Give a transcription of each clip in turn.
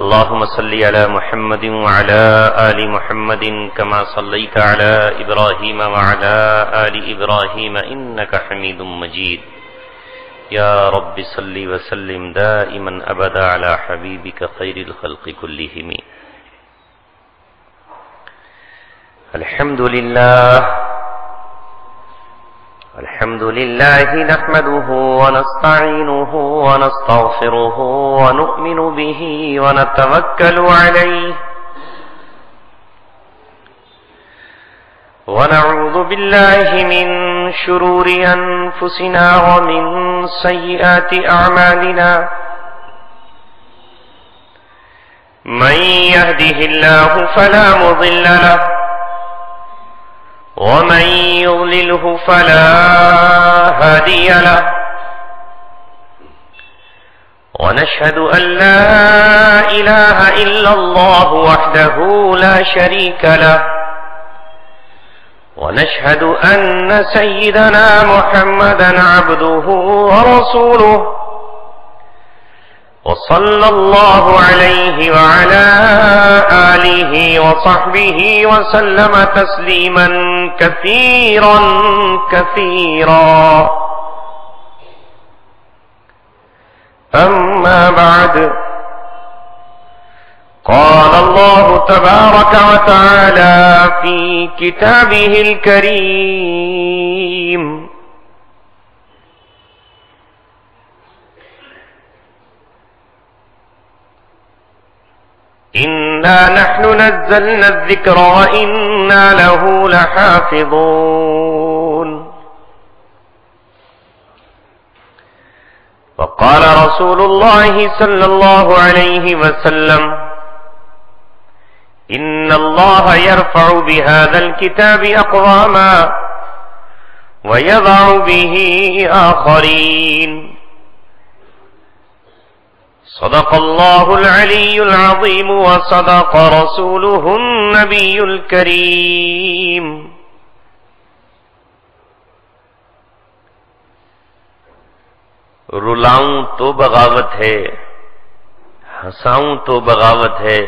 اللهم صل على محمد وعلى آل محمد كما صليت على إبراهيم وعلى آل إبراهيم إنك حميد مجيد يا رب صل وسلم دائما أبدا على حبيبك خير الخلق كلهم. الحمد لله نحمده ونستعينه ونستغفره ونؤمن به ونتوكل عليه ونعوذ بالله من شرور أنفسنا ومن سيئات أعمالنا. من يهده الله فلا مضل له ومن يضلله فلا هادي له. ونشهد أن لا إله إلا الله وحده لا شريك له. ونشهد أن سيدنا محمدا عبده ورسوله وصلى الله عليه وعلى آله وصحبه وسلم تسليما كثيرا كثيرا. أما بعد، قال الله تبارك وتعالى في كتابه الكريم: إنا نحن نزلنا الذكر وإنا له لحافظون. وقال رسول الله صلى الله عليه وسلم: إن الله يرفع بهذا الكتاب أقواما ويضع به آخرين. صدق الله العلي العظيم وصدق رسوله النبي الكريم. رلاؤں تو بغاوت ہے، ہنساؤں تو بغاوت ہے،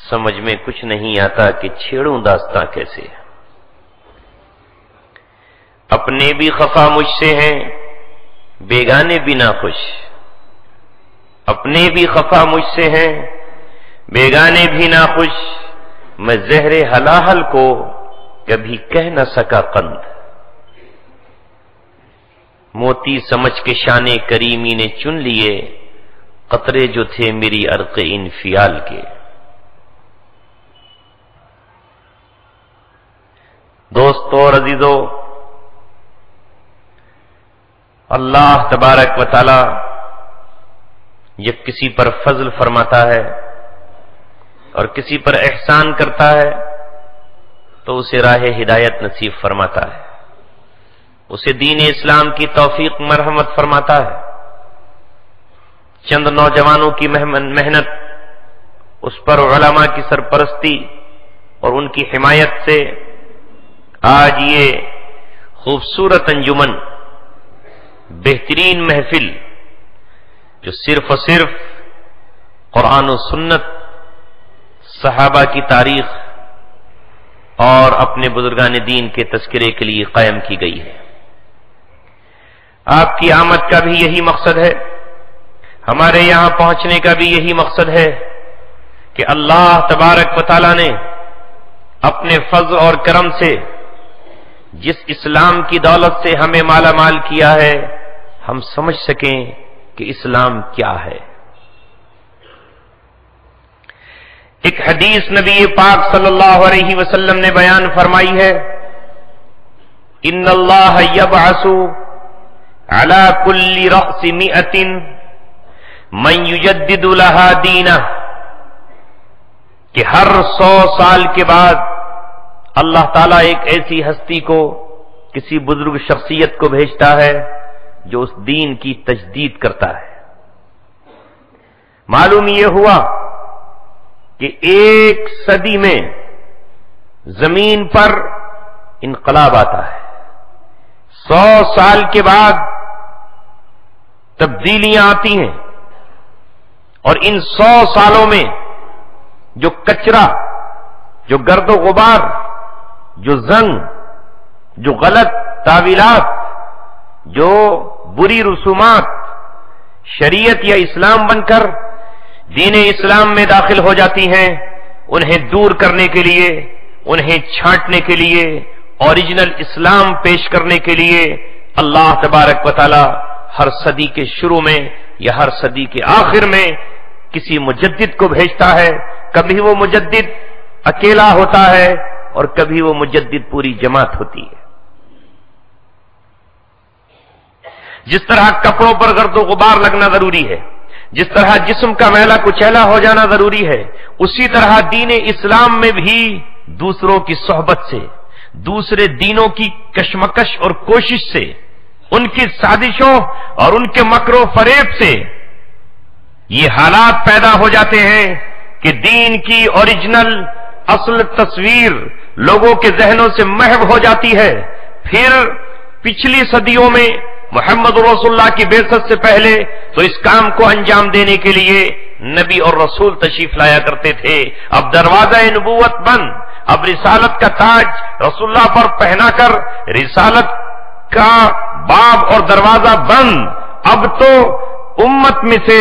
سمجھ میں کچھ نہیں آتا کہ چھیڑوں داستاں کیسے. اپنے بھی خفا مجھ سے ہیں، بیگانے بھی ناخوش. اپنے بھی خفا مجھ سے ہیں، بیگانے بھی ناخوش. میں زہر ہلاہل کو کبھی کہہ نہ سکا قند. موتی سمجھ کے شان کریمی نے چن لیے قطرے جو تھے میری عرق انفیال کے. دوستو اور عزیزو، اللہ تبارک و تعالی جب کسی پر فضل فرماتا ہے اور کسی پر احسان کرتا ہے تو اسے راہ ہدایت نصیب فرماتا ہے، اسے دین اسلام کی توفیق مرحمت فرماتا ہے. چند نوجوانوں کی محنت، اس پر علماء کی سرپرستی اور ان کی حمایت سے آج یہ خوبصورت انجمن، بہترین محفل جو صرف و صرف قرآن و سنت، صحابہ کی تاریخ اور اپنے بزرگان دین کے تذکرے کے لیے قائم کی گئی ہے. آپ کی آمد کا بھی یہی مقصد ہے، ہمارے یہاں پہنچنے کا بھی یہی مقصد ہے کہ اللہ تبارک و تعالی نے اپنے فضل اور کرم سے جس اسلام کی دولت سے ہمیں مالا مال کیا ہے، ہم سمجھ سکیں کہ اسلام کیا ہے. ایک حدیث نبی پاک صلی اللہ علیہ وسلم نے بیان فرمائی ہے: ان اللہ یبعث علی کل رأس مئۃ من یجدد لها دینہ، کہ ہر 100 سال کے بعد اللہ تعالیٰ ایک ایسی ہستی کو، کسی بزرگ شخصیت کو بھیجتا ہے جو اس دین کی تجدید کرتا ہے. معلوم یہ ہوا کہ ایک صدی میں زمین پر انقلاب آتا ہے. 100 سال کے بعد تبدیلیاں آتی ہیں اور ان 100 سالوں میں جو کچرا، جو گرد و غبار، جو زنگ، جو غلط تعویلات، جو بری رسومات شریعت یا اسلام بن کر دین اسلام میں داخل ہو جاتی ہیں، انہیں دور کرنے کے لیے، انہیں چھانٹنے کے لیے، اوریجنل اسلام پیش کرنے کے لیے اللہ تبارک و تعالی ہر صدی کے شروع میں یا ہر صدی کے آخر میں کسی مجدد کو بھیجتا ہے۔ کبھی وہ مجدد اکیلا ہوتا ہے اور کبھی وہ مجدد پوری جماعت ہوتی ہے۔ جس طرح کپڑوں پر گرد و غبار لگنا ضروری ہے، جس طرح جسم کا میلا کچیلا ہو جانا ضروری ہے، اسی طرح دین اسلام میں بھی دوسروں کی صحبت سے، دوسرے دینوں کی کشمکش اور کوشش سے، ان کی سازشوں اور ان کے مکر و فریب سے یہ حالات پیدا ہو جاتے ہیں کہ دین کی اوریجنل اصل تصویر لوگوں کے ذہنوں سے محو ہو جاتی ہے۔ پھر پچھلی صدیوں میں محمد رسول اللہ کی بعثت سے پہلے تو اس کام کو انجام دینے کے لیے نبی اور رسول تشریف لایا کرتے تھے۔ اب دروازہ نبوت بند، اب رسالت کا تاج رسول اللہ پر پہنا کر رسالت کا باب اور دروازہ بند، اب تو امت میں سے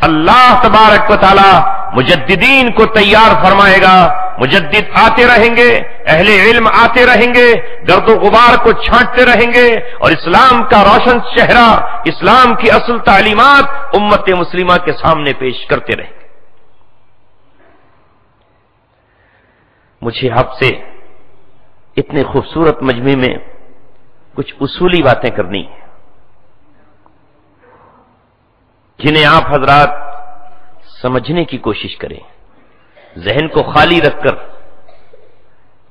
اللہ تبارک و تعالی مجددین کو تیار فرمائے گا۔ مجدد آتے رہیں گے، اہل علم آتے رہیں گے، گرد و غبار کو چھانٹتے رہیں گے، اور اسلام کا روشن چہرہ، اسلام کی اصل تعلیمات امت مسلمہ کے سامنے پیش کرتے رہیں گے۔ مجھے آپ سے اتنے خوبصورت مجمع میں کچھ اصولی باتیں کرنی ہیں جنہیں آپ حضرات سمجھنے کی کوشش کریں، ذہن کو خالی رکھ کر،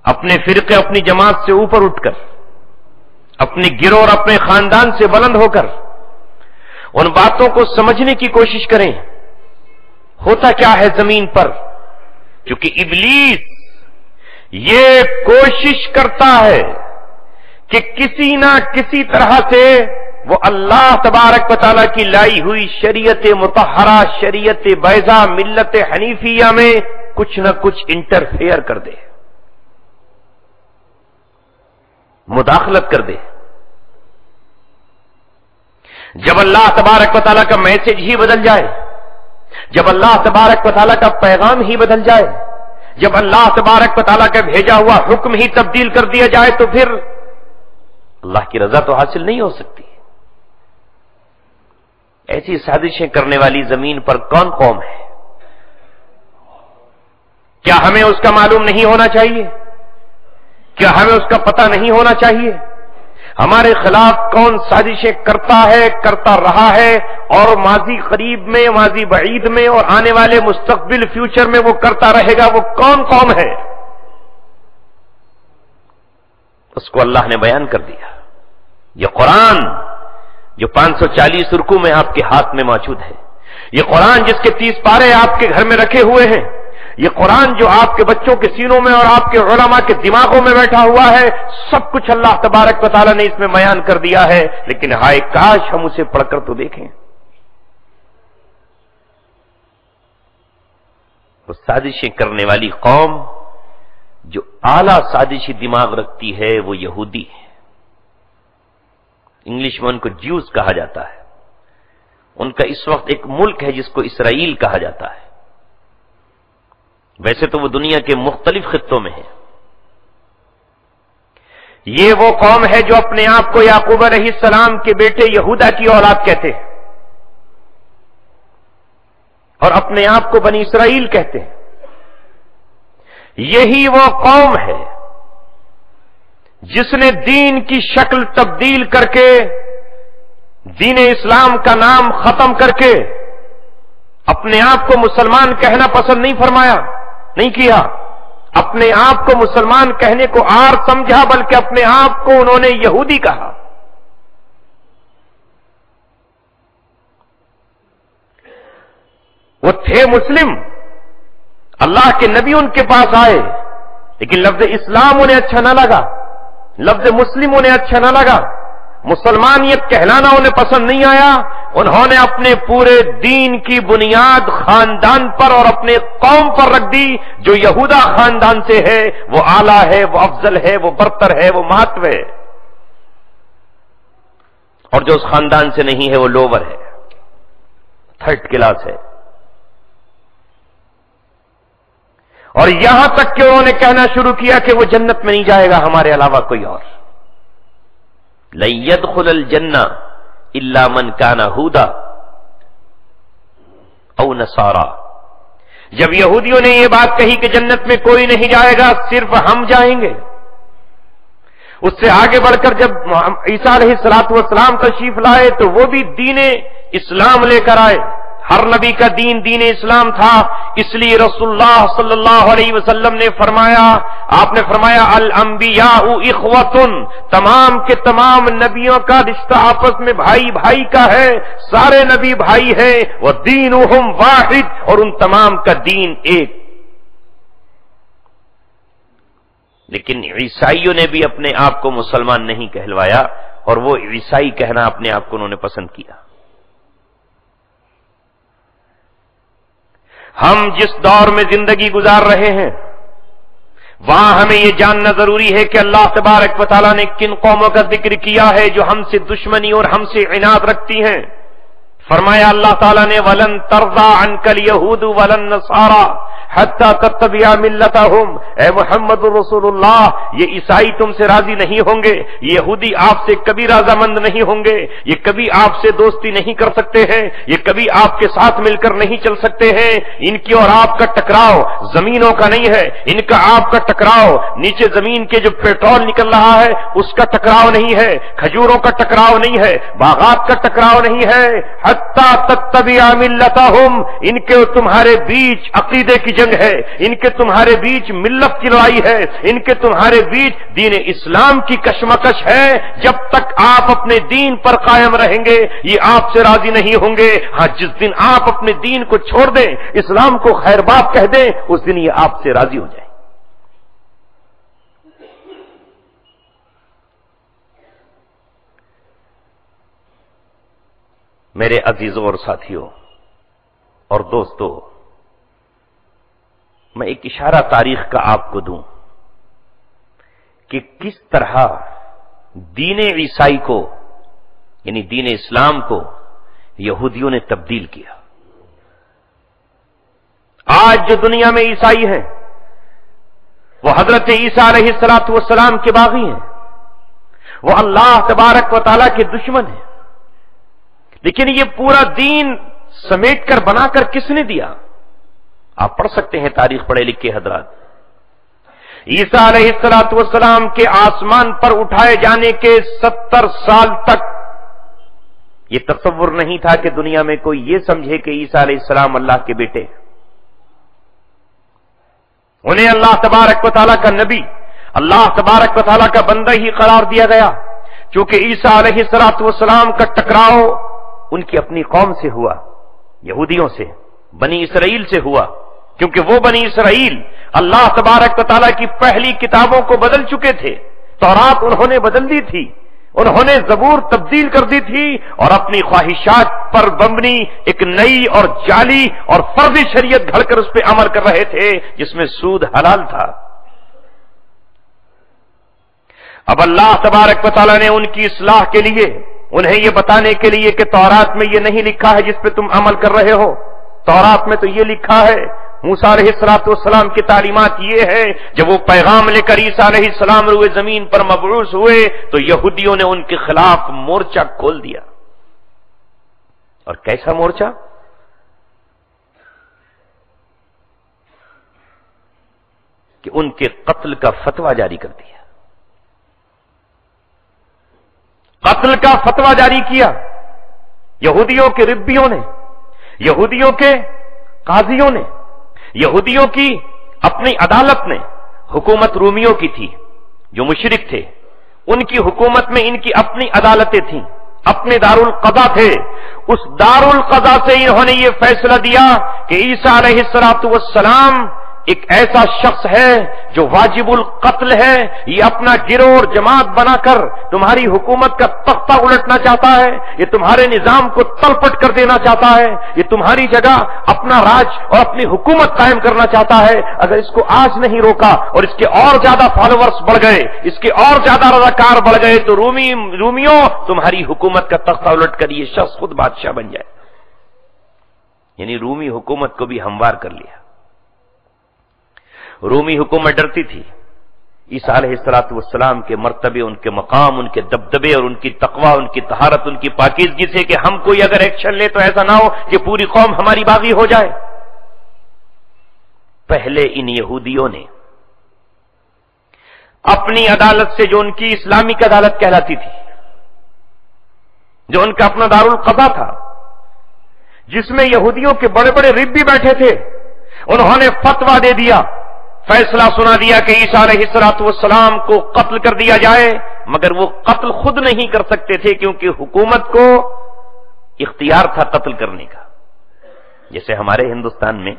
اپنے فرقے اپنی جماعت سے اوپر اٹھ کر، اپنے گروہ اور اپنے خاندان سے بلند ہو کر ان باتوں کو سمجھنے کی کوشش کریں۔ ہوتا کیا ہے زمین پر؟ کیونکہ ابلیس یہ کوشش کرتا ہے کہ کسی نہ کسی طرح سے وہ اللہ تبارک و تعالیٰ کی لائی ہوئی شریعت مطہرہ، شریعت بیضا، ملت حنیفیہ میں کچھ نہ کچھ انٹرفیئر کر دے، مداخلت کر دے۔ جب اللہ تبارک و تعالیٰ کا میسج ہی بدل جائے، جب اللہ تبارک و تعالیٰ کا پیغام ہی بدل جائے، جب اللہ تبارک و تعالیٰ کا بھیجا ہوا حکم ہی تبدیل کر دیا جائے، تو پھر اللہ کی رضا تو حاصل نہیں ہو سکتی۔ ایسی سازشیں کرنے والی زمین پر کون قوم ہے؟ کیا ہمیں اس کا معلوم نہیں ہونا چاہیے؟ کیا ہمیں اس کا پتہ نہیں ہونا چاہیے؟ ہمارے خلاف کون سازشیں کرتا ہے، کرتا رہا ہے، اور ماضی قریب میں، ماضی بعید میں، اور آنے والے مستقبل فیوچر میں وہ کرتا رہے گا، وہ کون قوم ہے؟ اس کو اللہ نے بیان کر دیا۔ یہ قرآن جو 540 رکوع میں آپ کے ہاتھ میں موجود ہے، یہ قرآن جس کے 30 پارے آپ کے گھر میں رکھے ہوئے ہیں، یہ قرآن جو آپ کے بچوں کے سینوں میں اور آپ کے علماء کے دماغوں میں بیٹھا ہوا ہے، سب کچھ اللہ تبارک و تعالیٰ نے اس میں بیان کر دیا ہے، لیکن ہائے کاش ہم اسے پڑھ کر تو دیکھیں۔ وہ سازشیں کرنے والی قوم جو اعلیٰ سازشی دماغ رکھتی ہے وہ یہودی ہے۔ انگلش میں ان کو جیوز کہا جاتا ہے۔ ان کا اس وقت ایک ملک ہے جس کو اسرائیل کہا جاتا ہے۔ ویسے تو وہ دنیا کے مختلف خطوں میں ہے۔ یہ وہ قوم ہے جو اپنے آپ کو یعقوب علیہ السلام کے بیٹے یہودا کی اولاد کہتے ہیں، اور اپنے آپ کو بنی اسرائیل کہتے ہیں۔ یہی وہ قوم ہے جس نے دین کی شکل تبدیل کر کے، دین اسلام کا نام ختم کر کے، اپنے آپ کو مسلمان کہنا پسند نہیں فرمایا، نہیں کیا، اپنے آپ کو مسلمان کہنے کو آر سمجھا، بلکہ اپنے آپ کو انہوں نے یہودی کہا۔ وہ تھے مسلم، اللہ کے نبی ان کے پاس آئے، لیکن لفظ اسلام انہیں اچھا نہ لگا، لفظ مسلم انہیں اچھا نہ لگا، مسلمانیت کہلانا انہیں پسند نہیں آیا، انہوں نے اپنے پورے دین کی بنیاد خاندان پر اور اپنے قوم پر رکھ دی. جو یہودا خاندان سے ہے وہ اعلیٰ ہے، وہ افضل ہے، وہ برتر ہے، وہ مہتو ہے، اور جو اس خاندان سے نہیں ہے وہ لوور ہے، تھرڈ کلاس ہے. اور یہاں تک کہ انہوں نے کہنا شروع کیا کہ وہ جنت میں نہیں جائے گا ہمارے علاوہ کوئی اور. لن يدخل الجنہ الا من کان ہودا او نصارا. جب یہودیوں نے یہ بات کہی کہ جنت میں کوئی نہیں جائے گا، صرف ہم جائیں گے، اس سے آگے بڑھ کر جب عیسیٰ علیہ الصلوۃ والسلام تشریف لائے تو وہ بھی دین اسلام لے کر آئے. ہر نبی کا دین دین اسلام تھا. اس لیے رسول اللہ صلی اللہ علیہ وسلم نے فرمایا، آپ نے فرمایا الانبیاء اخوۃ، تمام کے تمام نبیوں کا رشتہ آپس میں بھائی بھائی کا ہے، سارے نبی بھائی ہیں. ودینہم واحد، اور ان تمام کا دین ایک. لیکن عیسائیوں نے بھی اپنے آپ کو مسلمان نہیں کہلوایا، اور وہ عیسائی کہنا اپنے آپ کو انہوں نے پسند کیا. ہم جس دور میں زندگی گزار رہے ہیں وہاں ہمیں یہ جاننا ضروری ہے کہ اللہ تبارک و تعالیٰ نے کن قوموں کا ذکر کیا ہے جو ہم سے دشمنی اور ہم سے عناد رکھتی ہیں. فرمایا اللہ تعالیٰ نے وَلَن تَرْضَىٰ عَنْكَ الْيَهُودُ وَلَا النَّصَارَىٰ حَتَّىٰ تَتَّبِعَ مِلَّتَهُمْ. اے محمد رسول اللہ، یہ عیسائی تم سے راضی نہیں ہوں گے، یہ یہودی آپ سے کبھی رضامند نہیں ہوں گے، یہ کبھی آپ سے دوستی نہیں کر سکتے ہیں، یہ کبھی آپ کے ساتھ مل کر نہیں چل سکتے ہیں. ان کی اور آپ کا ٹکراؤ زمینوں کا نہیں ہے، ان کا آپ کا ٹکراؤ نیچے زمین کے جو پیٹرول نکل رہا ہے اس کا ٹکراؤ نہیں ہے، کھجوروں کا ٹکراؤ نہیں ہے، باغات کا ٹکراؤ نہیں ہے. حتیٰ تتبع ملتہم، ان کے تمہارے بیچ عقیدے کی جنگ ہے، ان کے تمہارے بیچ ملت کی لڑائی ہے، ان کے تمہارے بیچ دین اسلام کی کشمکش ہے. جب تک آپ اپنے دین پر قائم رہیں گے یہ آپ سے راضی نہیں ہوں گے. ہاں، جس دن آپ اپنے دین کو چھوڑ دیں، اسلام کو خیر بات کہہ دیں، اس دن یہ آپ سے راضی ہو جائیں. میرے عزیزوں اور ساتھیوں اور دوستوں، میں ایک اشارہ تاریخ کا آپ کو دوں کہ کس طرح دین عیسائی کو، یعنی دین اسلام کو، یہودیوں نے تبدیل کیا. آج جو دنیا میں عیسائی ہیں وہ حضرت عیسیٰ علیہ السلام کے باغی ہیں، وہ اللہ تبارک و تعالیٰ کے دشمن ہیں. لیکن یہ پورا دین سمیٹ کر بنا کر کس نے دیا؟ آپ پڑھ سکتے ہیں تاریخ پڑھے لکھے حضرات. عیسیٰ علیہ السلام کے آسمان پر اٹھائے جانے کے 70 سال تک یہ تصور نہیں تھا کہ دنیا میں کوئی یہ سمجھے کہ عیسیٰ علیہ السلام اللہ کے بیٹے. انہیں اللہ تبارک و تعالیٰ کا نبی، اللہ تبارک و تعالیٰ کا بندہ ہی قرار دیا گیا. چونکہ عیسیٰ علیہ السلام کا ٹکراؤ ان کی اپنی قوم سے ہوا، یہودیوں سے، بنی اسرائیل سے ہوا. کیونکہ وہ بنی اسرائیل اللہ تبارک و تعالیٰ کی پہلی کتابوں کو بدل چکے تھے. تورات انہوں نے بدل دی تھی، انہوں نے زبور تبدیل کر دی تھی، اور اپنی خواہشات پر مبنی ایک نئی اور جعلی اور فرضی شریعت گھڑ کر اس پہ عمل کر رہے تھے جس میں سود حلال تھا. اب اللہ تبارک و تعالیٰ نے ان کی اصلاح کے لیے، انہیں یہ بتانے کے لیے کہ تورات میں یہ نہیں لکھا ہے جس پہ تم عمل کر رہے ہو، تورات میں تو یہ لکھا ہے. موسیٰ علیہ السلام کی تعلیمات یہ ہے. جب وہ پیغام لے کر عیسیٰ علیہ السلام روئے زمین پر مبعوث ہوئے تو یہودیوں نے ان کے خلاف مورچہ کھول دیا. اور کیسا مورچہ؟ کہ ان کے قتل کا فتویٰ جاری کر دیا، قتل کا فتویٰ جاری کیا. یہودیوں کے ربیوں نے، یہودیوں کے قاضیوں نے، یہودیوں کی اپنی عدالت نے. حکومت رومیوں کی تھی جو مشرک تھے، ان کی حکومت میں ان کی اپنی عدالتیں تھیں، اپنے دارالقضا تھے. اس دارالقضا سے انہوں نے یہ فیصلہ دیا کہ عیسیٰ علیہ السلام ایک ایسا شخص ہے جو واجب القتل ہے، یہ اپنا گروہ اور جماعت بنا کر تمہاری حکومت کا تختہ الٹنا چاہتا ہے، یہ تمہارے نظام کو تلپٹ کر دینا چاہتا ہے، یہ تمہاری جگہ اپنا راج اور اپنی حکومت قائم کرنا چاہتا ہے۔ اگر اس کو آج نہیں روکا اور اس کے اور زیادہ فالوورز بڑھ گئے، اس کے اور زیادہ رضاکار بڑھ گئے تو رومیوں تمہاری حکومت کا تختہ الٹ کر یہ شخص خود بادشاہ بن جائے۔ یعنی رومی حکومت کو بھی ہموار کر لیا۔ رومی حکومت ڈرتی تھی عیسیٰ علیہ السلام کے مرتبے، ان کے مقام، ان کے دبدبے اور ان کی تقوی، ان کی طہارت، ان کی پاکیزگی سے کہ ہم کوئی اگر ایکشن لے تو ایسا نہ ہو کہ پوری قوم ہماری باغی ہو جائے۔ پہلے ان یہودیوں نے اپنی عدالت سے، جو ان کی اسلامک عدالت کہلاتی تھی، جو ان کا اپنا دارالقضا تھا، جس میں یہودیوں کے بڑے بڑے ربی بیٹھے تھے، انہوں نے فتویٰ دے دیا، فیصلہ سنا دیا کہ عیسیٰ علیہ السلام کو قتل کر دیا جائے، مگر وہ قتل خود نہیں کر سکتے تھے کیونکہ حکومت کو اختیار تھا قتل کرنے کا۔ جیسے ہمارے ہندوستان میں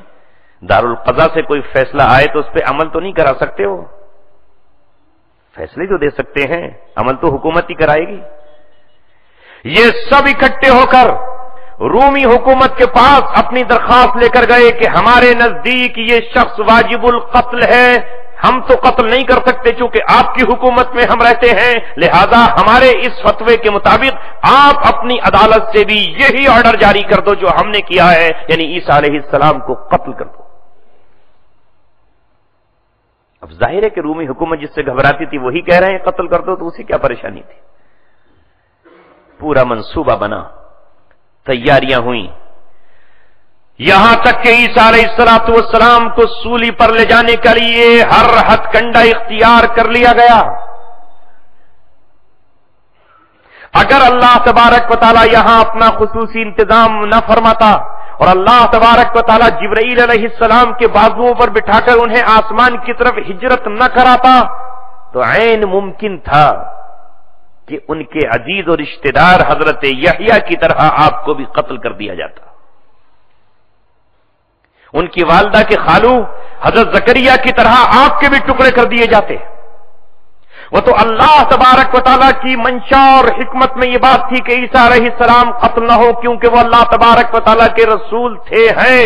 دارالقضا سے کوئی فیصلہ آئے تو اس پہ عمل تو نہیں کرا سکتے، وہ فیصلے تو دے سکتے ہیں، عمل تو حکومت ہی کرائے گی۔ یہ سب اکٹھے ہو کر رومی حکومت کے پاس اپنی درخواست لے کر گئے کہ ہمارے نزدیک یہ شخص واجب القتل ہے، ہم تو قتل نہیں کر سکتے چونکہ آپ کی حکومت میں ہم رہتے ہیں، لہذا ہمارے اس فتوے کے مطابق آپ اپنی عدالت سے بھی یہی آرڈر جاری کر دو جو ہم نے کیا ہے، یعنی عیسیٰ علیہ السلام کو قتل کر دو۔ اب ظاہر ہے کہ رومی حکومت جس سے گھبراتی تھی وہی کہہ رہے ہیں قتل کر دو، تو اسے کیا پریشانی تھی۔ پورا منصوبہ بنا، تیاریاں ہوئیں، یہاں تک کہ عیسیٰ علیہ السلام کو سولی پر لے جانے کے لیے ہر ہتھ کنڈا اختیار کر لیا گیا۔ اگر اللہ تبارک و تعالی یہاں اپنا خصوصی انتظام نہ فرماتا اور اللہ تبارک و تعالی جبرائیل علیہ السلام کے بازوؤں پر بٹھا کر انہیں آسمان کی طرف ہجرت نہ کراتا تو عین ممکن تھا کہ ان کے عزیز اور رشتہ دار حضرت یحییٰ کی طرح آپ کو بھی قتل کر دیا جاتا، ان کی والدہ کے خالو حضرت زکریا کی طرح آپ کے بھی ٹکڑے کر دیے جاتے۔ وہ تو اللہ تبارک و تعالیٰ کی منشا اور حکمت میں یہ بات تھی کہ عیسیٰ علیہ السلام قتل نہ ہو، کیونکہ وہ اللہ تبارک و تعالیٰ کے رسول تھے ہیں،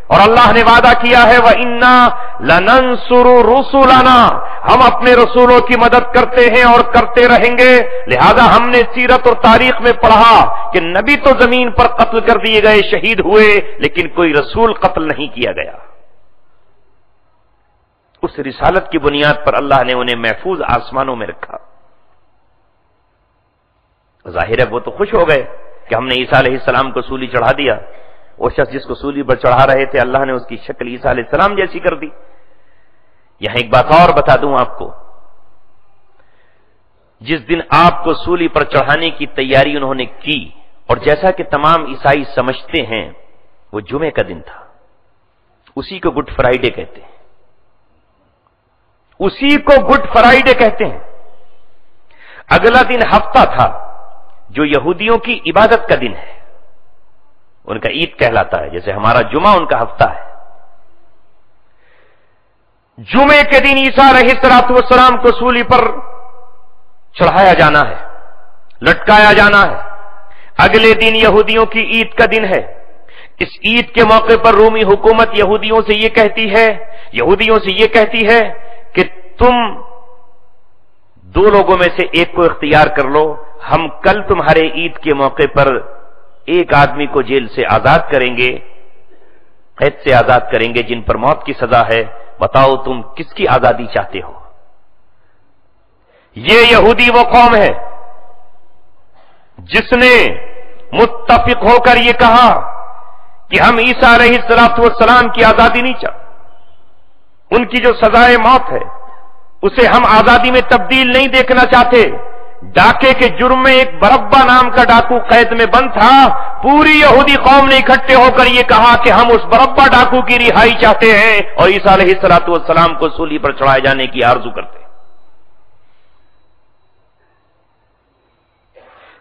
اور اللہ نے وعدہ کیا ہے وَإِنَّا لَنَنْصُرُ رُسُلَنَا، ہم اپنے رسولوں کی مدد کرتے ہیں اور کرتے رہیں گے۔ لہذا ہم نے سیرت اور تاریخ میں پڑھا کہ نبی تو زمین پر قتل کر دیے گئے، شہید ہوئے، لیکن کوئی رسول قتل نہیں کیا گیا۔ اس رسالت کی بنیاد پر اللہ نے انہیں محفوظ آسمانوں میں رکھا۔ ظاہر ہے وہ تو خوش ہو گئے کہ ہم نے عیسیٰ علیہ السلام کو سولی چڑھا دیا۔ وہ شخص جس کو سولی پر چڑھا رہے تھے اللہ نے اس کی شکل عیسیٰ علیہ السلام جیسی کر دی۔ یہاں ایک بات اور بتا دوں آپ کو، جس دن آپ کو سولی پر چڑھانے کی تیاری انہوں نے کی، اور جیسا کہ تمام عیسائی سمجھتے ہیں وہ جمعے کا دن تھا، اسی کو گڈ فرائیڈے کہتے ہیں، اسی کو گڈ فرائیڈے کہتے ہیں۔ اگلا دن ہفتہ تھا جو یہودیوں کی عبادت کا دن ہے، ان کا عید کہلاتا ہے، جیسے ہمارا جمعہ ان کا ہفتہ ہے۔ جمعے کے دن عیسیٰ علیہ السلام کو سولی پر چڑھایا جانا ہے، لٹکایا جانا ہے۔ اگلے دن یہودیوں کی عید کا دن ہے۔ اس عید کے موقع پر رومی حکومت یہودیوں سے یہ کہتی ہے کہ تم دو لوگوں میں سے ایک کو اختیار کر لو، ہم کل تمہارے عید کے موقع پر ایک آدمی کو جیل سے آزاد کریں گے، قید سے آزاد کریں گے جن پر موت کی سزا ہے، بتاؤ تم کس کی آزادی چاہتے ہو؟ یہ یہودی وہ قوم ہے جس نے متفق ہو کر یہ کہا کہ ہم عیسیٰ علیہ السلام کی آزادی نہیں چاہتے، ان کی جو سزائے موت ہے اسے ہم آزادی میں تبدیل نہیں دیکھنا چاہتے۔ ڈاکے کے جرم میں ایک بربا نام کا ڈاکو قید میں بند تھا، پوری یہودی قوم نے اکٹھے ہو کر یہ کہا کہ ہم اس بربا ڈاکو کی رہائی چاہتے ہیں اور عیسیٰ علیہ السلام کو سولی پر چڑھائے جانے کی آرزو کرتے ہیں۔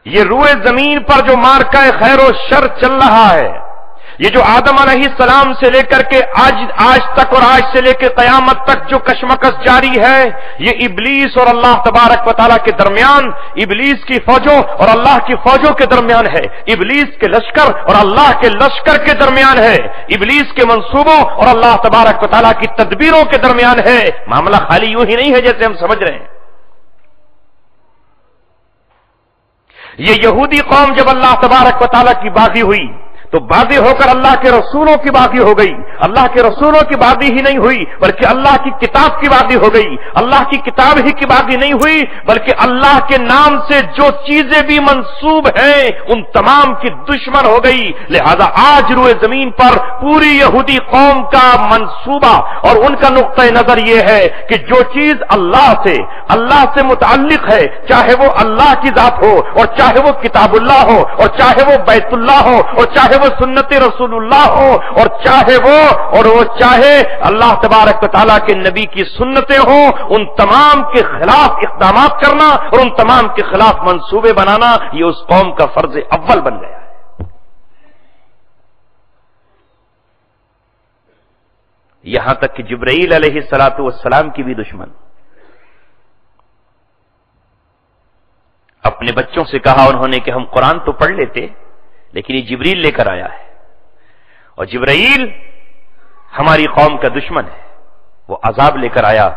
یہ روئے زمین پر جو مارکہ خیر و شر چل رہا ہے، یہ جو آدم علیہ السلام سے لے کر کے آج تک اور آج سے لے کے قیامت تک جو کشمکش جاری ہے، یہ ابلیس اور اللہ تبارک و تعالیٰ کے درمیان، ابلیس کی فوجوں اور اللہ کی فوجوں کے درمیان ہے، ابلیس کے لشکر اور اللہ کے لشکر کے درمیان ہے، ابلیس کے منصوبوں اور اللہ تبارک و تعالیٰ کی تدبیروں کے درمیان ہے۔ معاملہ خالی یوں ہی نہیں ہے جیسے ہم سمجھ رہے ہیں۔ یہ یہودی قوم جب اللہ تبارک و تعالیٰ کی باغی ہوئی تو باغی ہو کر اللہ کے رسولوں کی باغی ہو گئی۔ اللہ کے رسولوں کی باغی ہی نہیں ہوئی بلکہ اللہ کی کتاب کی باغی ہو گئی۔ اللہ کی کتاب ہی کی باغی نہیں ہوئی بلکہ اللہ کے نام سے جو چیزیں بھی منسوب ہیں ان تمام کی دشمن ہو گئی۔ لہذا آج روئے زمین پر پوری یہودی قوم کا منصوبہ اور ان کا نقطہ نظر یہ ہے کہ جو چیز اللہ سے متعلق ہے، چاہے وہ اللہ کی ذات ہو اور چاہے وہ کتاب اللہ ہو اور چاہے وہ بیت اللہ ہو اور چاہے وہ سنت رسول اللہ ہو اور چاہے اللہ تبارک و تعالیٰ کے نبی کی سنتیں ہوں، ان تمام کے خلاف اقدامات کرنا اور ان تمام کے خلاف منصوبے بنانا یہ اس قوم کا فرض اول بن گیا ہے۔ یہاں تک کہ جبرائیل علیہ السلام کی بھی دشمن۔ اپنے بچوں سے کہا انہوں نے کہ ہم قرآن تو پڑھ لیتے لیکن یہ جبریل لے کر آیا ہے، اور جبرائیل ہماری قوم کا دشمن ہے۔ وہ عذاب لے کر آیا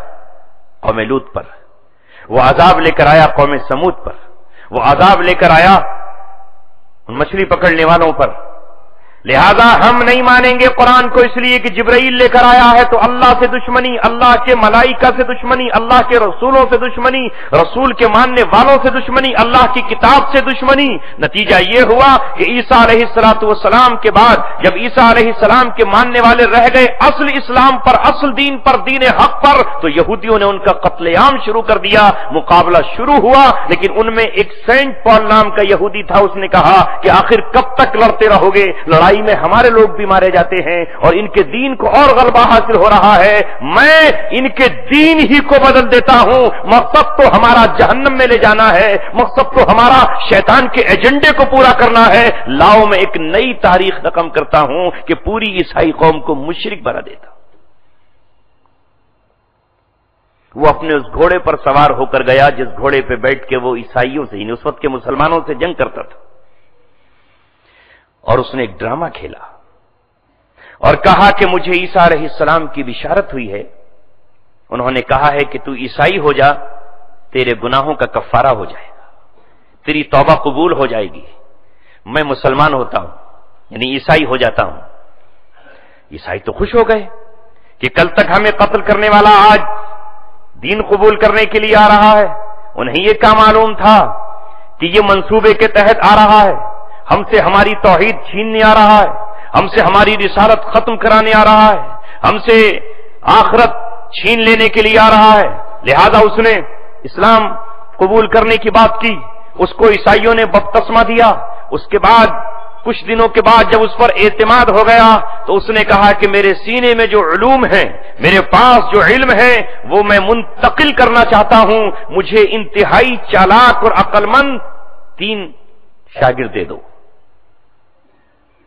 قوم لوط پر، وہ عذاب لے کر آیا قوم سمود پر، وہ عذاب لے کر آیا ان مچھلی پکڑنے والوں پر۔ لہذا ہم نہیں مانیں گے قرآن کو اس لیے کہ جبرائیل لے کر آیا ہے تو اللہ سے دشمنی، اللہ کے ملائکہ سے دشمنی، اللہ کے رسولوں سے دشمنی، رسول کے ماننے والوں سے دشمنی، اللہ کی کتاب سے دشمنی۔ نتیجہ یہ ہوا کہ عیسیٰ علیہ السلام کے بعد جب عیسیٰ علیہ السلام کے ماننے والے رہ گئے اصل اسلام پر، اصل دین پر، دین حق پر، تو یہودیوں نے ان کا قتل عام شروع کر دیا۔ مقابلہ شروع ہوا لیکن ان میں ایک سینٹ پال نام کا یہودی تھا، اس نے کہا کہ آخر کب تک لڑتے رہو گے؟ لڑائی میں ہمارے لوگ بھی مارے جاتے ہیں اور ان کے دین کو اور غلبہ حاصل ہو رہا ہے، میں ان کے دین ہی کو بدل دیتا ہوں۔ مقصد تو ہمارا جہنم میں لے جانا ہے، مقصد تو ہمارا شیطان کے ایجنڈے کو پورا کرنا ہے۔ لاؤ میں ایک نئی تاریخ رقم کرتا ہوں کہ پوری عیسائی قوم کو مشرک بنا دیتا ہوں۔ وہ اپنے اس گھوڑے پر سوار ہو کر گیا جس گھوڑے پہ بیٹھ کے وہ عیسائیوں سے اس وقت کے مسلمانوں سے جنگ کرتا تھا، اور اس نے ایک ڈرامہ کھیلا اور کہا کہ مجھے عیسیٰ علیہ السلام کی بشارت ہوئی ہے، انہوں نے کہا ہے کہ تو عیسائی ہو جا، تیرے گناہوں کا کفارہ ہو جائے گا، تیری توبہ قبول ہو جائے گی۔ میں مسلمان ہوتا ہوں یعنی عیسائی ہو جاتا ہوں۔ عیسائی تو خوش ہو گئے کہ کل تک ہمیں قتل کرنے والا آج دین قبول کرنے کے لیے آ رہا ہے۔ انہیں یہ کیا معلوم تھا کہ یہ منصوبے کے تحت آ رہا ہے، ہم سے ہماری توحید چھیننے آ رہا ہے، ہم سے ہماری رسالت ختم کرانے آ رہا ہے، ہم سے آخرت چھین لینے کے لیے آ رہا ہے۔ لہذا اس نے اسلام قبول کرنے کی بات کی، اس کو عیسائیوں نے بپتسمہ دیا۔ اس کے بعد کچھ دنوں کے بعد جب اس پر اعتماد ہو گیا تو اس نے کہا کہ میرے سینے میں جو علوم ہیں، میرے پاس جو علم ہے وہ میں منتقل کرنا چاہتا ہوں، مجھے انتہائی چالاک اور عقل مند 3 شاگرد دے دو،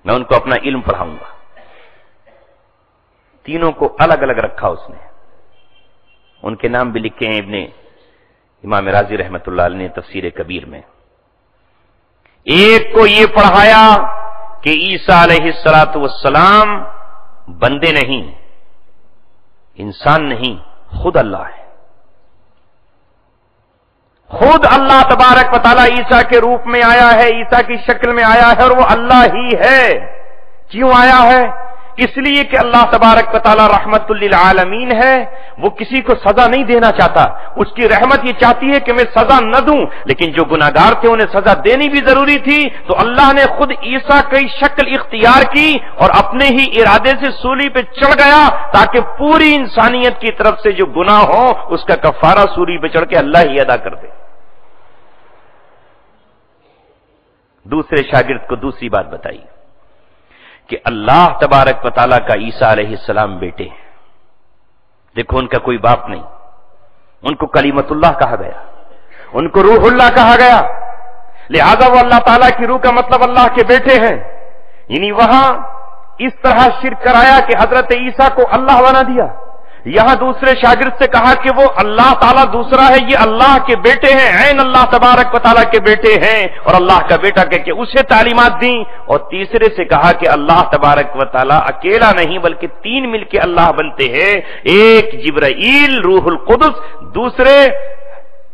میں ان کو اپنا علم پڑھاؤں گا۔ تینوں کو الگ الگ رکھا اس نے، ان کے نام بھی لکھے ہیں امام رازی رحمت اللہ علیہ نے تفسیر کبیر میں۔ ایک کو یہ پڑھایا کہ عیسیٰ علیہ السلام بندے نہیں، انسان نہیں، خود اللہ ہے، خود اللہ تبارک و تعالیٰ عیسیٰ کے روپ میں آیا ہے، عیسیٰ کی شکل میں آیا ہے اور وہ اللہ ہی ہے۔ کیوں آیا ہے؟ اس لیے کہ اللہ تبارک و تعالیٰ رحمت للعالمین ہے، وہ کسی کو سزا نہیں دینا چاہتا، اس کی رحمت یہ چاہتی ہے کہ میں سزا نہ دوں، لیکن جو گناہگار تھے انہیں سزا دینی بھی ضروری تھی، تو اللہ نے خود عیسیٰ کی شکل اختیار کی اور اپنے ہی ارادے سے سولی پہ چڑھ گیا تاکہ پوری انسانیت کی طرف سے جو گناہ ہو اس کا کفارہ سولی پہ چڑھ کے اللہ ہی ادا کر دے۔ دوسرے شاگرد کو دوسری بات بتائی کہ اللہ تبارک و تعالیٰ کا عیسیٰ علیہ السلام بیٹے ہیں، دیکھو ان کا کوئی باپ نہیں، ان کو کلیمت اللہ کہا گیا، ان کو روح اللہ کہا گیا، لہذا وہ اللہ تعالیٰ کی روح کا مطلب اللہ کے بیٹے ہیں۔ یعنی وہاں اس طرح شرک کرایا کہ حضرت عیسیٰ کو اللہ بنا دیا. یہاں دوسرے شاگرد سے کہا کہ وہ اللہ تعالیٰ دوسرا ہے، یہ اللہ کے بیٹے ہیں، عین اللہ تبارک و تعالیٰ کے بیٹے ہیں اور اللہ کا بیٹا کہہ کے اسے تعلیمات دیں. اور تیسرے سے کہا کہ اللہ تبارک و تعالیٰ اکیلا نہیں بلکہ تین مل کے اللہ بنتے ہیں، ایک جبرائیل روح القدس، دوسرے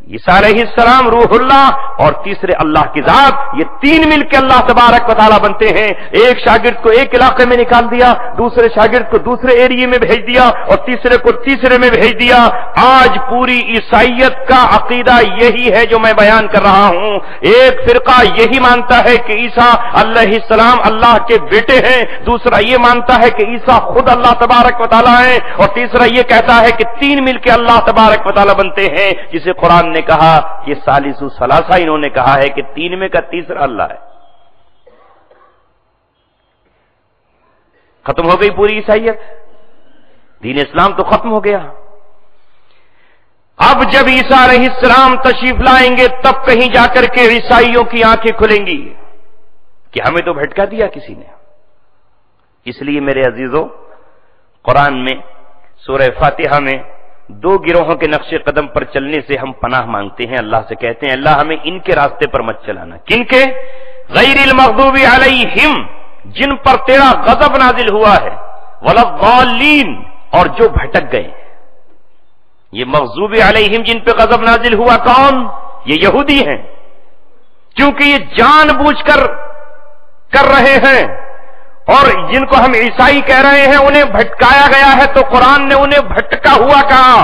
عیسیٰ علیہ السلام روح اللہ اور تیسرے اللہ کی ذات. یہ تین مل کے اللہ تبارک و تعالیٰ بنتے ہیں. ایک شاگرد کو ایک علاقے میں نکال دیا، دوسرے شاگرد کو دوسرے ایریے میں بھیج دیا اور تیسرے کو تیسرے میں بھیج دیا. آج پوری عیسائیت کا عقیدہ یہی ہے جو میں بیان کر رہا ہوں. ایک فرقہ یہی مانتا ہے کہ عیسیٰ علیہ السلام اللہ کے بیٹے ہیں، دوسرا یہ مانتا ہے کہ عیسیٰ خود اللہ تبارک و تعالیٰ ہیں، اور تیسرا یہ کہتا ہے کہ تین مل کے اللہ تبارک و تعالیٰ بنتے ہیں، جسے قرآن نے کہا کہ ثالث ثلاثہ، انہوں نے کہا ہے کہ تین میں کا تیسرا اللہ ہے. ختم ہو گئی پوری عیسائیت، دین اسلام تو ختم ہو گیا. اب جب عیسیٰ علیہ السلام تشریف لائیں گے تب کہیں جا کر کے عیسائیوں کی آنکھیں کھلیں گی کہ ہمیں تو بھٹکا دیا کسی نے. اس لیے میرے عزیزوں، قرآن میں سورہ فاتحہ میں دو گروہوں کے نقش قدم پر چلنے سے ہم پناہ مانگتے ہیں. اللہ سے کہتے ہیں اللہ ہمیں ان کے راستے پر مت چلانا. کن کے؟ غیر المغضوب علیہم، جن پر تیرا غضب نازل ہوا ہے، ولا الضالین، اور جو بھٹک گئے. یہ مغضوب علیہم جن پہ غضب نازل ہوا کون؟ یہ یہودی ہیں، کیونکہ یہ جان بوجھ کر رہے ہیں. اور جن کو ہم عیسائی کہہ رہے ہیں انہیں بھٹکایا گیا ہے، تو قرآن نے انہیں بھٹکا ہوا کہا،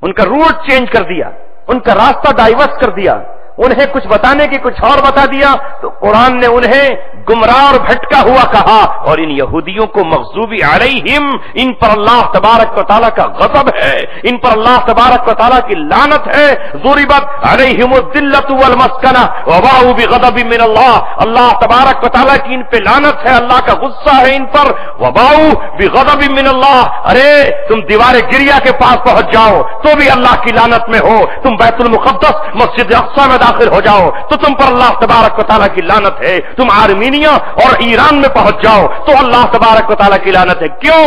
ان کا روٹ چینج کر دیا، ان کا راستہ ڈائیورٹ کر دیا، انہیں کچھ بتانے کی کچھ اور بتا دیا، تو قرآن نے انہیں گمراہ اور بھٹکا ہوا کہا. اور ان یہودیوں کو مغضوب علیہم، ان پر اللہ تبارک و تعالیٰ کا غضب ہے، ان پر اللہ تبارک و تعالیٰ کی لعنت ہے. ضربت علیہم الذلۃ والمسکنہ وباؤوا بغضب من اللہ، اللہ تبارک و تعالیٰ کی ان پہ لعنت ہے، اللہ کا غصہ ہے ان پر. وباؤوا بغضب من اللہ، ارے تم دیوار گریا کے پاس پہنچ جاؤ تو بھی اللہ کی لعنت میں ہو، تم بیت المقدس مسجد اقصی میں داخل ہو جاؤ تو تم پر اللہ تبارک و تعالیٰ کی لعنت ہے، تم آرمینیا اور ایران میں پہنچ جاؤ تو اللہ تبارک و تعالیٰ کی لعنت ہے. کیوں؟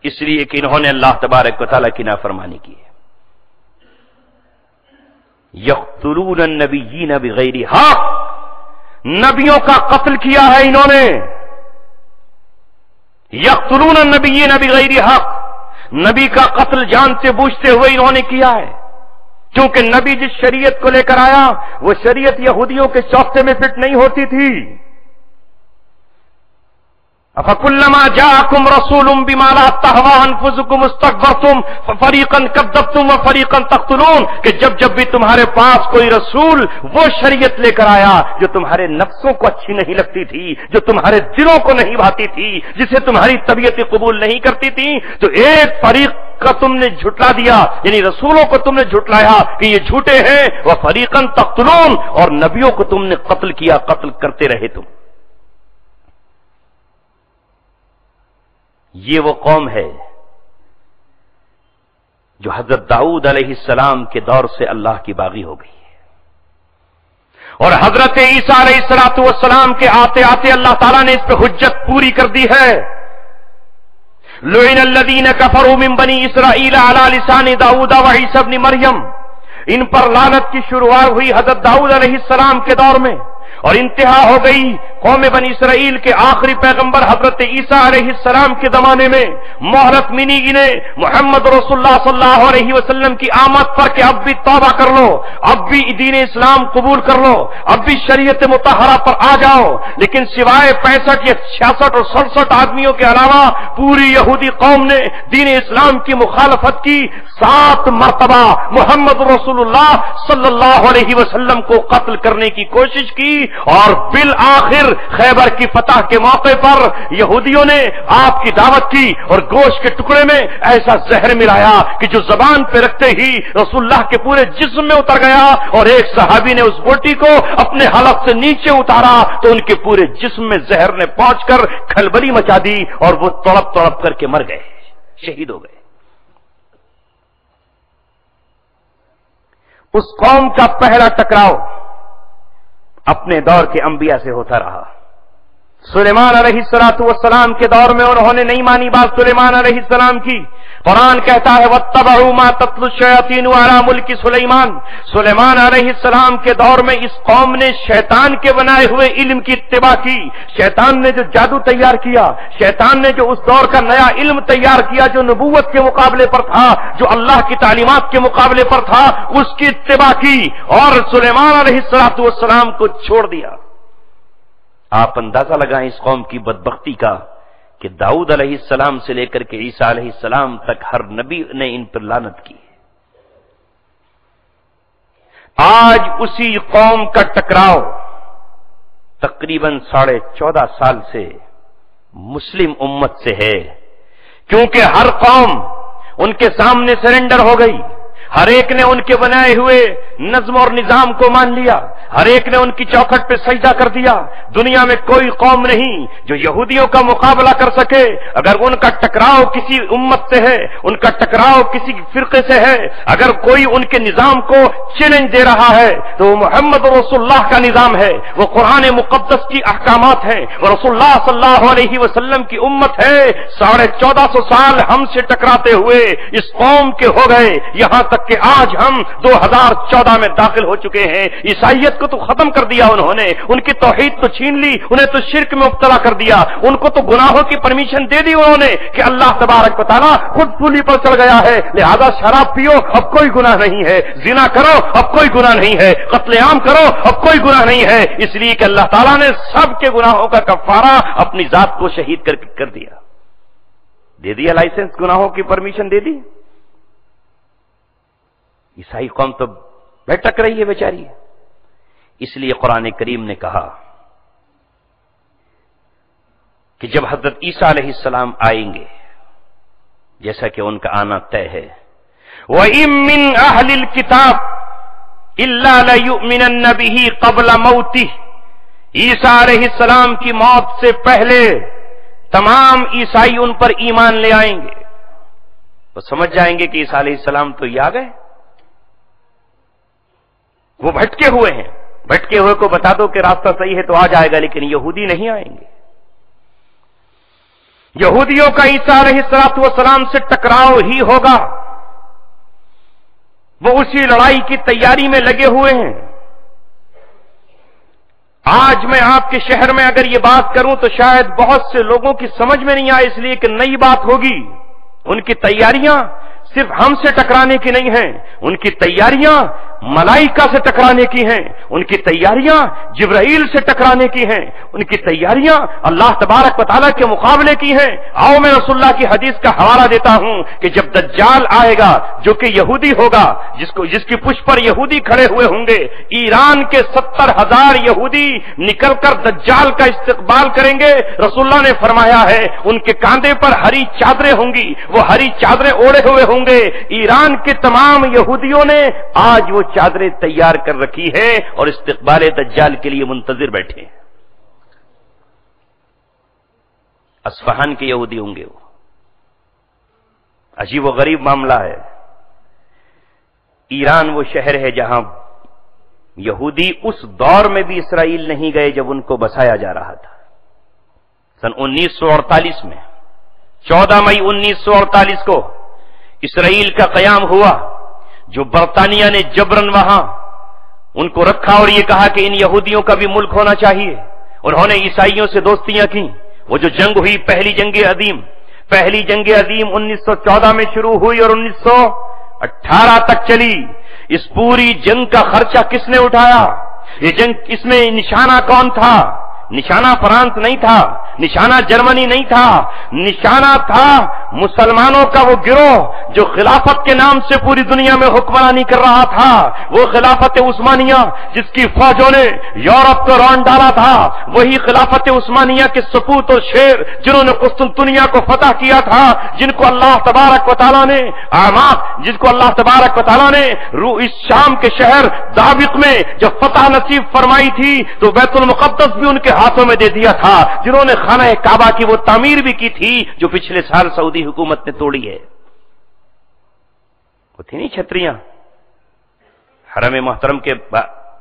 اس لیے کہ انہوں نے اللہ تبارک و تعالیٰ کی نافرمانی کی ہے. یقتلون النبیین بغیر حق، نبیوں کا قتل کیا ہے انہوں نے. یقتلون النبیین بغیر حق، نبی کا قتل جانتے بوجھتے ہوئے انہوں نے کیا ہے، کیونکہ نبی جس شریعت کو لے کر آیا وہ شریعت یہودیوں کے چوکھے میں فٹ نہیں ہوتی تھی. افکلما جاءکم رسول بما لا تهوى انفسکم استكبرتم ففریقا کذبتم وفریقا تقتلون، کہ جب بھی تمہارے پاس کوئی رسول وہ شریعت لے کر آیا جو تمہارے نفسوں کو اچھی نہیں لگتی تھی، جو تمہارے دلوں کو نہیں بھاتی تھی، جسے تمہاری طبیعت قبول نہیں کرتی تھی، تو ایک فریق کا تم نے جھٹلا دیا، یعنی رسولوں کو تم نے جھٹلایا کہ یہ جھوٹے ہیں. وفریقا تقتلون، اور نبیوں کو تم نے قتل کیا، قتل کرتے رہے تم. یہ وہ قوم ہے جو حضرت داؤد علیہ السلام کے دور سے اللہ کی باغی ہو گئی ہے، اور حضرت عیسیٰ علیہ السلام کے آتے آتے اللہ تعالیٰ نے اس پہ حجت پوری کر دی ہے. لعن الذین کفروا من بنی اسرائیل علی لسان داؤد وعیسی ابن مریم، ان پر لعنت کی شروعات ہوئی حضرت داؤد علیہ السلام کے دور میں اور انتہا ہو گئی قوم بنی اسرائیل کے آخری پیغمبر حضرت عیسیٰ علیہ السلام کے زمانے میں. مہلت ملی انہیں محمد رسول اللہ صلی اللہ علیہ وسلم کی آمد پر کہ اب بھی توبہ کر لو، اب بھی دین اسلام قبول کر لو، اب بھی شریعت مطہرہ پر آ جاؤ. لیکن سوائے 65 یا 66 اور 67 آدمیوں کے علاوہ پوری یہودی قوم نے دین اسلام کی مخالفت کی. 7 مرتبہ محمد رسول اللہ صلی اللہ علیہ وسلم کو قتل کرنے کی کوشش کی، اور بالآخر خیبر کی فتح کے موقع پر یہودیوں نے آپ کی دعوت کی اور گوشت کے ٹکڑے میں ایسا زہر ملایا کہ جو زبان پہ رکھتے ہی رسول اللہ کے پورے جسم میں اتر گیا، اور ایک صحابی نے اس بوٹی کو اپنے حلق سے نیچے اتارا تو ان کے پورے جسم میں زہر نے پہنچ کر کھلبلی مچا دی اور وہ تڑپ تڑپ کر کے مر گئے، شہید ہو گئے. اس قوم کا پہلا ٹکراؤ اپنے دور کے انبیاء سے ہوتا رہا۔ سلیمان علیہ السلام کے دور میں انہوں نے نہیں مانی بات سلیمان علیہ السلام کی۔ قرآن کہتا ہے وَاتَّبَعُوا مَا تَتْلُو الشَّيَاطِينُ عَلَىٰ مُلْكِ سُلَيْمَانَ، سلیمان علیہ السلام کے دور میں اس قوم نے شیطان کے بنائے ہوئے علم کی اتباع کی۔ شیطان نے جو جادو تیار کیا، شیطان نے جو اس دور کا نیا علم تیار کیا جو نبوت کے مقابلے پر تھا، جو اللہ کی تعلیمات کے مقابلے پر تھا، اس کی اتباع کی اور سلیمان علیہ السلام کو چھوڑ دیا۔ آپ اندازہ لگائیں اس قوم کی بدبختی کا کہ داؤد علیہ السلام سے لے کر کے عیسیٰ علیہ السلام تک ہر نبی نے ان پر لعنت کی۔ آج اسی قوم کا ٹکراؤ تقریباً 14.5 سال سے مسلم امت سے ہے، کیونکہ ہر قوم ان کے سامنے سرنڈر ہو گئی، ہر ایک نے ان کے بنائے ہوئے نظم اور نظام کو مان لیا، ہر ایک نے ان کی چوکھٹ پہ سجدہ کر دیا۔ دنیا میں کوئی قوم نہیں جو یہودیوں کا مقابلہ کر سکے۔ اگر ان کا ٹکراؤ کسی امت سے ہے، ان کا ٹکراؤ کسی فرقے سے ہے، اگر کوئی ان کے نظام کو چیلنج دے رہا ہے تو وہ محمد رسول اللہ کا نظام ہے، وہ قرآن مقدس کی احکامات ہیں، وہ رسول اللہ صلی اللہ علیہ وسلم کی امت ہے۔ 1450 سال ہم سے ٹکراتے ہوئے اس قوم کے ہو گئے، یہاں تک کہ آج ہم 2014 میں داخل ہو چکے ہیں۔ عیسائیت کو تو ختم کر دیا انہوں نے، ان کی توحید تو چھین لی، انہیں تو شرک میں مبتلا کر دیا، ان کو تو گناہوں کی پرمیشن دے دی انہوں نے کہ اللہ تبارک و تعالیٰ خود سولی پر چڑھ گیا ہے، لہذا شراب پیو اب کوئی گناہ نہیں ہے، زنا کرو اب کوئی گناہ نہیں ہے، قتل عام کرو اب کوئی گناہ نہیں ہے، اس لیے کہ اللہ تعالیٰ نے سب کے گناہوں کا کفارہ اپنی ذات کو شہید کر دیا، دے دیا لائسنس، گناہوں کی پرمیشن دے دی۔ عیسائی قوم تو بھٹک رہی ہے بیچاری۔ اس لیے قرآن کریم نے کہا کہ جب حضرت عیسیٰ علیہ السلام آئیں گے، جیسا کہ ان کا آنا طے ہے، وَإِن مِّنْ أَهْلِ الْكِتَابِ إِلَّا لَيُؤْمِنَنَّ بِهِ قَبْلَ مَوْتِهِ، عیسیٰ علیہ السلام کی موت سے پہلے تمام عیسائی ان پر ایمان لے آئیں گے۔ تو سمجھ جائیں گے کہ عیسیٰ علیہ السلام تو یہ آ گئے، وہ بھٹکے ہوئے ہیں، بھٹکے ہوئے کو بتا دو کہ راستہ صحیح ہے تو آ جائے گا، لیکن یہودی نہیں آئیں گے۔ یہودیوں کا عیسیٰ علیہ السلام سے ٹکراؤ ہی ہوگا، وہ اسی لڑائی کی تیاری میں لگے ہوئے ہیں۔ آج میں آپ کے شہر میں اگر یہ بات کروں تو شاید بہت سے لوگوں کی سمجھ میں نہیں آئے، اس لیے کہ نئی بات ہوگی۔ ان کی تیاریاں صرف ہم سے ٹکرانے کی نہیں ہیں، ان کی تیاریاں ملائکہ سے ٹکرانے کی ہیں، ان کی تیاریاں جبرائیل سے ٹکرانے کی ہیں، ان کی تیاریاں اللہ تبارک و تعالیٰ کے مقابلے کی ہیں۔ آؤ میں رسول اللہ کی حدیث کا حوالہ دیتا ہوں کہ جب دجال آئے گا جو کہ یہودی ہوگا، جس کی پشت پر یہودی کھڑے ہوئے ہوں گے، ایران کے 70,000 یہودی نکل کر دجال کا استقبال کریں گے۔ رسول اللہ نے فرمایا ہے ان کے کاندھے پر ہری چادریں ہوں گی، وہ ہری چادریں اوڑھے ہوئے ہوں گے۔ ایران کے تمام یہودیوں نے آج وہ چادریں تیار کر رکھی ہے اور استقبال دجال کے لیے منتظر بیٹھے ہیں۔ اصفہان کے یہودی ہوں گے، وہ عجیب و غریب معاملہ ہے۔ ایران وہ شہر ہے جہاں یہودی اس دور میں بھی اسرائیل نہیں گئے جب ان کو بسایا جا رہا تھا۔ سن 1948 میں 14 مئی 1948 کو اسرائیل کا قیام ہوا، جو برطانیہ نے جبرن وہاں ان کو رکھا اور یہ کہا کہ ان یہودیوں کا بھی ملک ہونا چاہیے۔ انہوں نے عیسائیوں سے دوستیاں کی۔ وہ جو جنگ ہوئی پہلی جنگ عظیم 1914 میں شروع ہوئی اور 1918 تک چلی۔ اس پوری جنگ کا خرچہ کس نے اٹھایا؟ یہ جنگ اس میں نشانہ کون تھا؟ نشانہ فرانس نہیں تھا، نشانہ جرمنی نہیں تھا، نشانہ تھا مسلمانوں کا وہ گروہ جو خلافت کے نام سے پوری دنیا میں حکمرانی کر رہا تھا، وہ خلافت عثمانیہ جس کی فوجوں نے یورپ کو رون ڈالا تھا، وہی خلافت عثمانیہ کے سپوت اور شیر جنہوں نے قسطنطنیہ کو فتح کیا تھا، جن کو اللہ تبارک و تعالیٰ نے اس شام کے شہر دامشق میں جب فتح نصیب فرمائی تھی تو بیت المقدس بھی ان کے ہاتھوں میں دے دیا تھا، جنہوں نے خانہ کعبہ کی وہ تعمیر بھی کی تھی جو پچھلے سال سعودی حکومت نے توڑی ہے۔ وہ تھی نہیں چھتریاں حرم محترم کے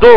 2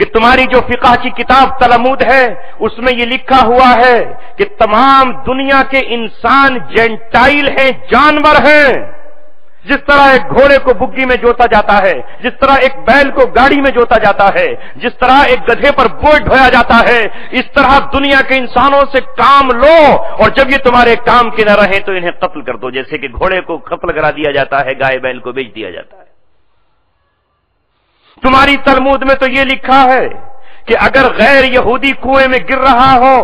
کہ تمہاری جو فقہ کی کتاب تلمود ہے اس میں یہ لکھا ہوا ہے کہ تمام دنیا کے انسان جینٹائل ہیں، جانور ہیں۔ جس طرح ایک گھوڑے کو بگی میں جوتا جاتا ہے، جس طرح ایک بیل کو گاڑی میں جوتا جاتا ہے، جس طرح ایک گدھے پر بوجھ ڈھویا جاتا ہے، اس طرح دنیا کے انسانوں سے کام لو، اور جب یہ تمہارے کام کے نہ رہیں تو انہیں قتل کر دو، جیسے کہ گھوڑے کو قتل کرا دیا جاتا ہے، گائے بیل کو بیچ دیا جاتا ہے۔ تمہاری تلمود میں تو یہ لکھا ہے کہ اگر غیر یہودی کنویں میں گر رہا ہو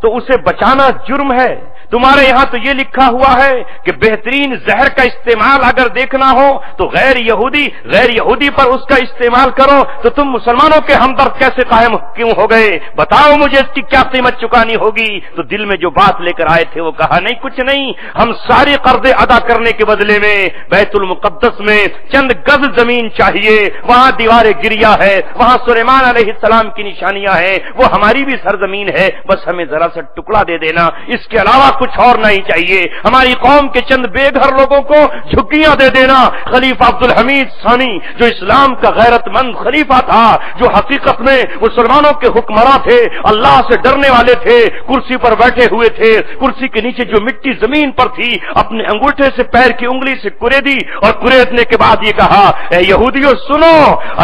تو اسے بچانا جرم ہے۔ تمہارے یہاں تو یہ لکھا ہوا ہے کہ بہترین زہر کا استعمال اگر دیکھنا ہو تو غیر یہودی پر اس کا استعمال کرو، تو تم مسلمانوں کے ہمدرد کیسے قائم کیوں ہو گئے؟ بتاؤ مجھے اس کی کیا قیمت چکانی ہوگی؟ تو دل میں جو بات لے کر آئے تھے وہ کہا نہیں، کچھ نہیں، ہم سارے قرضے ادا کرنے کے بدلے میں بیت المقدس میں چند گز زمین چاہیے، وہاں دیوار گریا ہے، وہاں سلیمان علیہ السلام کی نشانیاں ہیں، وہ ہماری بھی سرزمین ہے، بس ہمیں ذرا سا ٹکڑا دے دینا، اس کے علاوہ کچھ اور نہیں چاہیے، ہماری قوم کے چند بے گھر لوگوں کو جھگیاں دے دینا۔ خلیفہ عبد الحمید ثانی جو اسلام کا غیرت مند خلیفہ تھا، جو حقیقت میں مسلمانوں کے حکمراں تھے، اللہ سے ڈرنے والے تھے، کرسی پر بیٹھے ہوئے تھے، کرسی کے نیچے جو مٹی زمین پر تھی اپنے انگوٹھے سے پیر کی انگلی سے کریدی، اور کریدنے کے بعد یہ کہا، اے یہودیوں سنو،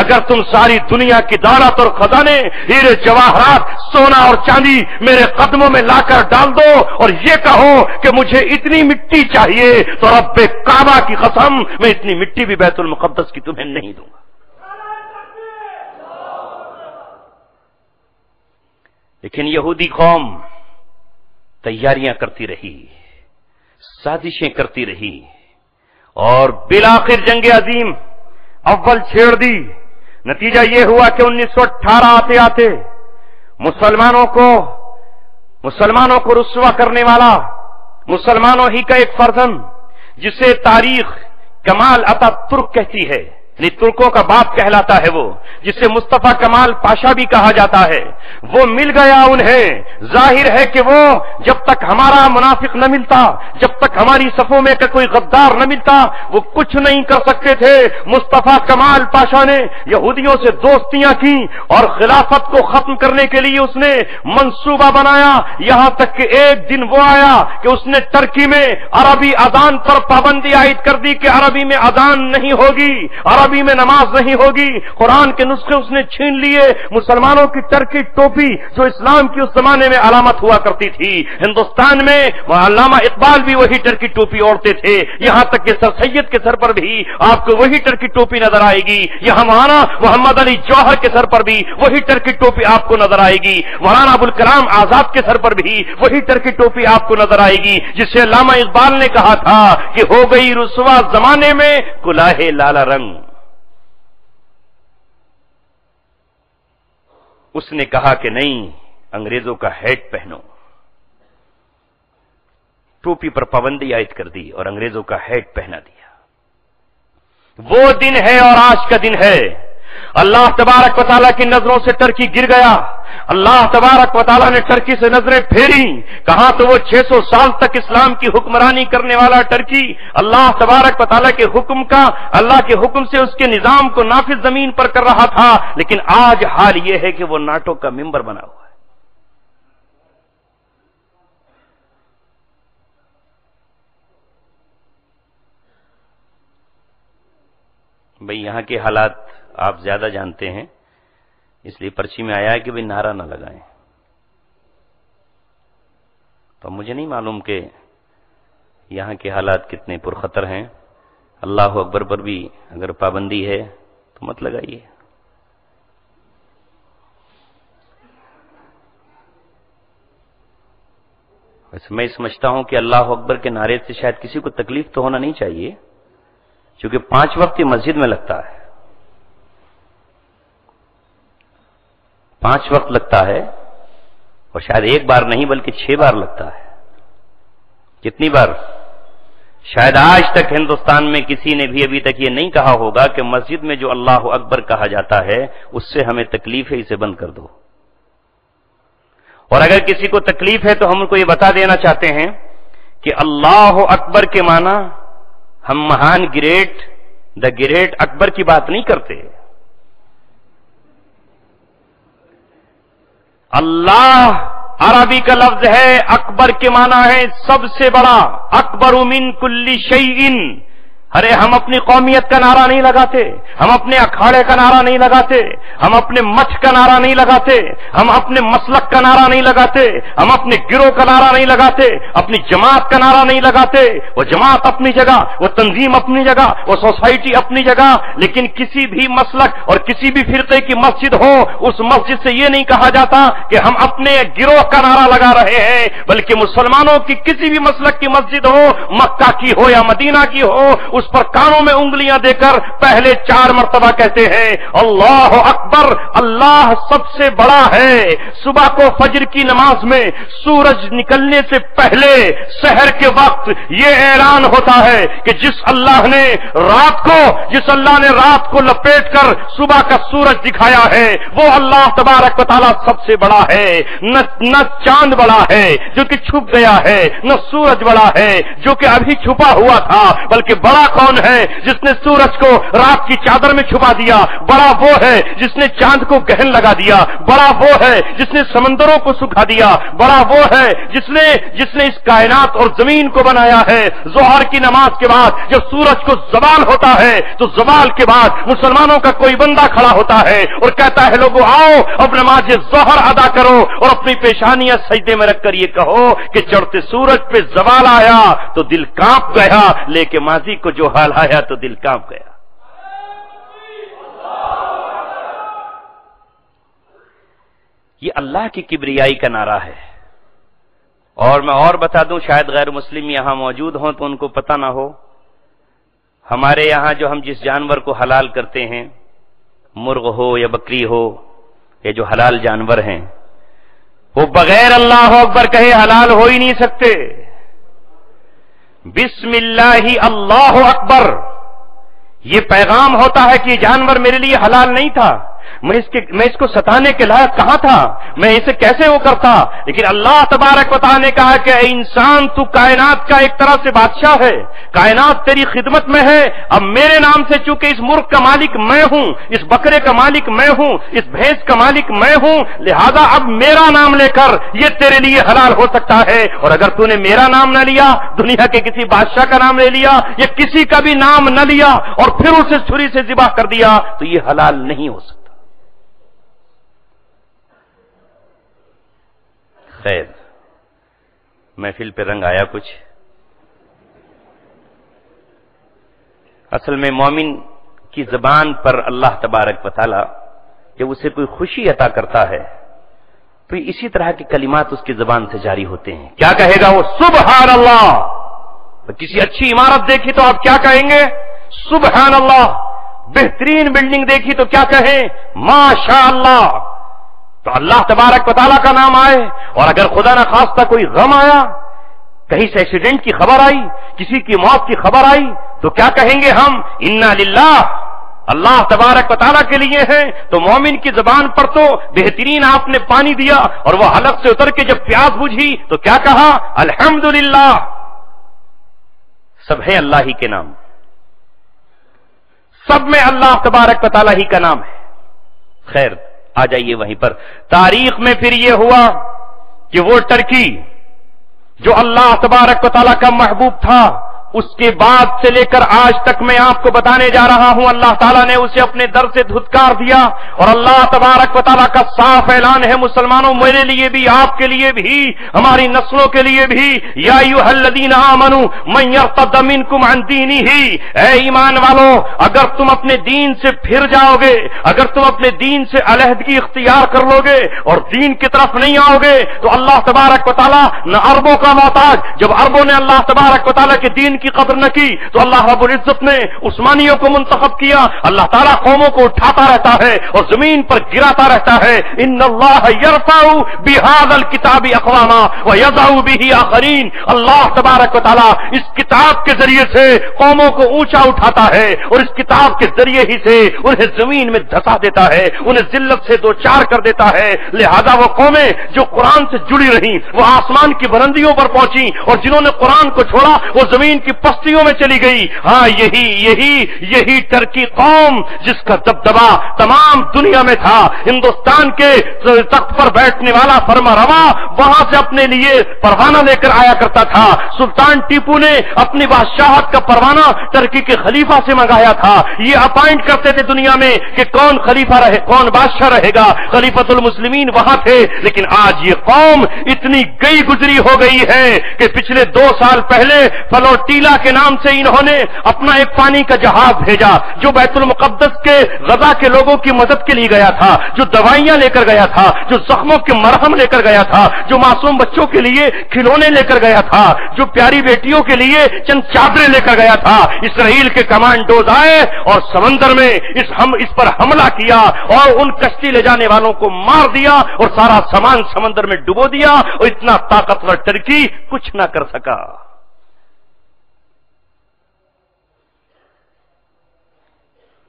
اگر تم ساری دنیا کی دولت اور خزانے، ہیرے جواہرات، سونا اور چاندی میرے قدموں میں لا کر ڈال دو اور یہ کہو کہ مجھے اتنی مٹی چاہیے، تو رب کعبہ کی قسم میں اتنی مٹی بھی بیت المقدس کی تمہیں نہیں دوں گا۔ لیکن یہودی قوم تیاریاں کرتی رہی، سازشیں کرتی رہی، اور بالآخر جنگ عظیم اول چھیڑ دی۔ نتیجہ یہ ہوا کہ 1918 آتے آتے مسلمانوں کو رسوا کرنے والا، مسلمانوں ہی کا ایک فرزند جسے تاریخ کمال اتا ترک کہتی ہے، یعنی ترکوں کا باپ کہلاتا ہے وہ، جسے مصطفیٰ کمال پاشا بھی کہا جاتا ہے، وہ مل گیا انہیں۔ ظاہر ہے کہ وہ جب تک ہمارا منافق نہ ملتا، جب تک ہماری صفوں میں کا کوئی غدار نہ ملتا، وہ کچھ نہیں کر سکتے تھے۔ مصطفیٰ کمال پاشا نے یہودیوں سے دوستیاں کی اور خلافت کو ختم کرنے کے لیے اس نے منصوبہ بنایا، یہاں تک کہ ایک دن وہ آیا کہ اس نے ترکی میں عربی اذان پر پابندی عائد کر دی کہ عربی میں اذان نہیں ہوگی، عربی میں نماز نہیں ہوگی۔ قرآن کے نسخے اس نے چھین لیے۔ مسلمانوں کی ٹرکی ٹوپی جو اسلام کی اس زمانے میں علامت ہوا کرتی تھی، ہندوستان میں علامہ اقبال بھی وہی ٹرکی ٹوپی اوڑھتے تھے، یہاں تک کہ سر سید کے سر پر بھی آپ کو وہی ٹرکی ٹوپی نظر آئے گی، یہاں مولانا محمد علی جوہر کے سر پر بھی وہی ٹرکی ٹوپی آپ کو نظر آئے گی، مولانا ابوالکلام آزاد کے سر پر بھی وہی ٹرکی ٹوپی آپ کو نظر آئے گی، جسے علامہ اقبال نے کہا تھا کہ ہو گئی رسوا زمانے میں کلاہ لالا رنگ۔ اس نے کہا کہ نہیں، انگریزوں کا ہیٹ پہنو، ٹوپی پر پابندی عائد کر دی اور انگریزوں کا ہیٹ پہنا دیا۔ وہ دن ہے اور آج کا دن ہے۔ اللہ تبارک و تعالیٰ کی نظروں سے ٹرکی گر گیا، اللہ تبارک و تعالیٰ نے ٹرکی سے نظریں پھیری، کہاں تو وہ 600 سال تک اسلام کی حکمرانی کرنے والا ٹرکی اللہ تبارک و تعالیٰ کے حکم کا، اللہ کے حکم سے اس کے نظام کو نافذ زمین پر کر رہا تھا، لیکن آج حال یہ ہے کہ وہ ناٹو کا ممبر بنا ہوا ہے۔ بھئی یہاں کے حالات آپ زیادہ جانتے ہیں، اس لیے پرچی میں آیا ہے کہ بھئی نعرہ نہ لگائیں، تو مجھے نہیں معلوم کہ یہاں کے حالات کتنے پرخطر ہیں۔ اللہ اکبر پر بھی اگر پابندی ہے تو مت لگائیے۔ ویسے میں سمجھتا ہوں کہ اللہ اکبر کے نعرے سے شاید کسی کو تکلیف تو ہونا نہیں چاہیے، چونکہ 5 وقت یہ مسجد میں لگتا ہے، 5 وقت لگتا ہے، اور شاید ایک بار نہیں بلکہ 6 بار لگتا ہے۔ کتنی بار؟ شاید آج تک ہندوستان میں کسی نے بھی ابھی تک یہ نہیں کہا ہوگا کہ مسجد میں جو اللہ اکبر کہا جاتا ہے اس سے ہمیں تکلیف ہے، اسے بند کر دو۔ اور اگر کسی کو تکلیف ہے تو ہم ان کو یہ بتا دینا چاہتے ہیں کہ اللہ اکبر کے معنی ہم مہان گریٹ اکبر کی بات نہیں کرتے۔ اللہ عربی کا لفظ ہے، اکبر کے معنی ہے سب سے بڑا، اکبر من کل شیء۔ ارے ہم اپنی قومیت کا نعرہ نہیں لگاتے، ہم اپنے اکھاڑے کا نعرہ نہیں لگاتے، ہم اپنے مٹھ کا نعرہ نہیں لگاتے، ہم اپنے مسلک کا نعرہ نہیں لگاتے، ہم اپنے گروہ کا نعرہ نہیں لگاتے، اپنی جماعت کا نعرہ نہیں لگاتے۔ وہ جماعت اپنی جگہ، وہ تنظیم اپنی جگہ، وہ سوسائٹی اپنی جگہ، لیکن کسی بھی مسلک اور کسی بھی فرقے کی مسجد ہو، اس مسجد سے یہ نہیں کہا جاتا کہ ہم اپنے گروہ کا نعرہ لگا رہے ہیں، بلکہ مسلمانوں کی کسی بھی مسلک کی مسجد ہو، مکہ کی ہو یا مدینہ کی ہو، اس پر کانوں میں انگلیاں دے کر پہلے 4 مرتبہ کہتے ہیں اللہ اکبر، اللہ سب سے بڑا ہے۔ صبح کو فجر کی نماز میں سورج نکلنے سے پہلے سحر کے وقت یہ اعلان ہوتا ہے کہ جس اللہ نے رات کو لپیٹ کر صبح کا سورج دکھایا ہے، وہ اللہ تبارک و تعالیٰ سب سے بڑا ہے۔ نہ چاند بڑا ہے جو کہ چھپ گیا ہے، نہ سورج بڑا ہے جو کہ ابھی چھپا ہوا تھا، بلکہ بڑا کون ہے جس نے سورج کو رات کی چادر میں چھپا دیا؟ بڑا وہ ہے جس نے چاند کو گہن لگا دیا، بڑا وہ ہے جس نے سمندروں کو سکھا دیا، بڑا وہ ہے جس نے اس کائنات اور زمین کو بنایا ہے۔ ظہر کی نماز کے بعد جب سورج کو زوال ہوتا ہے تو زوال کے بعد مسلمانوں کا کوئی بندہ کھڑا ہوتا ہے اور کہتا ہے لوگوں آؤ اب نماز ظہر ادا کرو، اور اپنی پیشانیاں سجدے میں رکھ کر یہ کہو کہ چڑھتے سورج پہ زوال آیا تو دل کانپ گیا، لے کے ماضی کو جو حال آیا تو دل کانپ گیا۔ یہ اللہ کی کبریائی کا نعرہ ہے۔ اور میں اور بتا دوں، شاید غیر مسلم یہاں موجود ہوں تو ان کو پتہ نہ ہو، ہمارے یہاں جو ہم جس جانور کو حلال کرتے ہیں، مرغ ہو یا بکری ہو، یہ جو حلال جانور ہیں، وہ بغیر اللہ اکبر کہے حلال ہو ہی نہیں سکتے۔ بسم اللہ اللہ اکبر یہ پیغام ہوتا ہے کہ یہ جانور میرے لیے حلال نہیں تھا، میں اس کو ستانے کے لائق کہاں تھا، میں اسے کیسے وہ کرتا، لیکن اللہ تبارک و تعالیٰ نے کہا کہ اے انسان تو کائنات کا ایک طرح سے بادشاہ ہے، کائنات تیری خدمت میں ہے، اب میرے نام سے چونکہ اس مرغ کا مالک میں ہوں، اس بکرے کا مالک میں ہوں، اس بھینس کا مالک میں ہوں، لہذا اب میرا نام لے کر یہ تیرے لیے حلال ہو سکتا ہے، اور اگر تو نے میرا نام نہ لیا، دنیا کے کسی بادشاہ کا نام لے لیا یا کسی کا بھی نام نہ لیا اور پھر اسے چھری سے ذبح کر دیا تو یہ حلال نہیں ہو سکتا۔ خیر، محفل پہ رنگ آیا کچھ۔ اصل میں مومن کی زبان پر اللہ تبارک و تعالی جب اسے کوئی خوشی عطا کرتا ہے تو اسی طرح کے کلمات اس کی زبان سے جاری ہوتے ہیں۔ کیا کہے گا وہ؟ سبحان اللہ۔ کسی اچھی عمارت دیکھی تو آپ کیا کہیں گے؟ سبحان اللہ۔ بہترین بلڈنگ دیکھی تو کیا کہیں؟ ماشاء اللہ۔ تو اللہ تبارک و تعالیٰ کا نام آئے، اور اگر خدا نہ خواستہ کوئی غم آیا، کہیں سے ایکسیڈنٹ کی خبر آئی، کسی کی موت کی خبر آئی، تو کیا کہیں گے ہم؟ انا للہ، اللہ تبارک و تعالیٰ کے لیے ہیں۔ تو مومن کی زبان پر تو بہترین آپ نے پانی دیا، اور وہ حلق سے اتر کے جب پیاس بجھی تو کیا کہا؟ الحمدللہ۔ سب ہے اللہ ہی کے نام، سب میں اللہ تبارک و تعالیٰ ہی کا نام ہے۔ خیر، آ جائیے وہیں پر۔ تاریخ میں پھر یہ ہوا کہ وہ ٹرکی جو اللہ تبارک و تعالیٰ کا محبوب تھا، اس کے بعد سے لے کر آج تک میں آپ کو بتانے جا رہا ہوں، اللہ تعالیٰ نے اسے اپنے در سے دھتکار دیا، اور اللہ تبارک و تعالیٰ کا صاف اعلان ہے مسلمانوں، میرے لیے بھی، آپ کے لیے بھی، ہماری نسلوں کے لیے بھی، یا ایھا الذین آمنوا من یرتد منکم عن دینہ، اے ایمان والو اگر تم اپنے دین سے پھر جاؤ گے، اگر تم اپنے دین سے علیحدگی اختیار کر لو گے اور دین کی طرف نہیں آؤ گے تو اللہ تبارک و تعالیٰ نہ عربوں کا محتاج، جب عربوں نے اللہ تبارک و تعالیٰ کے دین کی قدر نہ کی تو اللہ رب العزت نے عثمانیوں کو منتخب کیا۔ اللہ تعالیٰ قوموں کو اٹھاتا رہتا ہے اور زمین پر گراتا رہتا ہے۔ ان اللہ یرفع بہذا الکتاب اقواما ویضع بہ آخرین، اللہ تبارک و تعالیٰ اس کتاب کے ذریعے سے قوموں کو اونچا اٹھاتا ہے اور اس کتاب کے ذریعے ہی سے انہیں زمین میں دھسا دیتا ہے، انہیں ذلت سے دوچار کر دیتا ہے۔ لہذا وہ قومیں جو قرآن سے جڑی رہیں وہ آسمان کی بلندیوں پر پہنچی، اور جنہوں نے قرآن کو چھوڑا وہ زمین کی کی پستیوں میں چلی گئی. ہاں یہی ٹرکی قوم جس کا دبدبا تمام دنیا میں تھا. ہندوستان کے تخت پر بیٹھنے والا فرما روا وہاں سے اپنے لیے پروانہ لے کر آیا کرتا تھا. سلطان ٹیپو نے اپنی بادشاہت کا پروانہ ٹرکی کے خلیفہ سے منگایا تھا. یہ اپائنٹ کرتے تھے دنیا میں کہ کون خلیفہ رہے, کون بادشاہ رہے گا. خلیفۃ المسلمین وہاں تھے. لیکن آج یہ قوم اتنی گئی گزری ہو گئی ہے کہ پچھلے 2 سال پہلے فلوٹیلا کے نام سے انہوں نے اپنا ایک پانی کا جہاز بھیجا جو بیت المقدس کے غزہ کے لوگوں کی مدد کے لیے گیا تھا, جو دوائیاں لے کر گیا تھا, جو زخموں کے مرہم لے کر گیا تھا, جو معصوم بچوں کے لیے کھلونے لے کر گیا تھا, جو پیاری بیٹیوں کے لیے چند چادریں لے کر گیا تھا. اسرائیل کے کمانڈوز آئے اور سمندر میں اس پر حملہ کیا اور ان کشتی لے جانے والوں کو مار دیا اور سارا سامان سمندر میں ڈبو دیا, اور اتنا طاقتور ٹرکی کچھ نہ کر سکا.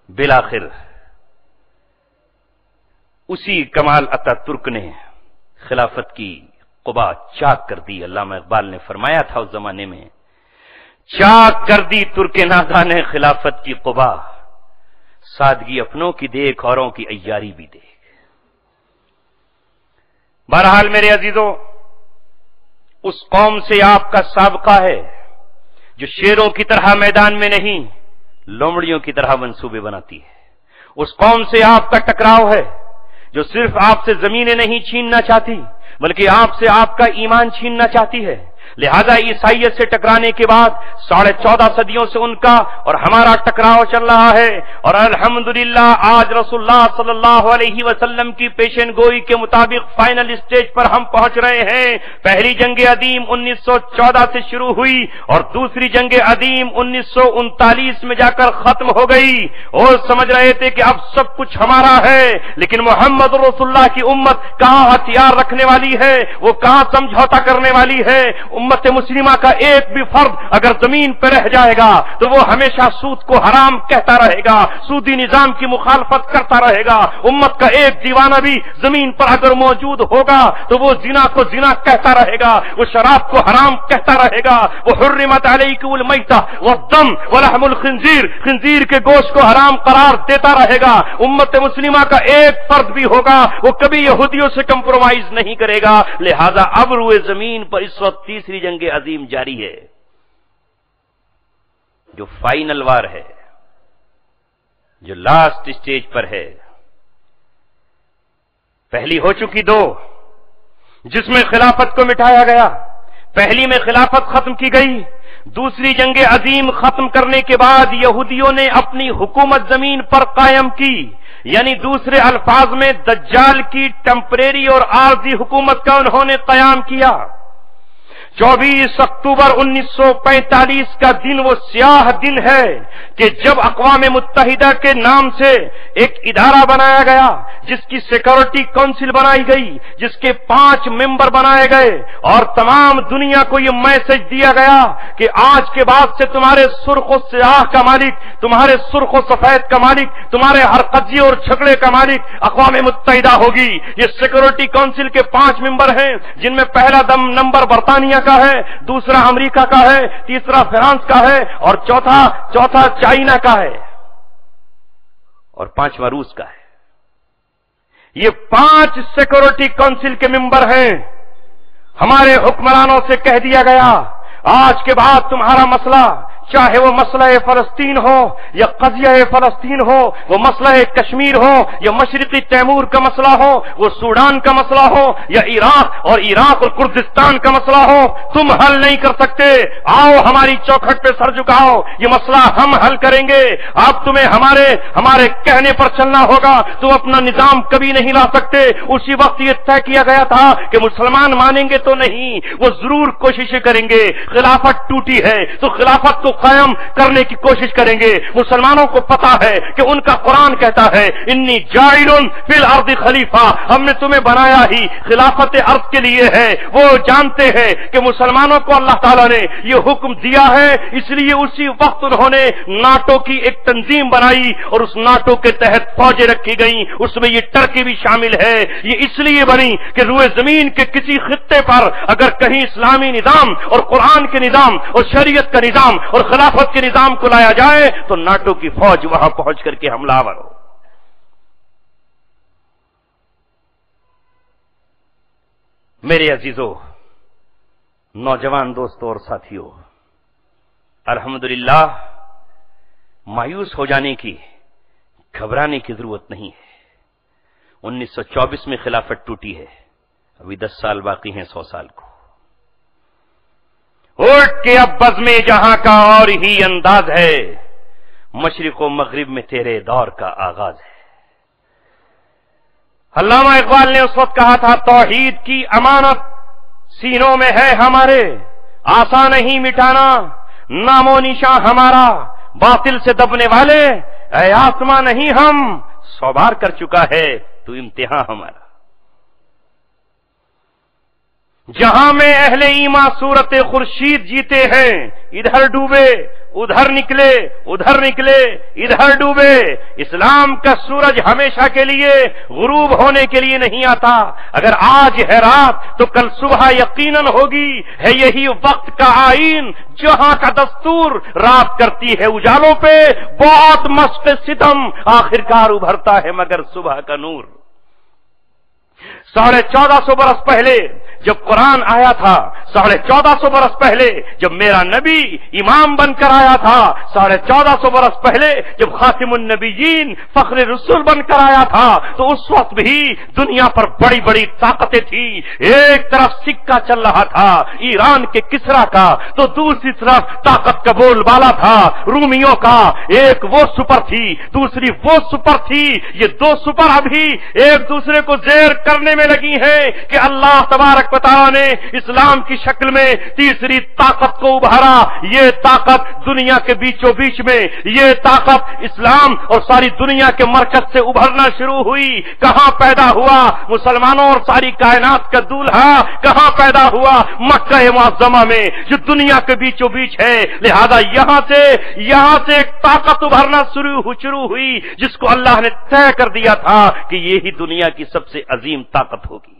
بالآخر اسی کمال اتا ترک نے خلافت کی قبا چاک کر دی. علامہ اقبال نے فرمایا تھا اس زمانے میں, چاک کر دی ترک نادا نے خلافت کی قبا, سادگی اپنوں کی دیکھ اوروں کی عیاری بھی دیکھ. بہرحال میرے عزیزوں, اس قوم سے آپ کا سابقہ ہے جو شیروں کی طرح میدان میں نہیں لومڑیوں کی طرح منصوبے بناتی ہے. اس قوم سے آپ کا ٹکراؤ ہے جو صرف آپ سے زمینیں نہیں چھیننا چاہتی بلکہ آپ سے آپ کا ایمان چھیننا چاہتی ہے. لہذا عیسائیت سے ٹکرانے کے بعد 14.5 صدیوں سے ان کا اور ہمارا ٹکراؤ چل رہا ہے, اور الحمدللہ آج رسول اللہ صلی اللہ علیہ وسلم کی پیشن گوئی کے مطابق فائنل اسٹیج پر ہم پہنچ رہے ہیں. پہلی جنگ عظیم 1914 سے شروع ہوئی اور دوسری جنگ عظیم 1939 میں جا کر ختم ہو گئی. اور سمجھ رہے تھے کہ اب سب کچھ ہمارا ہے, لیکن محمد رسول اللہ کی امت کہاں ہتھیار رکھنے والی ہے, وہ کہاں سمجھوتا کرنے والی ہے. امت مسلمہ کا ایک بھی فرد اگر زمین پہ رہ جائے گا تو وہ ہمیشہ سود کو حرام کہتا رہے گا, سودی نظام کی مخالفت کرتا رہے گا. امت کا ایک دیوانہ بھی زمین پر اگر موجود ہوگا تو وہ زنا کو زنا کہتا رہے گا, وہ شراب کو حرام کہتا رہے گا, وہ حرمت علیکم المیتہ والدم ولحم الخنزیر, خنزیر کے گوشت کو حرام قرار دیتا رہے گا. امت مسلمہ کا ایک فرد بھی ہوگا وہ کبھی یہودیوں سے کمپرومائز نہیں کرے گا. لہذا اب روئے زمین پر اس وقت تیسری جنگ عظیم جاری ہے جو فائنل وار ہے, جو لاسٹ اسٹیج پر ہے. پہلی ہو چکی 2 جس میں خلافت کو مٹایا گیا, پہلی میں خلافت ختم کی گئی. دوسری جنگ عظیم ختم کرنے کے بعد یہودیوں نے اپنی حکومت زمین پر قائم کی, یعنی دوسرے الفاظ میں دجال کی ٹیمپریری اور عارضی حکومت کا انہوں نے قیام کیا. 24 اکتوبر 1945 کا دن وہ سیاہ دن ہے کہ جب اقوام متحدہ کے نام سے ایک ادارہ بنایا گیا, جس کی سیکورٹی کونسل بنائی گئی, جس کے 5 ممبر بنائے گئے, اور تمام دنیا کو یہ میسج دیا گیا کہ آج کے بعد سے تمہارے سرخ و سیاہ کا مالک, تمہارے سرخ و سفید کا مالک, تمہارے ہر قضیے اور جھگڑے کا مالک اقوام متحدہ ہوگی. یہ سیکورٹی کونسل کے 5 ممبر ہیں جن میں پہلا نمبر برطانیہ کا ہے, دوسرا امریکہ کا ہے, تیسرا فرانس کا ہے, اور چوتھا چائنا کا ہے, اور 5واں روس کا ہے. یہ 5 سیکورٹی کونسل کے ممبر ہیں. ہمارے حکمرانوں سے کہہ دیا گیا آج کے بعد تمہارا مسئلہ, چاہے وہ مسئلہ فلسطین ہو یا قضیہ فلسطین ہو, وہ مسئلہ کشمیر ہو یا مشرقی تیمور کا مسئلہ ہو, وہ سوڈان کا مسئلہ ہو یا عراق اور کردستان کا مسئلہ ہو, تم حل نہیں کر سکتے. آؤ ہماری چوکھٹ پہ سر جھکاؤ, یہ مسئلہ ہم حل کریں گے. اب تمہیں ہمارے کہنے پر چلنا ہوگا, تم اپنا نظام کبھی نہیں لا سکتے. اسی وقت یہ طے کیا گیا تھا کہ مسلمان مانیں گے تو نہیں, وہ ضرور کوششیں کریں گے. خلافت ٹوٹی ہے تو خلافت کو قائم کرنے کی کوشش کریں گے۔ مسلمانوں کو پتا ہے کہ ان کا قرآن کہتا ہے انی جاعل فی الارض خلیفہ، ہم نے تمہیں بنایا ہی خلافت ارض کے لیے ہے۔ وہ جانتے ہیں کہ مسلمانوں کو اللہ تعالیٰ نے یہ حکم دیا ہے، اس لیے اسی وقت انہوں نے ناٹو کی ایک تنظیم بنائی اور اس ناٹو کے تحت فوجیں رکھی گئیں، اس میں یہ ٹرکی بھی شامل ہے۔ یہ اس لیے بنی کہ روئے زمین کے کسی خطے پر اگر کہیں اسلامی نظام اور قرآن کے نظام اور شریعت کا نظام اور خلافت کے نظام کو لایا جائے تو ناٹو کی فوج وہاں پہنچ کر کے حملہ آور ہو۔ میرے عزیزو، نوجوان دوستوں اور ساتھیوں، الحمدللہ مایوس ہو جانے کی، گھبرانے کی ضرورت نہیں ہے۔ 1924 میں خلافت ٹوٹی ہے، ابھی 10 سال باقی ہیں 100 سال کو۔ اٹھ کے اب بزم جہاں کا اور ہی انداز ہے، مشرق و مغرب میں تیرے دور کا آغاز ہے۔ علامہ اقبال نے اس وقت کہا تھا توحید کی امانت سینوں میں ہے ہمارے، آسان نہیں مٹانا نام و نشاں ہمارا، باطل سے دبنے والے اے آسماں نہیں ہم، 100 بار کر چکا ہے تو امتحان ہمارا۔ جہاں میں اہل ایمان صورت خورشید جیتے ہیں، ادھر ڈوبے ادھر نکلے ادھر نکلے ادھر ڈوبے۔ اسلام کا سورج ہمیشہ کے لیے غروب ہونے کے لیے نہیں آتا، اگر آج ہے رات تو کل صبح یقیناً ہوگی، ہے یہی وقت کا آئین، جہاں کا دستور رات کرتی ہے اجالوں پہ، بہت مست ستم آخرکار ابھرتا ہے مگر صبح کا نور۔ 1450 برس پہلے جب قرآن آیا تھا، 1450 برس پہلے جب میرا نبی امام بن کر آیا تھا، 1450 برس پہلے جب خاتم النبیین فخر رسول بن کر آیا تھا، تو اس وقت بھی دنیا پر بڑی بڑی طاقتیں تھی۔ ایک طرف سکہ چل رہا تھا ایران کے کسرا کا، تو دوسری طرف طاقت کا بول بالا تھا رومیوں کا۔ ایک وہ سپر تھی، دوسری وہ سپر تھی، یہ دو سپر ابھی ایک دوسرے کو زیر کرنے میں لگی ہیں کہ اللہ تبارک و تعالیٰ نے اسلام کی شکل میں تیسری طاقت کو ابھارا۔ یہ طاقت دنیا کے بیچوں بیچ میں، یہ طاقت اسلام اور ساری دنیا کے مرکز سے ابھرنا شروع ہوئی۔ کہاں پیدا ہوا؟ مسلمانوں اور ساری کائنات کا دولہا کہاں پیدا ہوا؟ مکہ معظمہ میں، جو دنیا کے بیچوں بیچ ہے۔ لہذا یہاں سے ایک طاقت ابھرنا شروع ہوئی جس کو اللہ نے طے کر دیا تھا کہ یہی دنیا کی سب سے عظیم طاقت ہوگی۔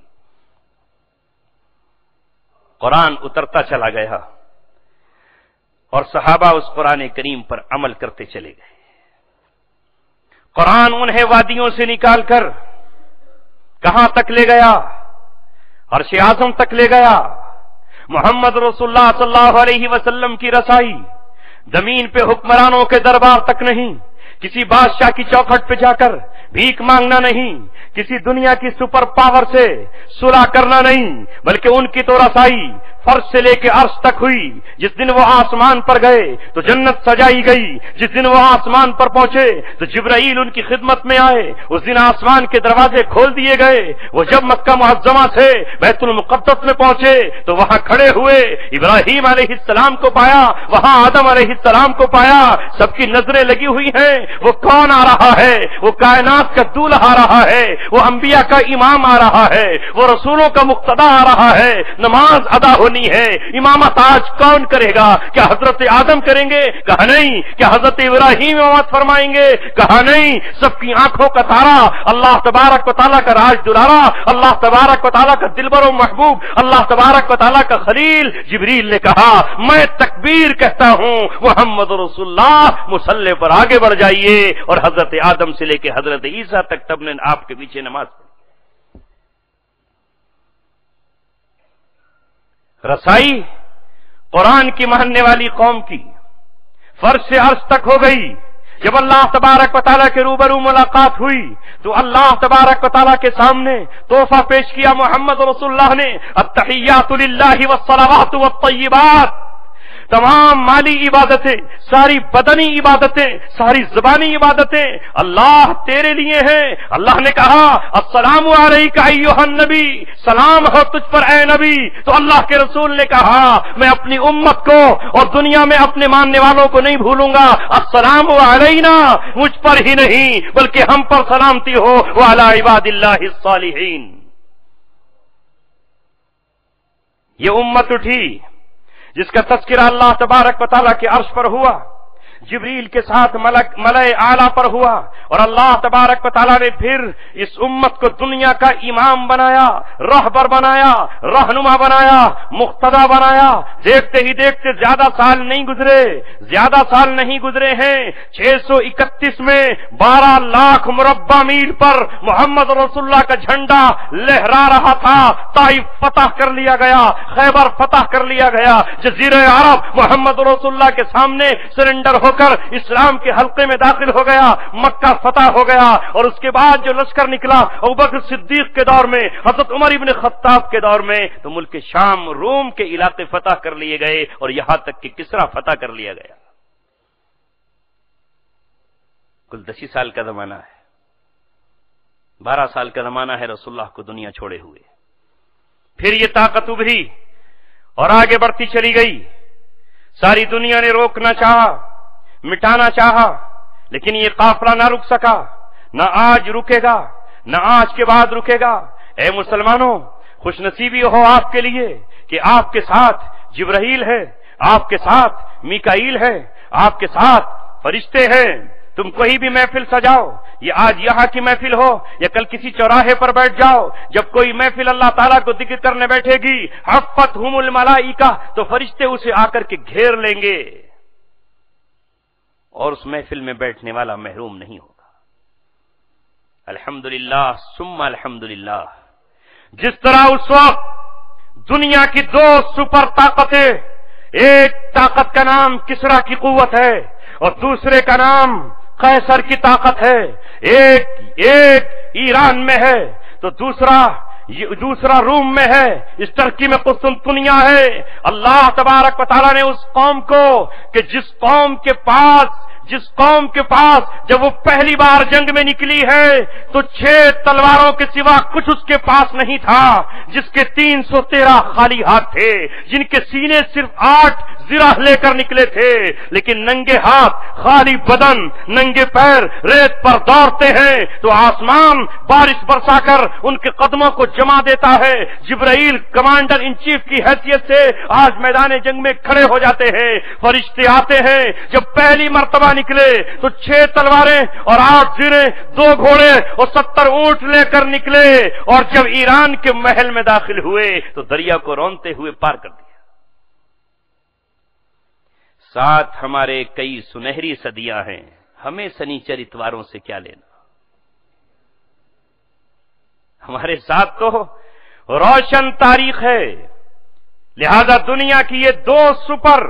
قرآن اترتا چلا گیا اور صحابہ اس قرآن کریم پر عمل کرتے چلے گئے۔ قرآن انہیں وادیوں سے نکال کر کہاں تک لے گیا؟ عرش اعظم تک لے گیا۔ محمد رسول اللہ صلی اللہ علیہ وسلم کی رسائی زمین پہ حکمرانوں کے دربار تک نہیں، کسی بادشاہ کی چوکھٹ پہ جا کر بھیک مانگنا نہیں، کسی دنیا کی سپر پاور سے صلح کرنا نہیں، بلکہ ان کی تو رسائی فرش سے لے کے عرش تک ہوئی۔ جس دن وہ آسمان پر گئے تو جنت سجائی گئی، جس دن وہ آسمان پر پہنچے تو جبرائیل ان کی خدمت میں آئے، اس دن آسمان کے دروازے کھول دیے گئے۔ وہ جب مکہ معظمہ سے بیت المقدس میں پہنچے تو وہاں کھڑے ہوئے ابراہیم علیہ السلام کو پایا، وہاں آدم علیہ السلام کو پایا، سب کی نظریں لگی ہوئی ہیں۔ وہ کون آ رہا ہے؟ وہ کائنات کا دولہا آ رہا ہے، وہ انبیاء کا امام آ رہا ہے، وہ رسولوں کا مقتدا آ رہا ہے۔ نماز ادا ہونی ہے، امامت آج کون کرے گا؟ کیا حضرت آدم کریں گے؟ کہا نہیں۔ کیا حضرت ابراہیم امامت فرمائیں گے؟ کہا نہیں۔ سب کی آنکھوں کا تارا اللہ تبارک و تعالیٰ کا راج دلارا، اللہ تبارک و تعالیٰ کا دلبر و محبوب، اللہ تبارک و تعالیٰ کا خلیل جبریل نے کہا میں تکبیر کہتا ہوں محمد رسول اللہ، مصلی پر آگے بڑھ جائیے، اور حضرت آدم سے لے کے حضرت عیسیٰ تک تب نے آپ کے پیچھے نماز پڑھی۔ رسائی قرآن کی ماننے والی قوم کی فرش سے عرش تک ہو گئی۔ جب اللہ تبارک و تعالیٰ کے روبرو ملاقات ہوئی تو اللہ تبارک و تعالیٰ کے سامنے تحفہ پیش کیا محمد رسول اللہ نے، التحیات للہ والصلوات والطیبات۔ تمام مالی عبادتیں، ساری بدنی عبادتیں، ساری زبانی عبادتیں اللہ تیرے لیے ہیں۔ اللہ نے کہا السلام علیک ایھا النبی، سلام ہو تجھ پر اے نبی۔ تو اللہ کے رسول نے کہا میں اپنی امت کو اور دنیا میں اپنے ماننے والوں کو نہیں بھولوں گا، السلام علینا، مجھ پر ہی نہیں بلکہ ہم پر سلامتی ہو، وعلی عباد اللہ الصالحین۔ یہ امت اٹھی جس کا تذکرہ اللہ تبارک و تعالیٰ کے عرش پر ہوا، جبریل کے ساتھ ملائے اعلیٰ پر ہوا، اور اللہ تبارک و تعالیٰ نے پھر اس امت کو دنیا کا امام بنایا، رہبر بنایا، رہنما بنایا، مقتدا بنایا۔ دیکھتے ہی دیکھتے زیادہ سال نہیں گزرے ہیں، 631 میں 12 لاکھ مربع میل پر محمد رسول اللہ کا جھنڈا لہرا رہا تھا۔ طائف فتح کر لیا گیا، خیبر فتح کر لیا گیا، جزیرہ عرب محمد رسول اللہ کے سامنے سرنڈر ہو کر اسلام کے حلقے میں داخل ہو گیا، مکہ فتح ہو گیا۔ اور اس کے بعد جو لشکر نکلا ابوبکر صدیق کے دور میں، حضرت عمر ابن خطاب کے دور میں، تو ملک شام روم کے علاقے فتح کر لیے گئے، اور یہاں تک کہ کسرا فتح کر لیا گیا۔ کل 10 سال کا زمانہ ہے، 12 سال کا زمانہ ہے رسول اللہ کو دنیا چھوڑے ہوئے۔ پھر یہ طاقت ابھری اور آگے بڑھتی چلی گئی۔ ساری دنیا نے روکنا چاہا، مٹانا چاہا، لیکن یہ قافلہ نہ رک سکا، نہ آج رکے گا، نہ آج کے بعد رکے گا۔ اے مسلمانوں، خوش نصیبی ہو آپ کے لیے کہ آپ کے ساتھ جبرائیل ہے، آپ کے ساتھ میکائیل ہے، آپ کے ساتھ فرشتے ہیں۔ تم کوئی بھی محفل سجاؤ، یہ آج یہاں کی محفل ہو یا کل کسی چوراہے پر بیٹھ جاؤ، جب کوئی محفل اللہ تعالیٰ کو ذکر کرنے بیٹھے گی، حفتہم الملائکہ، تو فرشتے اسے آ کر کے گھیر لیں گے، اور اس محفل میں بیٹھنے والا محروم نہیں ہوگا۔ الحمدللہ ثم الحمدللہ۔ جس طرح اس وقت دنیا کی 2 سپر طاقتیں، ایک طاقت کا نام کسرا کی قوت ہے اور دوسرے کا نام قیصر کی طاقت ہے، ایک ایران میں ہے تو دوسرا روم میں ہے، اس ترکی میں قسطنطنیہ ہے۔ اللہ تبارک و تعالیٰ نے اس قوم کو کہ جس قوم کے پاس جب وہ پہلی بار جنگ میں نکلی ہے تو 6 تلواروں کے سوا کچھ اس کے پاس نہیں تھا، جس کے 313 خالی ہاتھ تھے، جن کے سینے صرف 8 زرہ لے کر نکلے تھے، لیکن ننگے ہاتھ، خالی بدن، ننگے پیر ریت پر دوڑتے ہیں تو آسمان بارش برسا کر ان کے قدموں کو جما دیتا ہے۔ جبرائیل کمانڈر ان چیف کی حیثیت سے آج میدان جنگ میں کھڑے ہو جاتے ہیں، فرشتے آتے ہیں۔ جب پہلی مرتبہ نکلے تو 6 تلواریں اور 8 زرے، 2 گھوڑے اور 70 اونٹ لے کر نکلے، اور جب ایران کے محل میں داخل ہوئے تو دریا کو رونتے ہوئے پار کر دیا۔ ساتھ ہمارے کئی سنہری صدیاں ہیں، ہمیں سنیچر اتواروں سے کیا لینا؟ ہمارے ساتھ تو روشن تاریخ ہے، لہذا دنیا کی یہ 2 سپر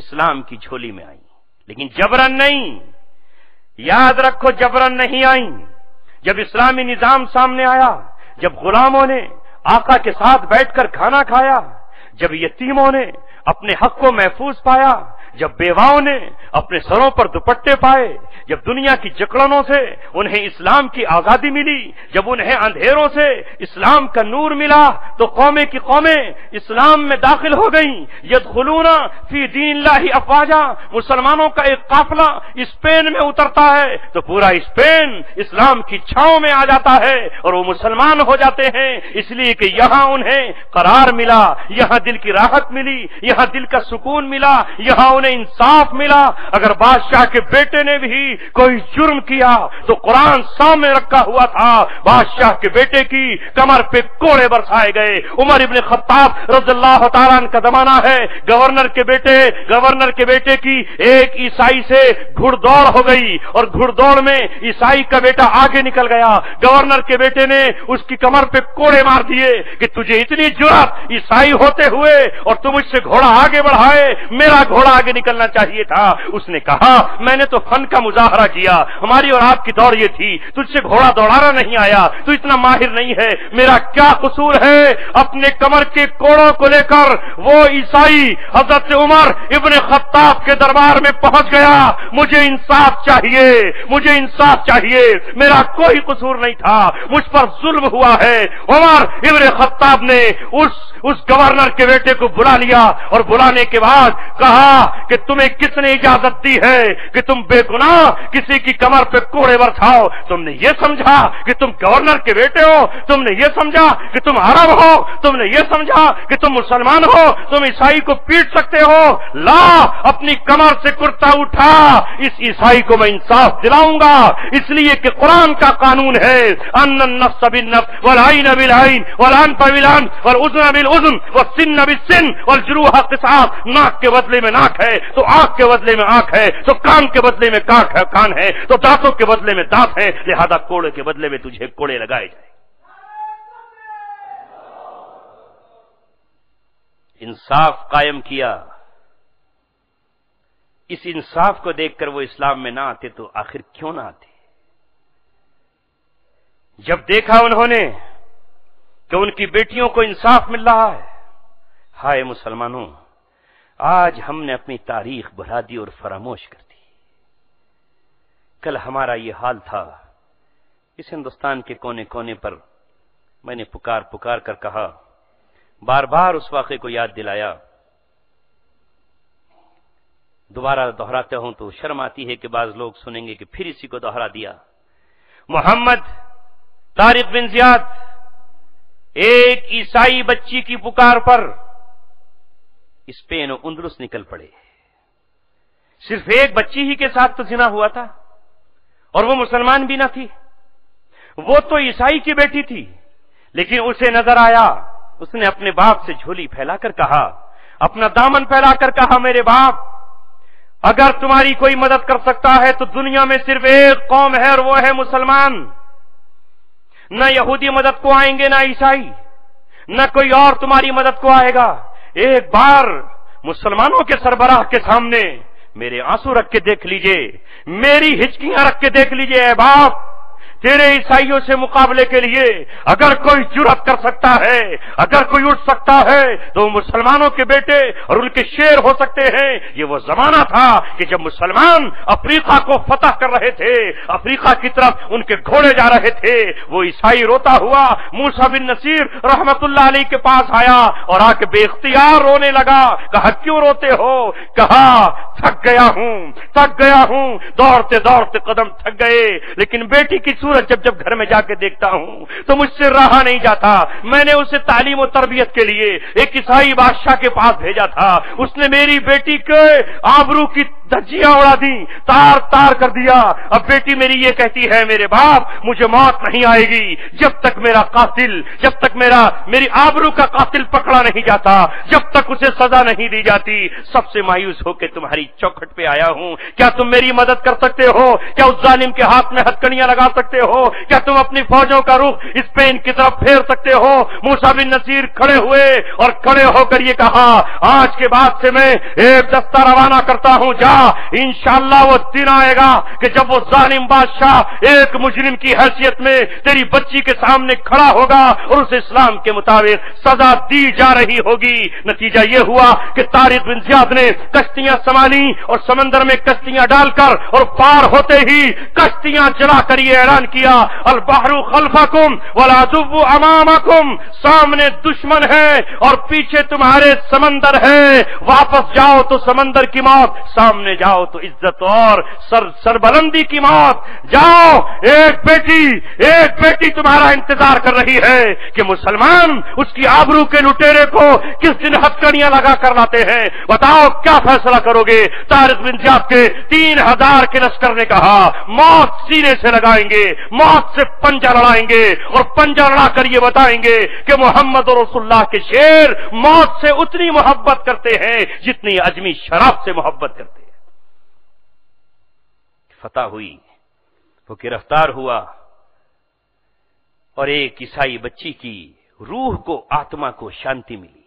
اسلام کی جھولی میں آئی، لیکن جبرن نہیں۔ یاد رکھو جبرن نہیں آئی۔ جب اسلامی نظام سامنے آیا، جب غلاموں نے آقا کے ساتھ بیٹھ کر کھانا کھایا، جب یتیموں نے اپنے حق کو محفوظ پایا، جب بیواؤں نے اپنے سروں پر دوپٹے پائے، جب دنیا کی جکڑنوں سے انہیں اسلام کی آزادی ملی، جب انہیں اندھیروں سے اسلام کا نور ملا، تو قومیں کی قومیں اسلام میں داخل ہو گئیں۔ یدخلون فی دین اللہ افواجا، مسلمانوں کا ایک قافلہ اسپین میں اترتا ہے تو پورا اسپین اسلام کی چھاؤں میں آ جاتا ہے اور وہ مسلمان ہو جاتے ہیں، اس لیے کہ یہاں انہیں قرار ملا، یہاں دل کی راحت ملی، یہاں دل کا سکون ملا، یہاں انہیں انصاف ملا۔ اگر بادشاہ کے بیٹے نے بھی کوئی جرم کیا تو قرآن سامنے رکھا ہوا تھا، بادشاہ کے بیٹے کی کمر پہ کوڑے برسائے گئے۔ عمر ابن خطاب رضی اللہ تعالیٰ عنہ کا زمانہ ہے، گورنر کے بیٹے کی ایک عیسائی سے گھڑ دوڑ ہو گئی، اور گھڑ دوڑ میں عیسائی کا بیٹا آگے نکل گیا۔ گورنر کے بیٹے نے اس کی کمر پہ کوڑے مار دیے کہ تجھے اتنی جرأت عیسائی ہوتے ہوئے اور تم مجھ سے گھوڑا آگے بڑھائے، میرا گھوڑا آگے آگے نکلنا چاہیے تھا. اس نے کہا میں نے تو فن کا مظاہرہ کیا, ہماری اور آپ کی دوڑ یہ تھی, تجھ سے گھوڑا دوڑانا نہیں آیا, تو اتنا ماہر نہیں ہے, میرا کیا قصور ہے. اپنے کمر کے کوڑوں کو لے کر وہ عیسائی حضرت عمر ابن خطاب کے دربار میں پہنچ گیا. مجھے انصاف چاہیے, مجھے انصاف چاہیے, میرا کوئی قصور نہیں تھا, مجھ پر ظلم ہوا ہے. عمر ابن خطاب نے اس گورنر کے بیٹے کو بلا لیا اور بلانے کے بعد کہا کہ تمہیں کس نے اجازت دی ہے کہ تم بے گناہ کسی کی کمر پہ کوڑے برساؤ؟ تم نے یہ سمجھا کہ تم گورنر کے بیٹے ہو, تم نے یہ سمجھا کہ تم عرب ہو, تم نے یہ سمجھا کہ تم مسلمان ہو, تم عیسائی کو پیٹ سکتے ہو؟ لا, اپنی کمر سے کرتا اٹھا, اس عیسائی کو میں انصاف دلاؤں گا, اس لیے کہ قرآن کا قانون ہے ان النفس بالنفس والعین بالعین والانف بالانف والاذن بالاذن والسن بالسن والجروح قصاص. ناک کے بدلے میں ناک ہے تو آنکھ کے بدلے میں آنکھ ہے, تو کان کے بدلے میں کان ہے, تو دانتوں کے بدلے میں دانت ہے, لہذا کوڑے کے بدلے میں تجھے کوڑے لگائے جائیں. انصاف قائم کیا. اس انصاف کو دیکھ کر وہ اسلام میں نہ آتے تو آخر کیوں نہ آتے؟ جب دیکھا انہوں نے کہ ان کی بیٹیوں کو انصاف مل رہا ہے, ہائے مسلمانوں, آج ہم نے اپنی تاریخ بھلا دی اور فراموش کر دی. کل ہمارا یہ حال تھا. اس ہندوستان کے کونے کونے پر میں نے پکار کر کہا, بار بار اس واقعے کو یاد دلایا. دوبارہ دہراتا ہوں تو شرم آتی ہے کہ بعض لوگ سنیں گے کہ پھر اسی کو دہرا دیا. محمد طارق بن زیاد ایک عیسائی بچی کی پکار پر اسپین و اندلس نکل پڑے. صرف ایک بچی ہی کے ساتھ تو زنا ہوا تھا اور وہ مسلمان بھی نہ تھی, وہ تو عیسائی کی بیٹی تھی, لیکن اسے نظر آیا, اس نے اپنے باپ سے جھولی پھیلا کر کہا, اپنا دامن پھیلا کر کہا, میرے باپ اگر تمہاری کوئی مدد کر سکتا ہے تو دنیا میں صرف ایک قوم ہے اور وہ ہے مسلمان. نہ یہودی مدد کو آئیں گے, نہ عیسائی, نہ کوئی اور تمہاری مدد کو آئے گا. ایک بار مسلمانوں کے سربراہ کے سامنے میرے آنسو رکھ کے دیکھ لیجئے, میری ہچکیاں رکھ کے دیکھ لیجئے. اے باپ, تیرے عیسائیوں سے مقابلے کے لیے اگر کوئی جرأت کر سکتا ہے, اگر کوئی اٹھ سکتا ہے تو مسلمانوں کے بیٹے اور ان کے شیر ہو سکتے ہیں. یہ وہ زمانہ تھا کہ جب مسلمان افریقہ کو فتح کر رہے تھے, افریقہ کی طرف ان کے گھوڑے جا رہے تھے. وہ عیسائی روتا ہوا موسیٰ بن نصیر رحمت اللہ علیہ کے پاس آیا اور آ کے بے اختیار رونے لگا. کہا کیوں روتے ہو؟ کہا تھک گیا ہوں, دوڑتے دوڑتے قدم تھک گئے, لیکن بیٹی کی جب گھر میں جا کے دیکھتا ہوں تو مجھ سے رہا نہیں جاتا. میں نے اسے تعلیم و تربیت کے لیے ایک عیسائی بادشاہ کے پاس بھیجا تھا, اس نے میری بیٹی کے آبرو کی دھجیاں اڑا دی, تار تار کر دیا. اب بیٹی میری یہ کہتی ہے, میرے باپ مجھے موت نہیں آئے گی جب تک میرا قاتل, جب تک میری آبرو کا قاتل پکڑا نہیں جاتا, جب تک اسے سزا نہیں دی جاتی. سب سے مایوس ہو کے تمہاری چوکھٹ پہ آیا ہوں. کیا تم میری مدد کر سکتے ہو؟ کیا اس ظالم کے ہاتھ میں ہتھکڑیاں لگا سکتے ہو؟ کیا تم اپنی فوجوں کا رخ اسپین کی طرف پھیر سکتے ہو؟ موسیٰ بن نصیر کھڑے ہوئے اور کھڑے ہو کر یہ کہا, آج کے بعد سے میں ایک دستہ روانہ کرتا ہوں, جا, انشاءاللہ وہ دن آئے گا کہ جب وہ ظالم بادشاہ ایک مجرم کی حیثیت میں تیری بچی کے سامنے کھڑا ہوگا اور اسے اسلام کے مطابق سزا دی جا رہی ہوگی. نتیجہ یہ ہوا کہ طارق بن زیاد نے کشتیاں سنبھالی اور سمندر میں کشتیاں ڈال کر اور پار ہوتے ہی کشتیاں چلا کر یہ اعلان کیا, البحر خلفکم والعدو امامکم, سامنے دشمن ہے اور پیچھے تمہارے سمندر ہے. واپس جاؤ تو سمندر کی موت, سامنے جاؤ تو عزت اور سربلندی کی موت. جاؤ, ایک بیٹی تمہارا انتظار کر رہی ہے کہ مسلمان اس کی آبرو کے لٹیرے کو کس دن ہتھکڑیاں لگا کر لاتے ہیں. بتاؤ کیا فیصلہ کرو گے؟ طارق بن زیاد کے 3000 کے لشکر نے کہا, موت سینے سے لگائیں گے, موت سے پنجہ لڑائیں گے اور پنجہ لڑا کر یہ بتائیں گے کہ محمد رسول اللہ کے شیر موت سے اتنی محبت کرتے ہیں جتنی اجمی شراب سے محبت کرتے ہیں. فتح ہوئی, وہ گرفتار ہوا اور ایک عیسائی بچی کی روح کو, آتما کو شانتی ملی,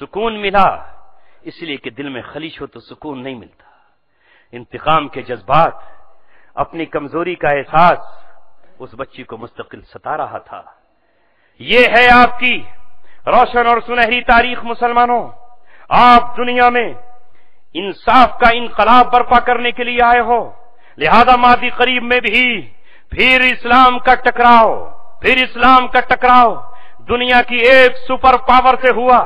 سکون ملا. اس لیے کہ دل میں خلیش ہو تو سکون نہیں ملتا. انتقام کے جذبات، اپنی کمزوری کا احساس اس بچی کو مستقل ستا رہا تھا. یہ ہے آپ کی روشن اور سنہری تاریخ مسلمانوں. آپ دنیا میں انصاف کا انقلاب برپا کرنے کے لیے آئے ہو، لہذا ماضی قریب میں بھی پھر اسلام کا ٹکراؤ دنیا کی ایک سپر پاور سے ہوا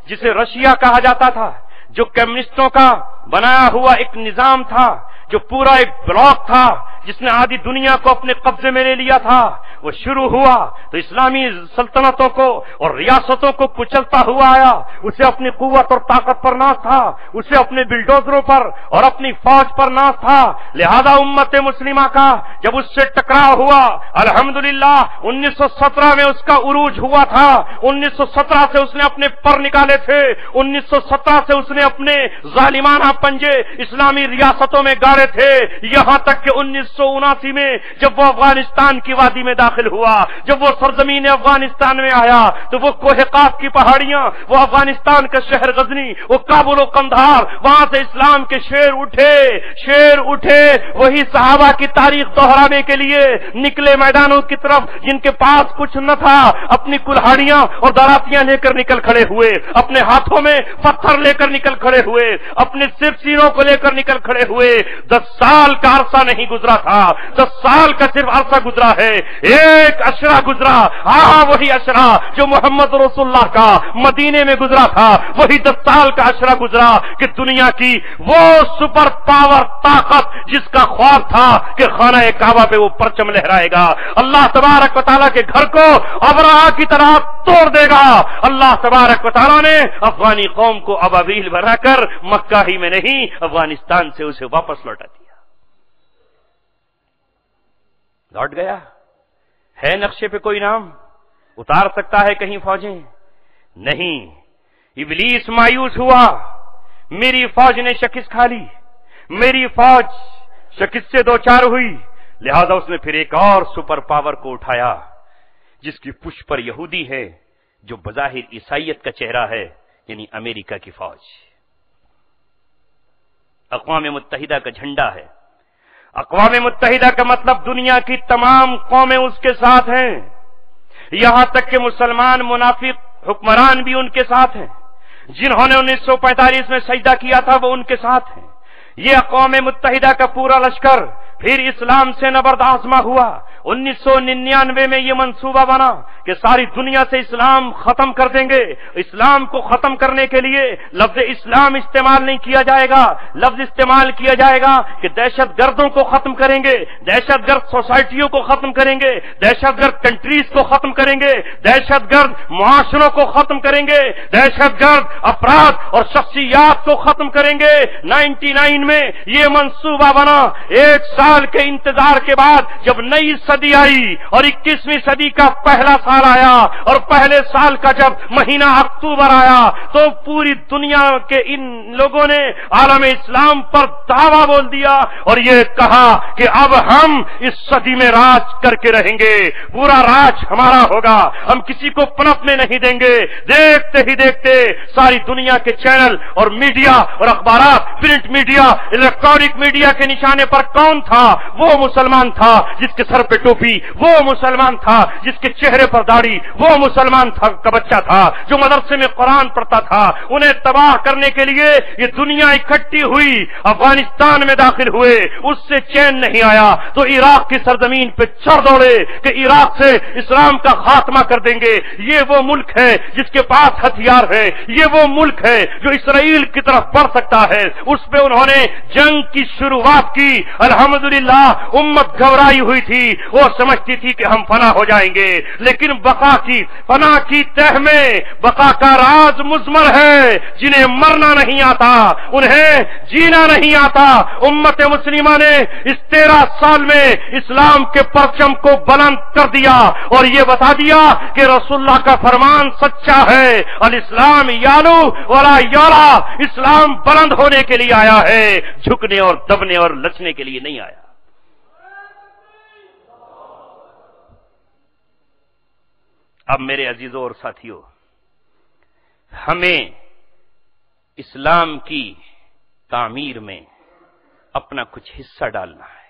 جسے رشیا کہا جاتا تھا، جو کمیونسٹوں کا بنایا ہوا ایک نظام تھا، جو پورا ایک بلاک تھا جس نے آدھی دنیا کو اپنے قبضے میں لے لیا تھا. وہ شروع ہوا تو اسلامی سلطنتوں کو اور ریاستوں کو کچلتا ہوا آیا. اسے اپنی قوت اور طاقت پر ناز تھا، اسے اپنے بلڈوزروں پر اور اپنی فوج پر ناز تھا. لہذا امت مسلمہ کا جب اس سے ٹکراؤ ہوا، الحمدللہ 1917 میں اس کا عروج ہوا تھا. 1917 سے اس نے اپنے پر نکالے تھے، 1917 سے اس نے اپنے ظالمانہ پنجے اسلامی ریاستوں میں گاڑے تھے، یہاں تک کہ 1979 میں جب وہ افغانستان کی وادی میں داخل ہوا، جب وہ سرزمین افغانستان میں آیا تو وہ کوہ قاف کی پہاڑیاں، وہ افغانستان کا شہر غزنی، وہ کابل و قندھار، وہاں سے اسلام کے شیر اٹھے. وہی صحابہ کی تاریخ دہرانے کے لیے نکلے میدانوں کی طرف جن کے پاس کچھ نہ تھا، اپنی کلہاڑیاں اور دراتیاں لے کر نکل کھڑے ہوئے، اپنے ہاتھوں میں پتھر لے کر نکل کھڑے ہوئے، اپنے صرف سینوں کو لے کر نکل کھڑے ہوئے. 10 سال کا عرصہ نہیں گزرا تھا، 10 سال کا صرف عرصہ گزرا ہے، ایک عشرہ گزرا. وہی عشرہ جو محمد رسول اللہ کا مدینے میں گزرا تھا، وہی 10 سال کا عشرہ گزرا کہ دنیا کی وہ سپر پاور طاقت جس کا خواب تھا کہ خانہ کعبہ پہ وہ پرچم لہرائے گا، اللہ تبارک و تعالیٰ کے گھر کو ابرہہ کی طرح توڑ دے گا. اللہ تبارک و تعالیٰ نے افغانی قوم کو ابابیل بنا کر مکہ ہی میں نہیں افغانستان سے اسے واپس لوٹا دیا. لوٹ گیا. ہے نقشے پہ کوئی نام؟ اتار سکتا ہے کہیں فوجیں؟ نہیں. ابلیس مایوس ہوا، میری فوج نے شکست کھا لی، میری فوج شکست سے دوچار ہوئی. لہذا اس نے پھر ایک اور سپر پاور کو اٹھایا جس کی پشت پر یہودی ہے، جو بظاہر عیسائیت کا چہرہ ہے، یعنی امریکہ کی فوج. اقوام متحدہ کا جھنڈا ہے. اقوام متحدہ کا مطلب دنیا کی تمام قومیں اس کے ساتھ ہیں، یہاں تک کہ مسلمان منافق حکمران بھی ان کے ساتھ ہیں. جنہوں نے 1945 میں سجدہ کیا تھا وہ ان کے ساتھ ہیں. یہ اقوام متحدہ کا پورا لشکر پھر اسلام سے نبردآزما ہوا. 1999 میں یہ منصوبہ بنا کہ ساری دنیا سے اسلام ختم کر دیں گے. اسلام کو ختم کرنے کے لیے لفظ اسلام استعمال نہیں کیا جائے گا، لفظ استعمال کیا جائے گا کہ دہشت گردوں کو ختم کریں گے، دہشت گرد سوسائٹیوں کو ختم کریں گے، دہشت گرد کنٹریز کو ختم کریں گے، دہشت گرد معاشروں کو ختم کریں گے، دہشت گرد افراد اور شخصیات کو ختم کریں گے. 99 میں یہ منصوبہ بنا. 1 سال کے انتظار کے بعد جب نئی صدی آئی اور 21ویں صدی کا پہلا سال آیا اور پہلے سال کا جب مہینہ اکتوبر آیا تو پوری دنیا کے ان لوگوں نے عالم اسلام پر دعویٰ بول دیا اور یہ کہا کہ اب ہم اس صدی میں راج کر کے رہیں گے، پورا راج ہمارا ہوگا، ہم کسی کو پنپنے نہیں دیں گے. دیکھتے ہی دیکھتے ساری دنیا کے چینل اور میڈیا اور اخبارات، پرنٹ میڈیا، الیکٹرانک میڈیا کے نشانے پر کون تھا؟ وہ مسلمان تھا جس کے سر پہ ٹوپی، وہ مسلمان تھا جس کے چہرے پر داڑھی، وہ مسلمان تھا کا بچہ تھا جو مدرسے میں قرآن پڑھتا تھا. انہیں تباہ کرنے کے لیے یہ دنیا اکٹھی ہوئی، افغانستان میں داخل ہوئے، اس سے چین نہیں آیا تو عراق کی سرزمین پہ چڑھ دوڑے کہ عراق سے اسلام کا خاتمہ کر دیں گے. یہ وہ ملک ہے جس کے پاس ہتھیار ہے، یہ وہ ملک ہے جو اسرائیل کی طرف بڑھ سکتا ہے. اس پہ انہوں نے جنگ کی شروعات کی. الحمدللہ امت گھبرائی ہوئی تھی، وہ سمجھتی تھی کہ ہم فنا ہو جائیں گے، لیکن بقا کی فنا کی تہ میں بقا کا راز مضمر ہے. جنہیں مرنا نہیں آتا انہیں جینا نہیں آتا. امت مسلمہ نے اس 13 سال میں اسلام کے پرچم کو بلند کر دیا اور یہ بتا دیا کہ رسول اللہ کا فرمان سچا ہے، الاسلام یالو ولا یالا. اسلام بلند ہونے کے لیے آیا ہے، جھکنے اور دبنے اور لچنے کے لیے نہیں آیا. اب میرے عزیزوں اور ساتھیوں، ہمیں اسلام کی تعمیر میں اپنا کچھ حصہ ڈالنا ہے.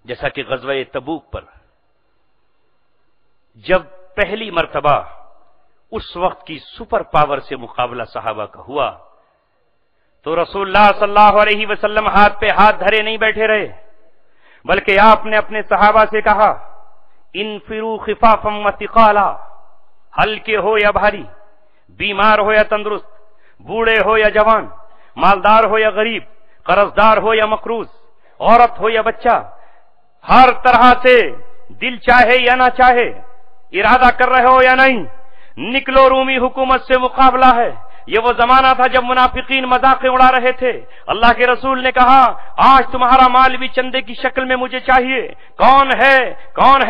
جیسا کہ غزوہ تبوک پر جب پہلی مرتبہ اس وقت کی سپر پاور سے مقابلہ صحابہ کا ہوا تو رسول اللہ صلی اللہ علیہ وسلم ہاتھ پہ ہاتھ دھرے نہیں بیٹھے رہے، بلکہ آپ نے اپنے صحابہ سے کہا انفروا خفافا وثقالا، ہلکے ہو یا بھاری، بیمار ہو یا تندرست، بوڑھے ہو یا جوان، مالدار ہو یا غریب، قرضدار ہو یا مقروض، عورت ہو یا بچہ، ہر طرح سے دل چاہے یا نہ چاہے، ارادہ کر رہے ہو یا نہیں، نکلو، رومی حکومت سے مقابلہ ہے. یہ وہ زمانہ تھا جب منافقین مذاقیں اڑا رہے تھے. اللہ کے رسول نے کہا آج تمہارا مال بھی چندے کی شکل میں مجھے چاہیے، کون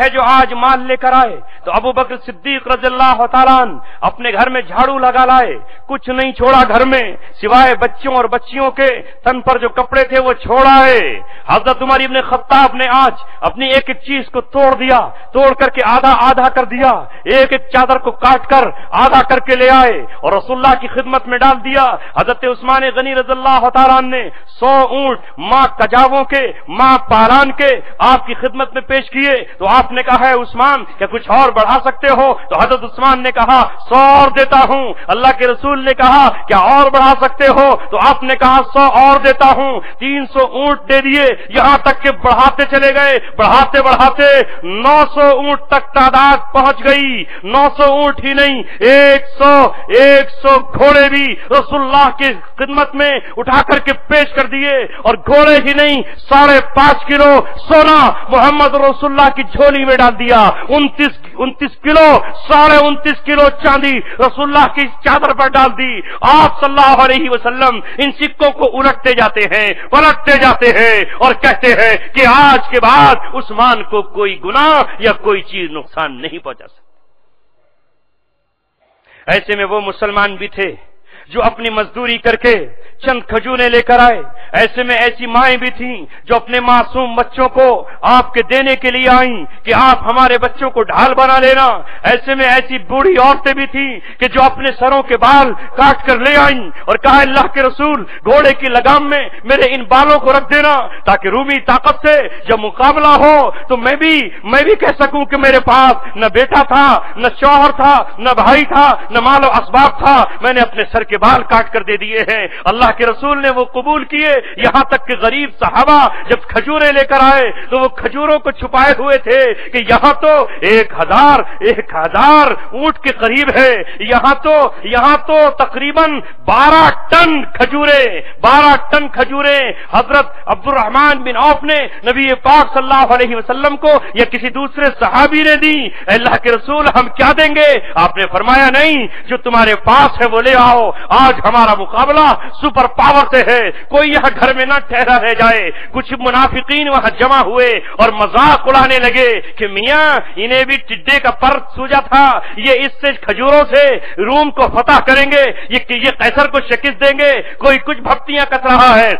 ہے جو آج مال لے کر آئے؟ تو ابو بکر صدیق رضی اللہ تعالیٰ عنہ اپنے گھر میں جھاڑو لگا لائے، کچھ نہیں چھوڑا گھر میں سوائے بچوں اور بچیوں کے تن پر جو کپڑے تھے وہ چھوڑا ہے. حضرت عمر ابن خطاب نے آج اپنی ایک ایک چیز کو توڑ کر کے آدھا کر دیا، ایک ایک چادر کو کاٹ کر آدھا کر کے لے آئے اور رسول اللہ کی خدمت میں ڈال دیا. حضرت عثمان غنی رضی اللہ تعالیٰ نے 100 اونٹ ماں کجاووں کے، ماں پالان کے آپ کی خدمت میں پیش کیے. تو آپ نے کہا ہے عثمان کیا کچھ اور بڑھا سکتے ہو؟ تو حضرت عثمان نے کہا 100 اور دیتا ہوں. اللہ کے رسول نے کہا کیا اور بڑھا سکتے ہو؟ تو آپ نے کہا 100 اور دیتا ہوں. 300 اونٹ دے دیے، یہاں تک کہ بڑھاتے چلے گئے، بڑھاتے 900 اونٹ تک تعداد پہنچ گئی. 900 اونٹ ہی نہیں، 100 گھوڑے بھی رسول اللہ کی خدمت میں اٹھا کر کے پیش کر دیے. اور گھوڑے ہی نہیں، 5.5 کلو سونا محمد رسول اللہ کی جھولی میں ڈال دیا. 29 کلو 29.5 کلو چاندی رسول اللہ کی چادر پر ڈال دی. آپ صلی اللہ علیہ وسلم ان سکوں کو الٹتے جاتے ہیں، پلٹتے جاتے ہیں اور کہتے ہیں کہ آج کے بعد عثمان کو کوئی گناہ یا کوئی چیز نقصان نہیں پہنچا سکتی. ایسے میں وہ مسلمان بھی تھے جو اپنی مزدوری کر کے چند کھجوریں لے کر آئے. ایسے میں ایسی مائیں بھی تھیں جو اپنے معصوم بچوں کو آپ کے دینے کے لیے آئیں کہ آپ ہمارے بچوں کو ڈھال بنا لینا. ایسے میں ایسی بوڑھی عورتیں بھی تھیں کہ جو اپنے سروں کے بال کاٹ کر لے آئیں اور کہا اللہ کے رسول گھوڑے کی لگام میں میرے ان بالوں کو رکھ دینا تاکہ رومی طاقت سے جب مقابلہ ہو تو میں بھی کہہ سکوں کہ میرے پاس نہ بیٹا تھا، نہ شوہر تھا، نہ بھائی تھا، نہ مال و اسباب تھا، میں نے اپنے سر کے بال کاٹ کر دے دیے ہیں. اللہ کے رسول نے وہ قبول کیے. یہاں تک کہ غریب صحابہ جب کھجوریں لے کر آئے تو وہ کھجوروں کو چھپائے ہوئے تھے کہ یہاں تو 1000 اونٹ کے قریب ہے. یہاں تو تقریباً 12 ٹن کھجوریں حضرت عبد الرحمن بن عوف نے نبی پاک صلی اللہ علیہ وسلم کو یا کسی دوسرے صحابی نے دی. اللہ کے رسول ہم کیا دیں گے؟ آپ نے فرمایا نہیں، جو تمہارے پاس ہے وہ لے آؤ. آج ہمارا مقابلہ سپر پاور سے ہے. کوئی یہاں گھر میں نہ ٹھہرا رہ جائے. کچھ منافقین وہاں جمع ہوئے اور مذاق اڑانے لگے کہ میاں انہیں بھی ٹڈے کا پر سوجا تھا، یہ اس سے کھجوروں سے روم کو فتح کریں گے، یہ قیصر کو شکست دیں گے. کوئی کچھ بھپتیاں کس رہا ہے،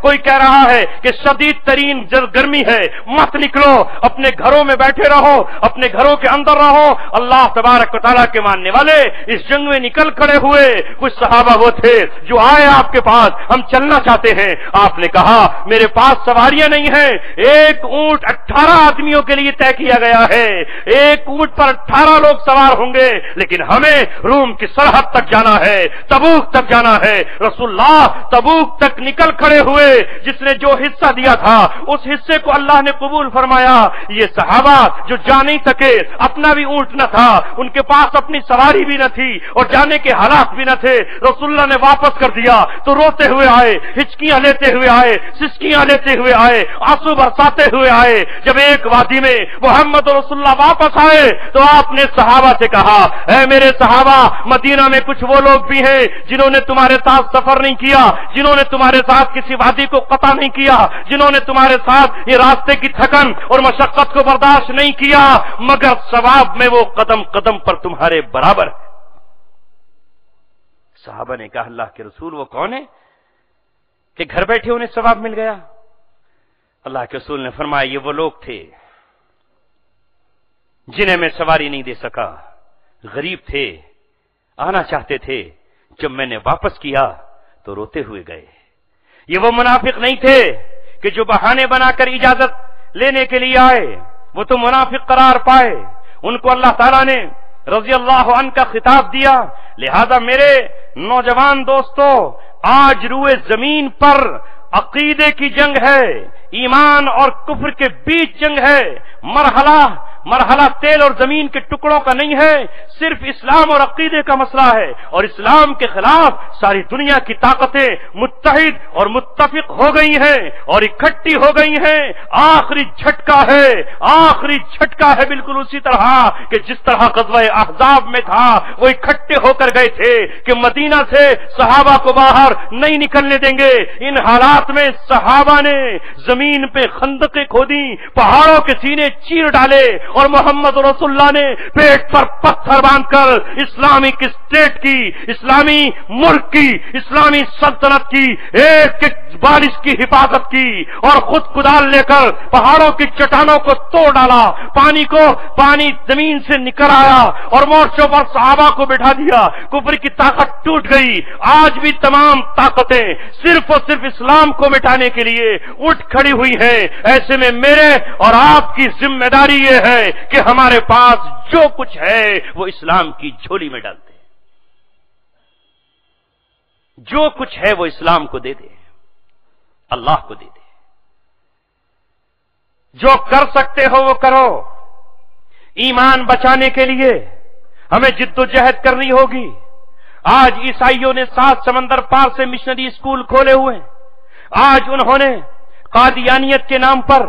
کوئی کہہ رہا ہے کہ شدید ترین گرمی ہے، مت نکلو، اپنے گھروں میں بیٹھے رہو، اپنے گھروں کے اندر رہو. اللہ تبارک و تعالیٰ کے ماننے والے اس جنگ میں نکل کھڑے ہوئے. کچھ صحابہ وہ تھے جو آئے آپ کے پاس، ہم چلنا چاہتے ہیں. آپ نے کہا میرے پاس سواریاں نہیں ہیں، ایک اونٹ 18 آدمیوں کے لیے طے کیا گیا ہے، ایک اونٹ پر 18 لوگ سوار ہوں گے، لیکن ہمیں روم کی سرحد تک جانا ہے، تبوک تک جانا ہے. رسول اللہ تبوک تک نکل کھڑے ہوئے. جس نے جو حصہ دیا تھا اس حصے کو اللہ نے قبول فرمایا. یہ صحابہ جو جا نہیں سکے، اپنا بھی اونٹ نہ تھا، ان کے پاس اپنی سواری بھی نہ تھی اور جانے کے حالات بھی نہ تھے، رسول اللہ نے واپس کر دیا تو روتے ہوئے آئے، ہچکیاں لیتے ہوئے آئے، سسکیاں لیتے ہوئے آئے، آنسو برساتے ہوئے آئے. جب ایک وادی میں محمد رسول اللہ واپس آئے تو آپ نے صحابہ سے کہا اے میرے صحابہ، مدینہ میں کچھ وہ لوگ بھی ہیں جنہوں نے تمہارے ساتھ سفر نہیں کیا، جنہوں نے تمہارے ساتھ کسی وادی کو قطع نہیں کیا، جنہوں نے تمہارے ساتھ یہ راستے کی تھکن اور مشقت کو برداشت نہیں کیا، مگر ثواب میں وہ قدم قدم پر تمہارے برابر. صحابہ نے کہا اللہ کے رسول وہ کون ہے کہ گھر بیٹھے انہیں ثواب مل گیا؟ اللہ کے رسول نے فرمایا یہ وہ لوگ تھے جنہیں میں سواری نہیں دے سکا، غریب تھے، آنا چاہتے تھے، جب میں نے واپس کیا تو روتے ہوئے گئے۔ یہ وہ منافق نہیں تھے کہ جو بہانے بنا کر اجازت لینے کے لیے آئے، وہ تو منافق قرار پائے، ان کو اللہ تعالیٰ نے رضی اللہ عنہ کا خطاب دیا۔ لہذا میرے نوجوان دوستو، آج روئے زمین پر عقیدے کی جنگ ہے، ایمان اور کفر کے بیچ جنگ ہے۔ مرحلہ تیل اور زمین کے ٹکڑوں کا نہیں ہے، صرف اسلام اور عقیدے کا مسئلہ ہے، اور اسلام کے خلاف ساری دنیا کی طاقتیں متحد اور متفق ہو گئی ہیں اور اکٹھی ہو گئی ہیں۔ آخری جھٹکا ہے بالکل اسی طرح کہ جس طرح غزوہ احزاب میں تھا، وہ اکٹھے ہو کر گئے تھے کہ مدینہ سے صحابہ کو باہر نہیں نکلنے دیں گے۔ ان حالات میں صحابہ نے زمین پہ خندقیں کھودی، پہاڑوں کے سینے چیر ڈالے، اور محمد رسول اللہ نے پیٹ پر پتھر باندھ کر اسلامک اسٹیٹ کی، اسلامی ملک کی، اسلامی سلطنت کی ایک بارش کی حفاظت کی، اور خود کدال لے کر پہاڑوں کی چٹانوں کو توڑ ڈالا، پانی زمین سے نکل آیا اور مورچوں پر صحابہ کو بٹھا دیا۔ کفر کی طاقت ٹوٹ گئی۔ آج بھی تمام طاقتیں صرف اور صرف اسلام کو مٹانے کے لیے اٹھ کھڑی ہوئی ہیں۔ ایسے میں میرے اور آپ کی ذمہ داری یہ ہے کہ ہمارے پاس جو کچھ ہے وہ اسلام کی جھولی میں ڈال دے، جو کچھ ہے وہ اسلام کو دے دے، اللہ کو دے دے۔ جو کر سکتے ہو وہ کرو۔ ایمان بچانے کے لیے ہمیں جد و جہد کرنی ہوگی۔ آج عیسائیوں نے 7 سمندر پار سے مشنری اسکول کھولے ہوئے۔ آج انہوں نے قادیانیت کے نام پر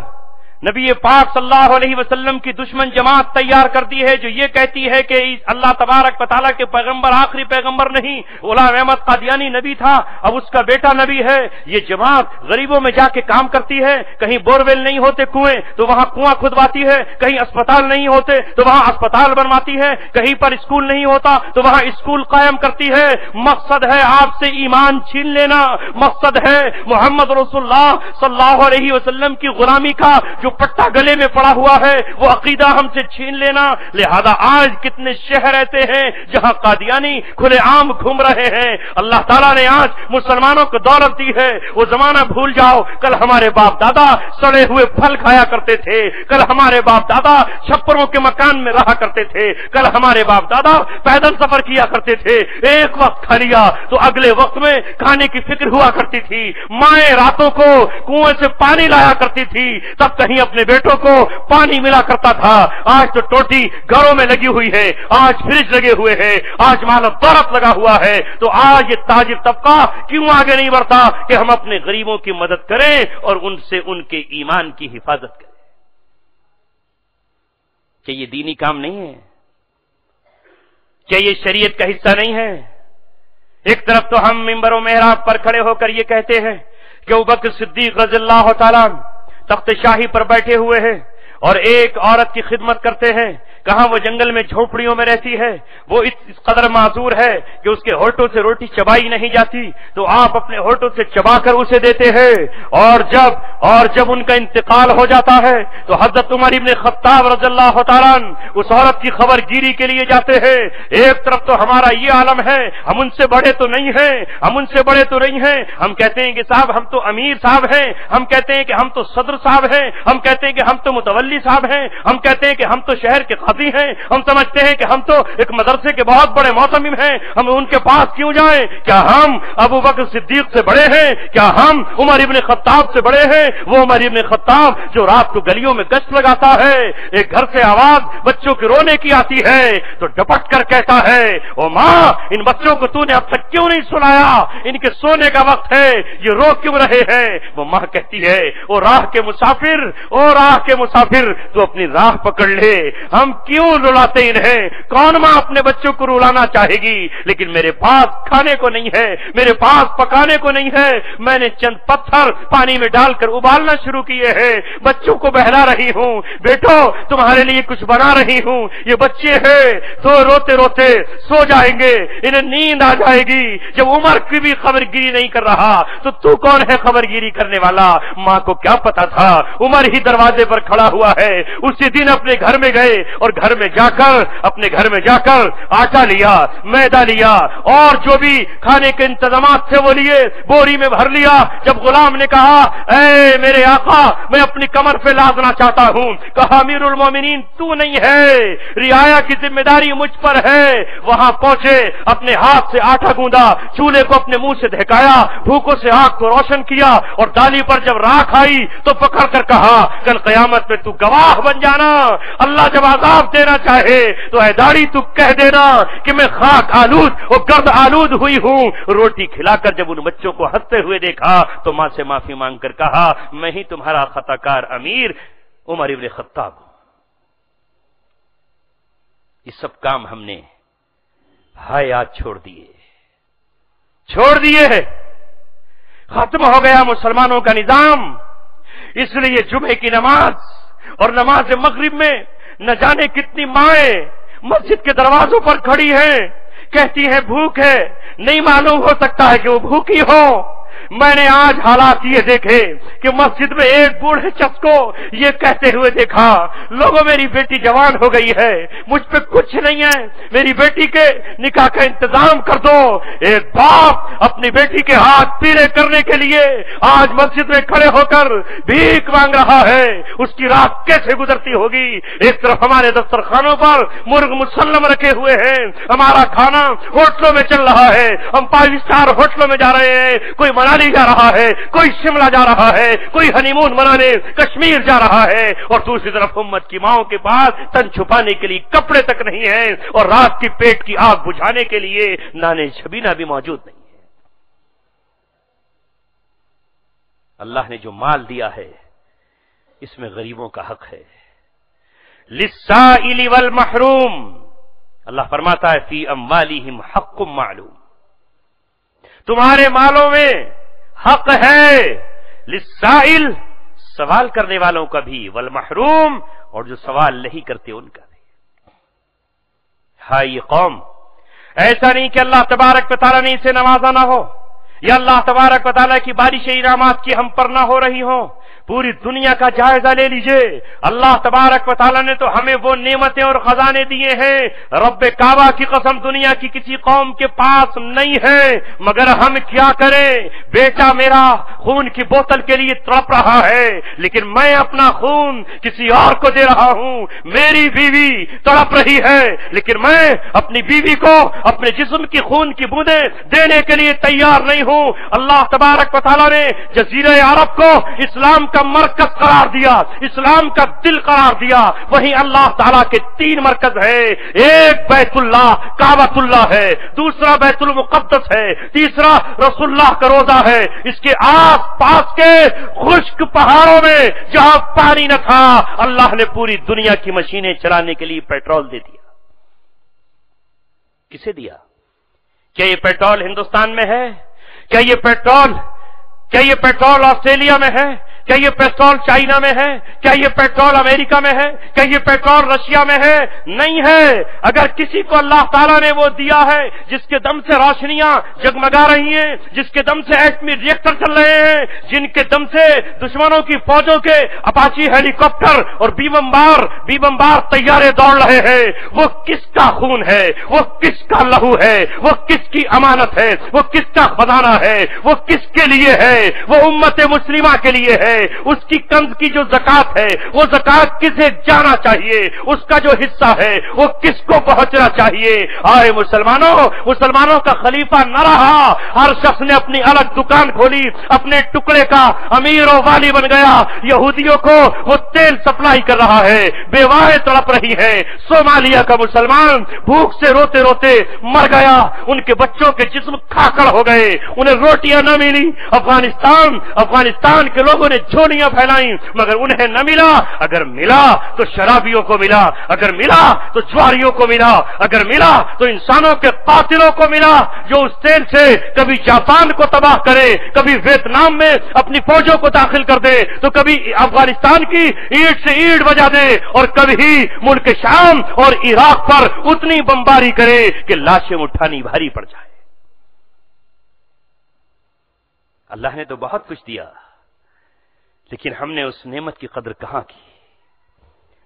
نبی پاک صلی اللہ علیہ وسلم کی دشمن جماعت تیار کر دی ہے، جو یہ کہتی ہے کہ اللہ تبارک و تعالیٰ کے پیغمبر آخری پیغمبر نہیں، غلام احمد قادیانی نبی تھا، اب اس کا بیٹا نبی ہے۔ یہ جماعت غریبوں میں جا کے کام کرتی ہے، کہیں بورویل نہیں ہوتے کنویں تو وہاں کنواں کھدواتی ہے، کہیں اسپتال نہیں ہوتے تو وہاں اسپتال بنواتی ہے، کہیں پر اسکول نہیں ہوتا تو وہاں اسکول قائم کرتی ہے۔ مقصد ہے آپ سے ایمان چھین لینا، مقصد ہے محمد رسول اللہ صلی اللہ علیہ وسلم کی غلامی کا جو پٹا گلے میں پڑا ہوا ہے وہ عقیدہ ہم سے چھین لینا۔ لہذا آج کتنے شہر ایسے ہیں جہاں قادیانی کھلے عام گھوم رہے ہیں۔ اللہ تعالیٰ نے آج مسلمانوں کو دولت دی ہے، وہ زمانہ بھول جاؤ۔ کل ہمارے باپ دادا سڑے ہوئے پھل کھایا کرتے تھے، کل ہمارے باپ دادا چھپروں کے مکان میں رہا کرتے تھے، کل ہمارے باپ دادا پیدل سفر کیا کرتے تھے۔ ایک وقت کھا لیا تو اگلے وقت میں کھانے کی فکر ہوا کرتی تھی۔ مائیں راتوں کو کنویں سے پانی لایا کرتی تھی، تب کہیں اپنے بیٹوں کو پانی ملا کرتا تھا۔ آج تو ٹوٹی گھروں میں لگی ہوئی ہے، آج فریج لگے ہوئے ہیں، آج مال و دولت لگا ہوا ہے، تو آج یہ تاجر طبقہ کیوں آگے نہیں بڑھتا کہ ہم اپنے غریبوں کی مدد کریں اور ان سے ان کے ایمان کی حفاظت کریں؟ کیا یہ دینی کام نہیں ہے؟ کیا یہ شریعت کا حصہ نہیں ہے؟ ایک طرف تو ہم منبر و محراب پر کھڑے ہو کر یہ کہتے ہیں کہ ابوبکر صدیق رضی اللہ تعالیٰ تخت شاہی پر بیٹھے ہوئے ہیں اور ایک عورت کی خدمت کرتے ہیں، کہاں وہ جنگل میں جھونپڑیوں میں رہتی ہے، وہ اس قدر معذور ہے کہ اس کے ہونٹوں سے روٹی چبائی نہیں جاتی، تو آپ اپنے ہونٹوں سے چبا کر اسے دیتے ہیں، اور جب ان کا انتقال ہو جاتا ہے تو حضرت عمر ابن خطاب رضی اللہ تعالیٰ اس عورت کی خبر گیری کے لیے جاتے ہیں۔ ایک طرف تو ہمارا یہ عالم ہے، ہم ان سے بڑے تو نہیں ہیں، ہم کہتے ہیں کہ صاحب ہم تو امیر صاحب ہیں، ہم کہتے ہیں کہ ہم تو صدر صاحب ہیں، ہم کہتے ہیں کہ ہم تو متولی صاحب ہیں، ہم کہتے ہیں کہ ہم تو شہر کے قاضی ہیں، ہم سمجھتے ہیں کہ ہم تو ایک مدرسے کے بہت بڑے معتمم ہیں، ہم ان کے پاس کیوں جائیں؟ کیا ہم ابو بکر صدیق سے بڑے ہیں؟ کیا ہم عمر ابن خطاب سے بڑے ہیں؟ وہ عمر ابن خطاب جو رات کو گلیوں میں گشت لگاتا ہے، ایک گھر سے آواز بچوں کے رونے کی آتی ہے تو ڈپٹ کر کہتا ہے، او ماں ان بچوں کو تو نے اب تک کیوں نہیں سلایا؟ ان کے سونے کا وقت ہے، یہ رو کیوں رہے ہیں؟ وہ ماں کہتی ہے، او راہ کے مسافر تو اپنی راہ پکڑ لے، ہم کیوں رلاتے انہیں؟ کون ماں اپنے بچوں کو رلانا چاہے گی؟ لیکن میرے پاس کھانے کو نہیں ہے، میرے پاس پکانے کو نہیں ہے، میں نے چند پتھر پانی میں ڈال کر ابالنا شروع کیے ہیں، بچوں کو بہلا رہی ہوں، بیٹو تمہارے لیے کچھ بنا رہی ہوں، یہ بچے ہیں تو روتے روتے سو جائیں گے، انہیں نیند آ جائے گی۔ جب عمر کی بھی خبر گیری نہیں کر رہا تو کون ہے خبر گیری کرنے والا؟ ماں کو کیا پتا تھا؟ عمر ہی دروازے پر کھڑا ہوا ہے، اسی دن اپنے گھر میں گئے اور گھر میں جا کر اپنے گھر میں جا کر آٹا لیا، میدا لیا اور جو بھی کھانے کے انتظامات تھے وہ لیے، بوری میں بھر لیا۔ جب غلام نے کہا اے میرے آقا میں اپنی کمر پہ لادنا چاہتا ہوں، کہا امیر المومنین تو نہیں ہے، رعایا کی ذمہ داری مجھ پر ہے۔ وہاں پہنچے، اپنے ہاتھ سے آٹا گوندا، چولہے کو اپنے منہ سے دہکایا، بھوکوں سے آنکھ کو روشن کیا اور ڈالی پر جب راکھ آئی تو پکڑ کر کہا کل قیامت میں تو گواہ بن جانا، اللہ جب عذاب دینا چاہے تو اے داڑھی تو کہہ دینا کہ میں خاک آلود اور گرد آلود ہوئی ہوں۔ روٹی کھلا کر جب ان بچوں کو ہنستے ہوئے دیکھا تو ماں سے معافی مانگ کر کہا میں ہی تمہارا خطا کار امیر عمر ابن خطاب ہوں۔ یہ سب کام ہم نے حیات چھوڑ دیے، ختم ہو گیا مسلمانوں کا نظام۔ اس لیے جمعے کی نماز اور نماز مغرب میں نہ جانے کتنی مائیں مسجد کے دروازوں پر کھڑی ہیں، کہتی ہیں بھوک ہے، نہیں معلوم ہو سکتا ہے کہ وہ بھوکی ہو۔ میں نے آج حالات یہ دیکھے کہ مسجد میں ایک بوڑھے شخص کو یہ کہتے ہوئے دیکھا لوگوں میری بیٹی جوان ہو گئی ہے، مجھ پہ کچھ نہیں ہے، میری بیٹی کے نکاح کا انتظام کر دو۔ ایک باپ اپنی بیٹی کے ہاتھ پیلے کرنے کے لیے آج مسجد میں کھڑے ہو کر بھیک مانگ رہا ہے، اس کی رات کیسے گزرتی ہوگی؟ ایک طرف ہمارے دسترخوانوں پر مرغ مسلم رکھے ہوئے ہیں، ہمارا کھانا ہوٹلوں میں چل رہا ہے، ہم 5 اسٹار ہوٹلوں میں جا رہے ہیں، کوئی منالی جا رہا ہے، کوئی شملہ جا رہا ہے، کوئی ہنی مون منانے کشمیر جا رہا ہے، اور دوسری طرف امت کی ماؤں کے پاس تن چھپانے کے لیے کپڑے تک نہیں ہیں، اور رات کی پیٹ کی آگ بجھانے کے لیے نانے چھبینا بھی موجود نہیں ہے۔ اللہ نے جو مال دیا ہے اس میں غریبوں کا حق ہے، للسائل والمحروم۔ اللہ فرماتا ہے فی اموالہم حق معلوم، تمہارے مالوں میں حق ہے، للسائل سوال کرنے والوں کا بھی، والمحروم اور جو سوال نہیں کرتے ان کا بھی۔ ہاں یہ قوم، ایسا نہیں کہ اللہ تبارک و تعالیٰ نے اسے نوازا نہ ہو، یا اللہ تبارک و تعالیٰ کی بارش انعامات کی ہم پر نہ ہو رہی ہوں۔ پوری دنیا کا جائزہ لے لیجئے، اللہ تبارک و تعالیٰ نے تو ہمیں وہ نعمتیں اور خزانے دیے ہیں، رب کعبہ کی قسم دنیا کی کسی قوم کے پاس نہیں ہے، مگر ہم کیا کریں؟ بیٹا میرا خون کی بوتل کے لیے تڑپ رہا ہے، لیکن میں اپنا خون کسی اور کو دے رہا ہوں، میری بیوی تڑپ رہی ہے لیکن میں اپنی بیوی کو اپنے جسم کی خون کی بوندیں دینے کے لیے تیار نہیں ہوں۔ اللہ تبارک و تعالیٰ نے جزیرہ عرب کو اسلام کا مرکز قرار دیا، اسلام کا دل قرار دیا، وہیں اللہ تعالیٰ کے 3 مرکز ہے، ایک بیت اللہ کعبۃ اللہ ہے، دوسرا بیت المقدس ہے، تیسرا رسول اللہ کا روضہ ہے۔ اس کے آس پاس کے خشک پہاڑوں میں جہاں پانی نہ تھا اللہ نے پوری دنیا کی مشینیں چلانے کے لیے پیٹرول دے دیا۔ کسے دیا؟ کیا یہ پیٹرول ہندوستان میں ہے؟ کیا یہ پیٹرول آسٹریلیا میں ہے؟ کیا یہ پیٹرول چائنا میں ہے؟ کیا یہ پیٹرول امریکہ میں ہے؟ کیا یہ پیٹرول رشیا میں ہے؟ نہیں ہے۔ اگر کسی کو اللہ تعالیٰ نے وہ دیا ہے جس کے دم سے روشنیاں جگمگا رہی ہیں، جس کے دم سے ایٹمی ریئیکٹر چل رہے ہیں، جن کے دم سے دشمنوں کی فوجوں کے اپاچی ہیلی کاپٹر اور بی بمبار طیارے دوڑ رہے ہیں، وہ کس کا خون ہے؟ وہ کس کا لہو ہے؟ وہ کس کی امانت ہے؟ وہ کس کا خزانہ ہے؟ وہ کس کے لیے ہے؟ وہ امت مسلمہ کے لیے ہے۔ اس کی کنز کی جو زکات ہے وہ زکات کسے جانا چاہیے؟ اس کا جو حصہ ہے وہ کس کو پہنچنا چاہیے؟ آئے مسلمانوں کا خلیفہ نہ رہا، ہر شخص نے اپنی الگ دکان کھولی، اپنے ٹکڑے کا امیر و والی بن گیا۔ یہودیوں کو وہ تیل سپلائی کر رہا ہے، بیوائیں تڑپ رہی ہیں۔ صومالیہ کا مسلمان بھوک سے روتے روتے مر گیا، ان کے بچوں کے جسم کھاکڑ ہو گئے، انہیں روٹیاں نہ ملی۔ افغانستان کے لوگوں نے جھولیاں پھیلائیں مگر انہیں نہ ملا۔ اگر ملا تو شرابیوں کو ملا، اگر ملا تو جواریوں کو ملا، اگر ملا تو انسانوں کے قاتلوں کو ملا جو اس تیل سے کبھی جاپان کو تباہ کرے، کبھی ویتنام میں اپنی فوجوں کو داخل کر دے، تو کبھی افغانستان کی اینٹ سے اینٹ بجا دے، اور کبھی ملک شام اور عراق پر اتنی بمباری کرے کہ لاشیں اٹھانی بھاری پڑ جائے۔ اللہ نے تو بہت کچھ دیا، لیکن ہم نے اس نعمت کی قدر کہاں کی؟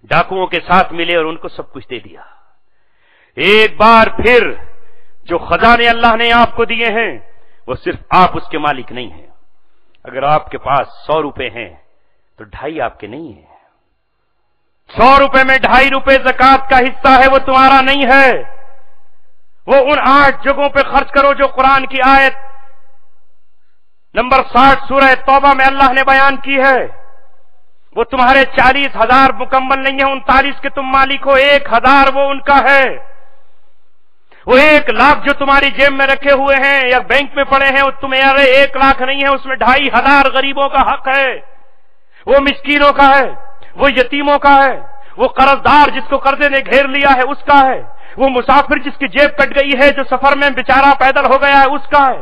ڈاکوؤں کے ساتھ ملے اور ان کو سب کچھ دے دیا۔ ایک بار پھر جو خزانے اللہ نے آپ کو دیے ہیں وہ صرف آپ اس کے مالک نہیں ہیں۔ اگر آپ کے پاس 100 روپے ہیں تو 2.5 آپ کے نہیں ہیں۔ 100 روپے میں 2.5 روپے زکات کا حصہ ہے، وہ تمہارا نہیں ہے۔ وہ ان 8 جگہوں پہ خرچ کرو جو قرآن کی آیت نمبر 60 سورہ توبہ میں اللہ نے بیان کی ہے۔ وہ تمہارے 40,000 مکمل نہیں ہے، 39 کے تم مالک ہو، 1,000 وہ ان کا ہے۔ وہ 1 لاکھ جو تمہاری جیب میں رکھے ہوئے ہیں یا بینک میں پڑے ہیں وہ تمہیں 1 لاکھ نہیں ہے، اس میں 2,500 غریبوں کا حق ہے، وہ مسکینوں کا ہے، وہ یتیموں کا ہے، وہ قرض دار جس کو قرضے نے گھیر لیا ہے اس کا ہے، وہ مسافر جس کی جیب کٹ گئی ہے، جو سفر میں بیچارہ پیدل ہو گیا ہے اس کا ہے،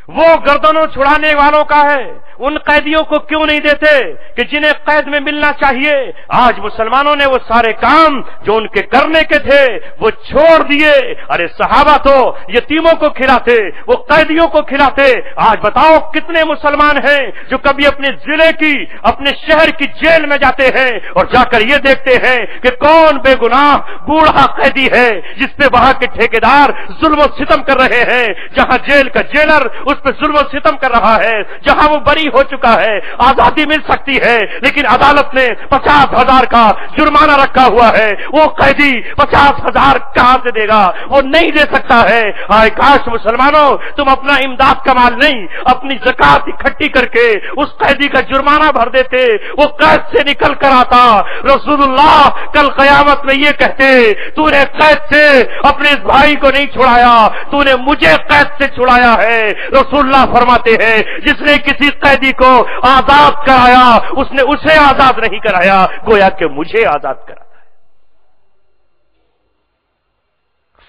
وہ گردنوں چھڑانے والوں کا ہے۔ ان قیدیوں کو کیوں نہیں دیتے کہ جنہیں قید میں ملنا چاہیے؟ آج مسلمانوں نے وہ سارے کام جو ان کے کرنے کے تھے وہ چھوڑ دیے۔ ارے صحابہ تو یتیموں کو کھلاتے، وہ قیدیوں کو کھلاتے۔ آج بتاؤ کتنے مسلمان ہیں جو کبھی اپنے ضلع کی، اپنے شہر کی جیل میں جاتے ہیں اور جا کر یہ دیکھتے ہیں کہ کون بے گناہ بوڑھا قیدی ہے جس پہ وہاں کے ٹھیکیدار ظلم و ستم کر رہے ہیں، جہاں جیل کا جیلر اس پہ ظلم و ستم کر رہا ہے، جہاں وہ بری ہو چکا ہے، آزادی مل سکتی ہے لیکن عدالت نے 50,000 کا جرمانہ رکھا ہوا ہے۔ وہ قیدی 50,000 کہاں سے دے گا؟ وہ نہیں دے سکتا ہے۔ آئے کاش مسلمانوں تم اپنا امداد کا مال نہیں، اپنی زکات اکٹھی کر کے اس قیدی کا جرمانہ بھر دیتے، وہ قید سے نکل کر آتا۔ رسول اللہ کل قیامت میں یہ کہتے، تو نے قید سے اپنے اس بھائی کو نہیں چھڑایا، تو نے مجھے قید سے چھڑایا ہے۔ رسول اللہ فرماتے ہیں جس نے کسی قیدی کو آزاد کرایا اس نے اسے آزاد نہیں کرایا، گویا کہ مجھے آزاد کرایا۔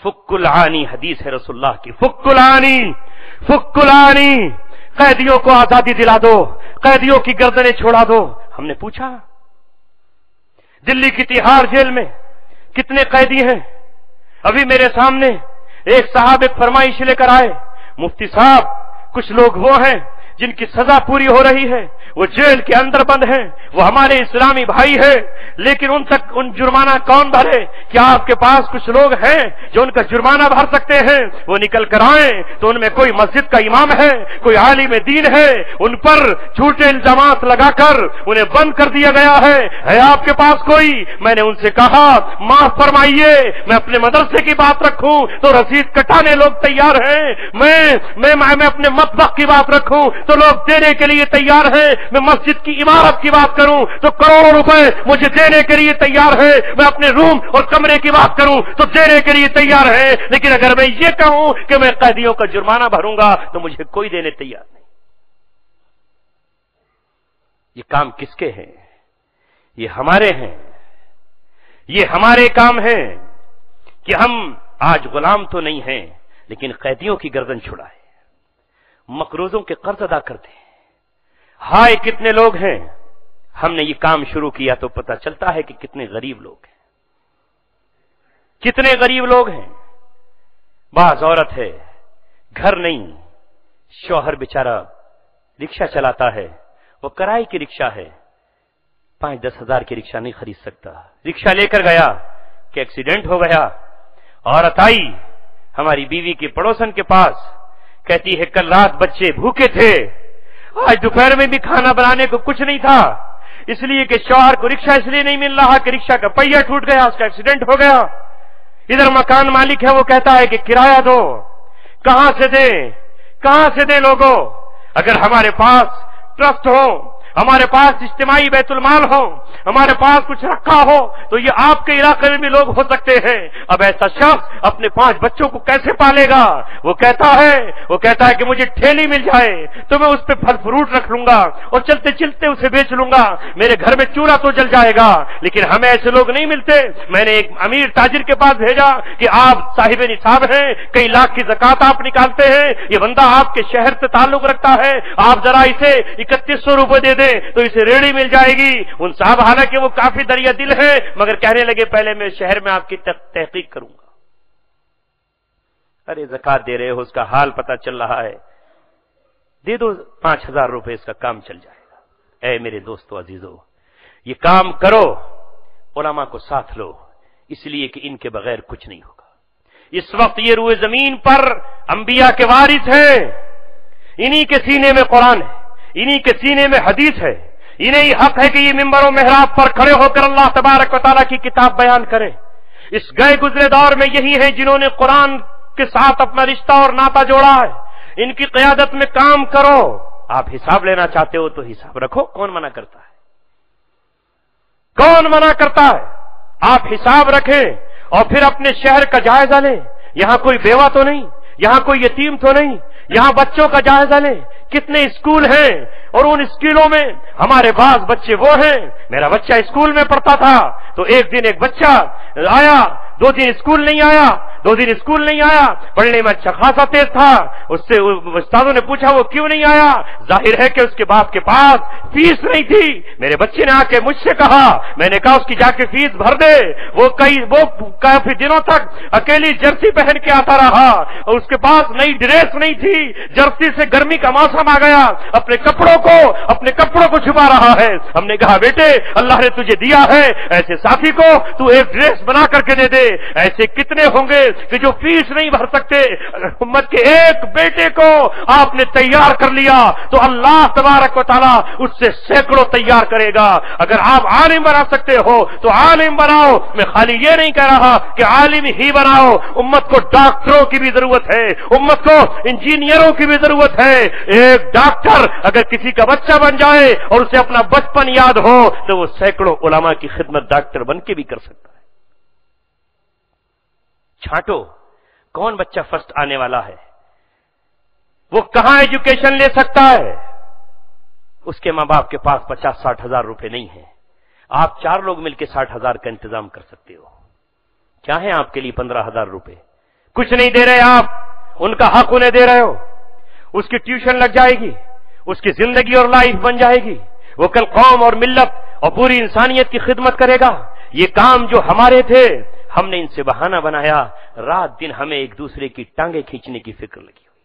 فک العانی حدیث ہے رسول اللہ کی، فک العانی، فک العانی، قیدیوں کو آزادی دلا دو، قیدیوں کی گردنیں چھوڑا دو۔ ہم نے پوچھا دلی کی تہاڑ جیل میں کتنے قیدی ہیں؟ ابھی میرے سامنے ایک صاحب ایک فرمائش لے کر آئے، مفتی صاحب کچھ لوگ وہ ہیں جن کی سزا پوری ہو رہی ہے، وہ جیل کے اندر بند ہیں، وہ ہمارے اسلامی بھائی ہیں، لیکن ان تک ان جرمانہ کون بھرے؟ کیا آپ کے پاس کچھ لوگ ہیں جو ان کا جرمانہ بھر سکتے ہیں؟ وہ نکل کر آئیں تو ان میں کوئی مسجد کا امام ہے، کوئی عالم دین ہے، ان پر جھوٹے الزامات لگا کر انہیں بند کر دیا گیا ہے آپ کے پاس کوئی؟ میں نے ان سے کہا معاف فرمائیے، میں اپنے مدرسے کی بات رکھوں تو رسید کٹانے لوگ تیار ہیں، میں اپنے مطبخ کی بات رکھوں تو لوگ دینے کے لیے تیار ہیں، میں مسجد کی عمارت کی بات کروں تو کروڑوں روپے مجھے دینے کے لیے تیار ہے، میں اپنے روم اور کمرے کی بات کروں تو دینے کے لیے تیار ہے، لیکن اگر میں یہ کہوں کہ میں قیدیوں کا جرمانہ بھروں گا تو مجھے کوئی دینے تیار نہیں۔ یہ کام کس کے ہیں؟ یہ ہمارے ہیں، یہ ہمارے کام ہیں کہ ہم آج غلام تو نہیں ہیں لیکن قیدیوں کی گردن چھڑائے، مقروضوں کے قرض ادا کرتے ہیں۔ ہائے کتنے لوگ ہیں، ہم نے یہ کام شروع کیا تو پتہ چلتا ہے کہ کتنے غریب لوگ ہیں، کتنے غریب لوگ ہیں۔ بعض عورت ہے گھر نہیں، شوہر بیچارہ رکشہ چلاتا ہے، وہ کرائے کی رکشہ ہے، 5-10 ہزار کی رکشہ نہیں خرید سکتا، رکشہ لے کر گیا کہ ایکسیڈنٹ ہو گیا۔ عورت آئی ہماری بیوی کے پڑوسن کے پاس، کہتی ہے کل رات بچے بھوکے تھے، آج دوپہر میں بھی کھانا بنانے کو کچھ نہیں تھا، اس لیے کہ شوہر کو رکشہ اس لیے نہیں مل رہا کہ رکشہ کا پہیہ ٹوٹ گیا، اس کا ایکسیڈنٹ ہو گیا۔ ادھر مکان مالک ہے وہ کہتا ہے کہ کرایہ دو، کہاں سے دیں لوگوں؟ اگر ہمارے پاس ٹرسٹ ہو، ہمارے پاس اجتماعی بیت المال ہو، ہمارے پاس کچھ رکھا ہو تو یہ آپ کے علاقے میں بھی لوگ ہو سکتے ہیں۔ اب ایسا شخص اپنے 5 بچوں کو کیسے پالے گا؟ وہ کہتا ہے کہ مجھے ٹھیلی مل جائے تو میں اس پہ پھل فروٹ رکھ لوں گا اور چلتے چلتے اسے بیچ لوں گا، میرے گھر میں چولہا تو جل جائے گا۔ لیکن ہمیں ایسے لوگ نہیں ملتے۔ میں نے ایک امیر تاجر کے پاس بھیجا کہ آپ صاحب نصاب ہیں، کئی لاکھ کی زکات آپ نکالتے ہیں، یہ بندہ آپ کے شہر سے تعلق رکھتا ہے، آپ ذرا اسے 3100 روپے دے دیں تو اسے ریڑھی مل جائے گی۔ ان صاحب حالانکہ وہ کافی دریا دل ہے مگر کہنے لگے پہلے میں شہر میں آپ کی تحقیق کروں گا۔ ارے زکات دے رہے ہو، اس کا حال پتہ چل رہا ہے، دے دو 5000 روپے، اس کا کام چل جائے گا۔ اے میرے دوستو عزیزو، یہ کام کرو، علماء کو ساتھ لو، اس لیے کہ ان کے بغیر کچھ نہیں ہوگا۔ اس وقت یہ روئے زمین پر انبیاء کے وارث ہیں، انہی کے سینے میں قرآن ہے، انہی کے سینے میں حدیث ہے، انہیں ہی حق ہے کہ یہ ممبر و محراب پر کھڑے ہو کر اللہ تبارک و تعالیٰ کی کتاب بیان کریں۔ اس گئے گزرے دور میں یہی ہیں جنہوں نے قرآن کے ساتھ اپنا رشتہ اور ناطہ جوڑا ہے۔ ان کی قیادت میں کام کرو۔ آپ حساب لینا چاہتے ہو تو حساب رکھو، کون منع کرتا ہے؟ کون منع کرتا ہے؟ آپ حساب رکھیں اور پھر اپنے شہر کا جائزہ لیں۔ یہاں کوئی بیوہ تو نہیں، یہاں کوئی یتیم تو نہیں، یہاں بچوں کا جائزہ لیں۔ کتنے اسکول ہیں اور ان اسکولوں میں ہمارے بعض بچے وہ ہیں، میرا بچہ اسکول میں پڑھتا تھا تو ایک دن ایک بچہ آیا، 2 دن اسکول نہیں آیا، 2 دن اسکول نہیں آیا، پڑھنے میں اچھا خاصا تیز تھا، اس سے استادوں نے پوچھا وہ کیوں نہیں آیا؟ ظاہر ہے کہ اس کے باپ کے پاس فیس نہیں تھی۔ میرے بچے نے آ کے مجھ سے کہا، میں نے کہا اس کی جا کے فیس بھر دے۔ وہ کافی دنوں تک اکیلی جرسی پہن کے آتا رہا اور اس کے پاس نئی ڈریس نہیں تھی، جرسی سے گرمی کا موسم آ گیا، اپنے کپڑوں کو چھپا رہا ہے۔ ہم نے کہا بیٹے اللہ نے تجھے دیا ہے، ایسے ساتھی کو تو ایک ڈریس بنا کر کے دے دے۔ ایسے کتنے ہوں گے کہ جو فیس نہیں بھر سکتے؟ اگر امت کے ایک بیٹے کو آپ نے تیار کر لیا تو اللہ تبارک و تعالیٰ اس سے سینکڑوں تیار کرے گا۔ اگر آپ عالم بنا سکتے ہو تو عالم بناؤ۔ میں خالی یہ نہیں کہہ رہا کہ عالم ہی بناؤ، امت کو ڈاکٹروں کی بھی ضرورت ہے، امت کو انجینئروں کی بھی ضرورت ہے۔ ایک ڈاکٹر اگر کسی کا بچہ بن جائے اور اسے اپنا بچپن یاد ہو تو وہ سینکڑوں علماء کی خدمت ڈاکٹر بن کے بھی کر سکتا ہے۔ چھانٹو کون بچہ فرسٹ آنے والا ہے، وہ کہاں ایجوکیشن لے سکتا ہے؟ اس کے ماں باپ کے پاس 50-60 ہزار روپے نہیں ہیں، آپ 4 لوگ مل کے 60 ہزار کا انتظام کر سکتے ہو۔ کیا ہے آپ کے لیے 15 ہزار روپے؟ کچھ نہیں دے رہے آپ، ان کا حق انہیں دے رہے ہو۔ اس کی ٹیوشن لگ جائے گی، اس کی زندگی اور لائف بن جائے گی، وہ کل قوم اور ملت اور پوری انسانیت کی خدمت کرے گا۔ یہ کام جو ہمارے تھے ہم نے ان سے بہانہ بنایا، رات دن ہمیں ایک دوسرے کی ٹانگیں کھینچنے کی فکر لگی ہوئی۔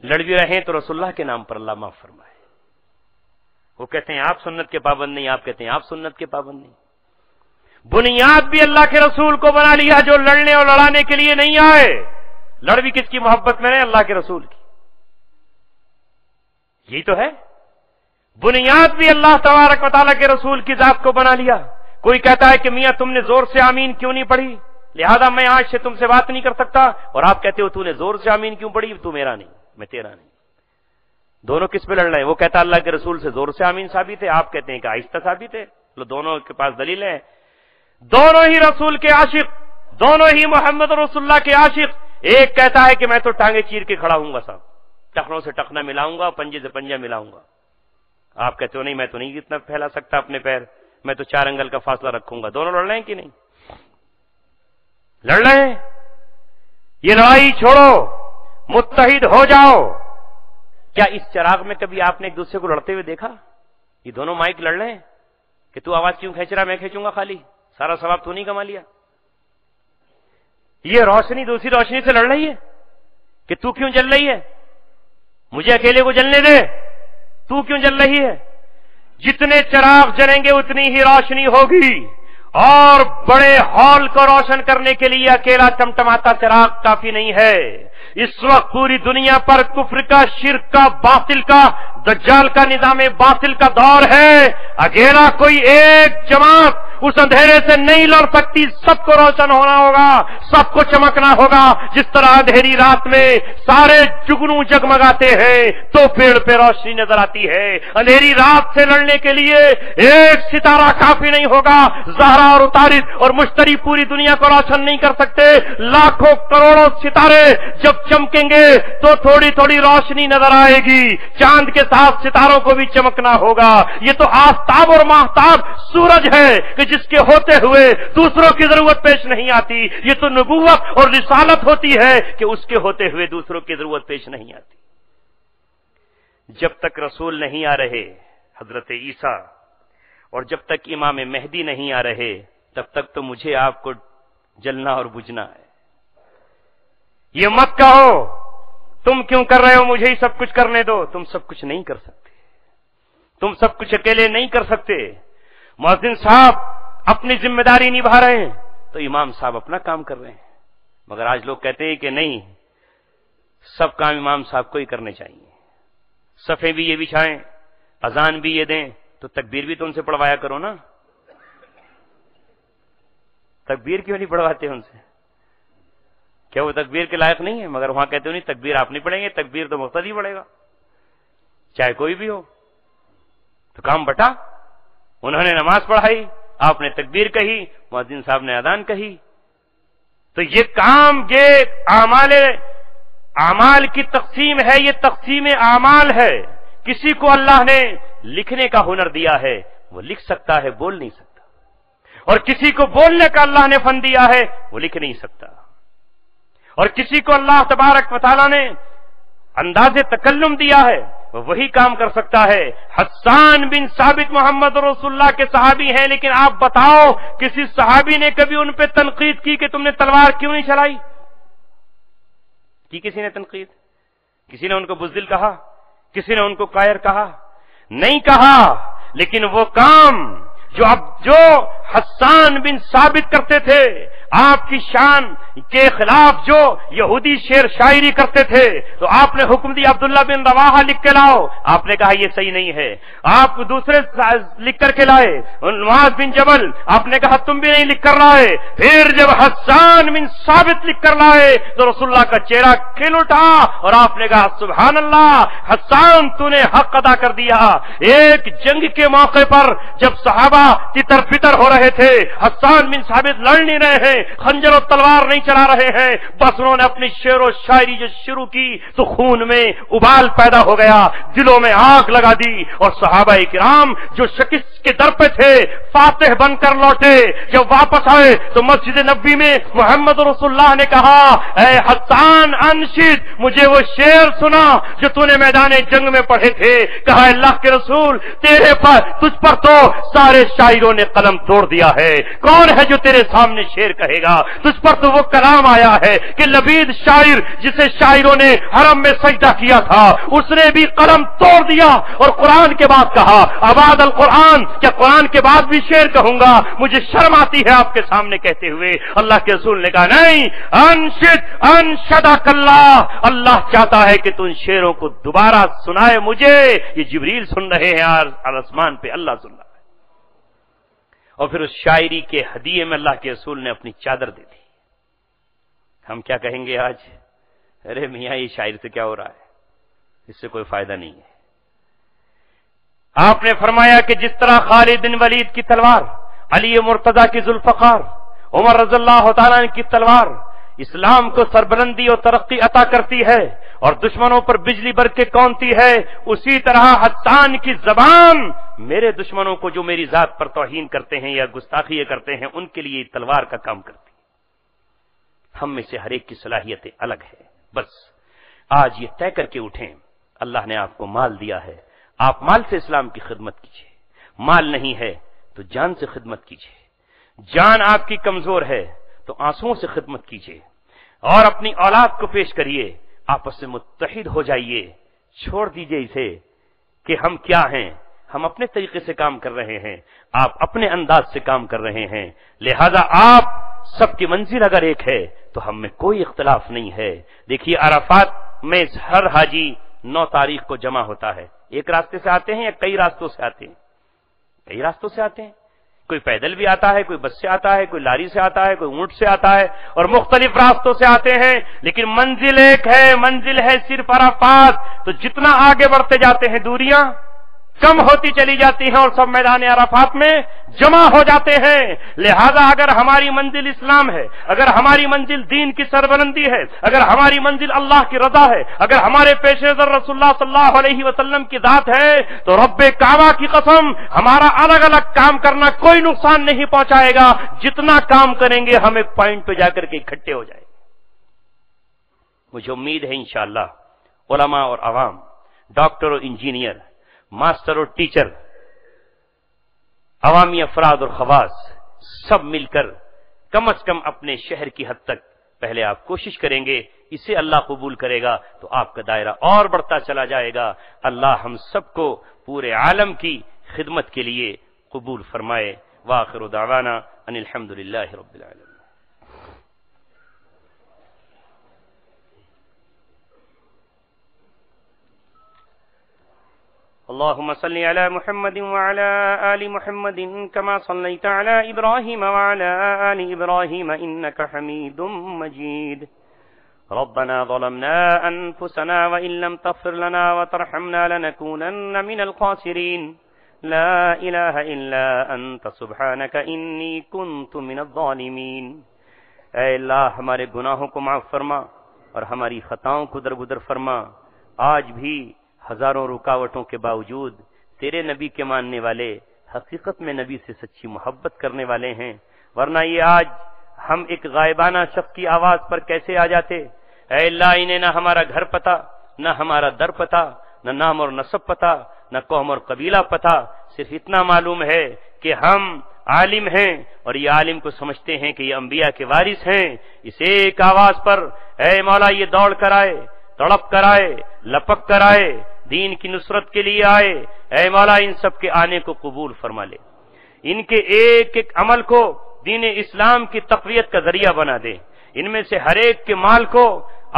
لڑ بھی رہے تو رسول اللہ کے نام پر اللہ معاف فرمائے۔ وہ کہتے ہیں آپ سنت کے پابند نہیں، آپ کہتے ہیں آپ سنت کے پابند نہیں۔ بنیاد بھی اللہ کے رسول کو بنا لیا جو لڑنے اور لڑانے کے لیے نہیں آئے۔ لڑ بھی کس کی محبت میں رہے؟ اللہ کے رسول کی۔ یہی تو ہے، بنیاد بھی اللہ تبارک و تعالیٰ کے رسول کی ذات کو بنا لیا۔ کوئی کہتا ہے کہ میاں تم نے زور سے آمین کیوں نہیں پڑھی، لہذا میں آج سے تم سے بات نہیں کر سکتا، اور آپ کہتے ہو تو نے زور سے آمین کیوں پڑھی، تو میرا نہیں میں تیرا نہیں۔ دونوں کس پہ لڑ رہے ہیں؟ وہ کہتا اللہ کے رسول سے زور سے آمین ثابت ہے، آپ کہتے ہیں کہ آہستہ ثابت ہے۔ دونوں کے پاس دلیل ہے، دونوں ہی رسول کے عاشق، دونوں ہی محمد رسول اللہ کے عاشق۔ ایک کہتا ہے کہ میں تو ٹانگیں چیر کے کھڑا ہوں گا صاحب، ٹخنوں سے ٹخنا ملاؤں گا، پنجے سے پنجہ ملاؤں گا۔ آپ کہتے ہو نہیں میں تو نہیں اتنا پھیلا سکتا اپنے پیر، میں تو 4 انگل کا فاصلہ رکھوں گا۔ دونوں لڑ رہے ہیں کہ نہیں؟ لڑ رہے ہیں۔ یہ لڑائی چھوڑو، متحد ہو جاؤ۔ کیا اس چراغ میں کبھی آپ نے ایک دوسرے کو لڑتے ہوئے دیکھا؟ یہ دونوں مائک لڑ رہے ہیں کہ تو آواز کیوں کھینچ رہا، میں کھینچوں گا، خالی سارا ثواب تو نہیں کما لیا۔ یہ روشنی دوسری روشنی سے لڑ رہی ہے کہ تو کیوں جل رہی ہے، مجھے اکیلے کو جلنے دے، تو کیوں جل رہی ہے؟ جتنے چراغ جلیں گے اتنی ہی روشنی ہوگی، اور بڑے ہال کو روشن کرنے کے لیے اکیلا ٹمٹماتا چراغ کافی نہیں ہے۔ اس وقت پوری دنیا پر کفر کا، شرک کا، باطل کا، دجال کا نظام باطل کا دور ہے۔ اکیلا کوئی ایک جماعت اس اندھیرے سے نہیں لڑ سکتی، سب کو روشن ہونا ہوگا، سب کو چمکنا ہوگا۔ جس طرح اندھیری رات میں سارے جگنو جگمگاتے ہیں تو پیڑ پہ روشنی نظر آتی ہے، اندھیری رات سے لڑنے کے لیے ایک ستارہ کافی نہیں ہوگا۔ زہرا اور اتارد اور مشتری پوری دنیا کو روشن نہیں کر سکتے۔ لاکھوں کروڑوں ستارے جب چمکیں گے تو تھوڑی تھوڑی روشنی نظر آئے گی۔ چاند کے ساتھ ستاروں کو بھی چمکنا ہوگا۔ یہ تو آفتاب اور ماہتاب سورج ہے کہ جس کے ہوتے ہوئے دوسروں کی ضرورت پیش نہیں آتی۔ یہ تو نبوت اور رسالت ہوتی ہے کہ اس کے ہوتے ہوئے دوسروں کی ضرورت پیش نہیں آتی۔ جب تک رسول نہیں آ رہے حضرت عیسیٰ، اور جب تک امام مہدی نہیں آ رہے تب تک تو مجھے آپ کو جلنا اور بجھنا ہے۔ یہ مت کہو تم کیوں کر رہے ہو، مجھے ہی سب کچھ کرنے دو۔ تم سب کچھ نہیں کر سکتے، تم سب کچھ اکیلے نہیں کر سکتے۔ مؤذن صاحب اپنی ذمہ داری نبھا رہے ہیں تو امام صاحب اپنا کام کر رہے ہیں. مگر آج لوگ کہتے ہیں کہ نہیں، سب کام امام صاحب کو ہی کرنے چاہیے، صفیں بھی یہ بچھائیں، اذان بھی یہ دیں، تو تکبیر بھی تو ان سے پڑھوایا کرو نا. تکبیر کیوں نہیں پڑھواتے ان سے؟ کیا وہ تکبیر کے لائق نہیں ہے؟ مگر وہاں کہتے ہو نہیں تکبیر آپ نہیں پڑھیں گے، تکبیر تو مقتدی پڑھے گا، چاہے کوئی بھی ہو. تو کام بٹا، انہوں نے نماز پڑھائی، آپ نے تکبیر کہی، مؤذن صاحب نے اذان کہی. تو یہ کام، یہ اعمال کی تقسیم ہے، یہ تقسیم اعمال ہے. کسی کو اللہ نے لکھنے کا ہنر دیا ہے، وہ لکھ سکتا ہے، بول نہیں سکتا. اور کسی کو بولنے کا اللہ نے فن دیا ہے، وہ لکھ نہیں سکتا. اور کسی کو اللہ تبارک و تعالیٰ نے انداز تکلم دیا ہے، وہ وہی کام کر سکتا ہے. حسان بن ثابت محمد رسول اللہ کے صحابی ہیں، لیکن آپ بتاؤ کسی صحابی نے کبھی ان پہ تنقید کی کہ تم نے تلوار کیوں نہیں چلائی؟ کی کسی نے تنقید؟ کسی نے ان کو بزدل کہا؟ کسی نے ان کو کائر کہا؟ نہیں کہا. لیکن وہ کام جو حسان بن ثابت کرتے تھے، آپ کی شان کے خلاف جو یہودی شعر شاعری کرتے تھے، تو آپ نے حکم دیا عبداللہ بن رواحہ لکھ کے لاؤ. آپ نے کہا یہ صحیح نہیں ہے. آپ دوسرے لکھ کر کے لائے، معاذ بن جبل، آپ نے کہا تم بھی نہیں لکھ کر لائے. پھر جب حسان بن ثابت لکھ کر لائے تو رسول اللہ کا چہرہ کھل اٹھا اور آپ نے کہا سبحان اللہ، حسان تو نے حق ادا کر دیا. ایک جنگ کے موقع پر جب صحابہ تتر بتر ہو رہے تھے، حسان بن ثابت لڑ نہیں رہے ہیں، خنجر و تلوار نہیں چلا رہے ہیں، بس انہوں نے اپنی شعر و شاعری جو شروع کی تو خون میں ابال پیدا ہو گیا، دلوں میں آگ لگا دی. اور صحابہ کرام جو شکست کے در پہ تھے، فاتح بن کر لوٹے، جب واپس آئے تو مسجد نبوی میں محمد رسول اللہ نے کہا اے حسان انشد، مجھے وہ شعر سنا جو تو نے میدان جنگ میں پڑھے تھے. کہا اللہ کے رسول، تجھ پر تو سارے شاعروں نے قلم توڑ دیا ہے، کون ہے جو تیرے سامنے شعر کہے گا؟ تجھ پر تو وہ کلام آیا ہے کہ لبید شاعر جسے شاعروں نے حرم میں سجدہ کیا تھا، اس نے بھی قلم توڑ دیا. اور قرآن کے بعد کہا اباد القرآن، کیا قرآن کے بعد بھی شعر کہوں گا؟ مجھے شرم آتی ہے آپ کے سامنے کہتے ہوئے. اللہ کے رسول نے کہا نہیں، انشدک اللہ، اللہ چاہتا ہے کہ تم شعروں کو دوبارہ سنائے مجھے. یہ جبریل سن رہے ہیں آسمان پہ، اللہ سن رہا ہے. اور پھر اس شاعری کے ہدیے میں اللہ کے رسول نے اپنی چادر دے دی. ہم کیا کہیں گے آج؟ ارے میاں یہ شاعری سے کیا ہو رہا ہے، اس سے کوئی فائدہ نہیں ہے. آپ نے فرمایا کہ جس طرح خالد بن ولید کی تلوار، علی مرتضی کی ذوالفقار، عمر رضی اللہ تعالیٰ عنہ کی تلوار اسلام کو سربلندی اور ترقی عطا کرتی ہے اور دشمنوں پر بجلی برقیں کونتی ہے، اسی طرح حسان کی زبان میرے دشمنوں کو جو میری ذات پر توہین کرتے ہیں یا گستاخی کرتے ہیں ان کے لیے تلوار کا کام کرتی. ہم میں سے ہر ایک کی صلاحیتیں الگ ہے. بس آج یہ طے کر کے اٹھیں، اللہ نے آپ کو مال دیا ہے، آپ مال سے اسلام کی خدمت کیجیے. مال نہیں ہے تو جان سے خدمت کیجیے. جان آپ کی کمزور ہے تو آنسوؤں سے خدمت کیجیے اور اپنی اولاد کو پیش کریے. آپس میں متحد ہو جائیے. چھوڑ دیجیے اسے کہ ہم کیا ہیں، ہم اپنے طریقے سے کام کر رہے ہیں، آپ اپنے انداز سے کام کر رہے ہیں. لہذا آپ سب کی منزل اگر ایک ہے تو ہم میں کوئی اختلاف نہیں ہے. دیکھیے عرفات میں ہر حاجی 9 تاریخ کو جمع ہوتا ہے. ایک راستے سے آتے ہیں یا کئی راستوں سے آتے ہیں؟ کئی راستوں سے آتے ہیں. کوئی پیدل بھی آتا ہے، کوئی بس سے آتا ہے، کوئی لاری سے آتا ہے، کوئی اونٹ سے آتا ہے اور مختلف راستوں سے آتے ہیں، لیکن منزل ایک ہے، منزل ہے صرف عرفات. تو جتنا آگے بڑھتے جاتے ہیں دوریاں کم ہوتی چلی جاتی ہیں اور سب میدان عرفات میں جمع ہو جاتے ہیں. لہذا اگر ہماری منزل اسلام ہے، اگر ہماری منزل دین کی سربلندی ہے، اگر ہماری منزل اللہ کی رضا ہے، اگر ہمارے پیش نظر رسول اللہ صلی اللہ علیہ وسلم کی ذات ہے، تو رب کعبہ کی قسم ہمارا الگ الگ کام کرنا کوئی نقصان نہیں پہنچائے گا. جتنا کام کریں گے ہم ایک پوائنٹ پہ جا کر کے اکٹھے ہو جائیں گے. مجھے امید ہے انشاءاللہ علماء اور عوام، ڈاکٹر اور انجینئر، ماسٹر اور ٹیچر، عوامی افراد اور خواص سب مل کر کم از کم اپنے شہر کی حد تک پہلے آپ کوشش کریں گے. اسے اللہ قبول کرے گا تو آپ کا دائرہ اور بڑھتا چلا جائے گا. اللہ ہم سب کو پورے عالم کی خدمت کے لیے قبول فرمائے. وآخر دعوانا ان الحمد للہ رب العالمین. اللهم صل على محمد وعلى آل محمد كما صليت على إبراهيم وعلى آل إبراهيم إنك حميد مجيد. ربنا ظلمنا أنفسنا وإن لم تغفر لنا وترحمنا لنكونن من الخاسرين. لا إله إلا أنت سبحانك إني كنت من الظالمين. اے اللہ ہمارے گناہوں کو معاف فرما اور ہماری خطاؤں کو درگزر فرما. آج بھی ہزاروں رکاوٹوں کے باوجود تیرے نبی کے ماننے والے حقیقت میں نبی سے سچی محبت کرنے والے ہیں، ورنہ یہ آج ہم ایک غائبانہ شخص کی آواز پر کیسے آ جاتے. اے اللہ انہیں نہ ہمارا گھر پتہ، نہ ہمارا در پتہ، نہ نام اور نسب پتہ، نہ قوم اور قبیلہ پتہ، صرف اتنا معلوم ہے کہ ہم عالم ہیں اور یہ عالم کو سمجھتے ہیں کہ یہ انبیاء کے وارث ہیں. اس ایک آواز پر اے مولا یہ دوڑ کر آئے، تڑپ کر آئے، لپک کر آئے، دین کی نصرت کے لیے آئے. اے مولا ان سب کے آنے کو قبول فرما لے، ان کے ایک ایک عمل کو دین اسلام کی تقویت کا ذریعہ بنا دے. ان میں سے ہر ایک کے مال کو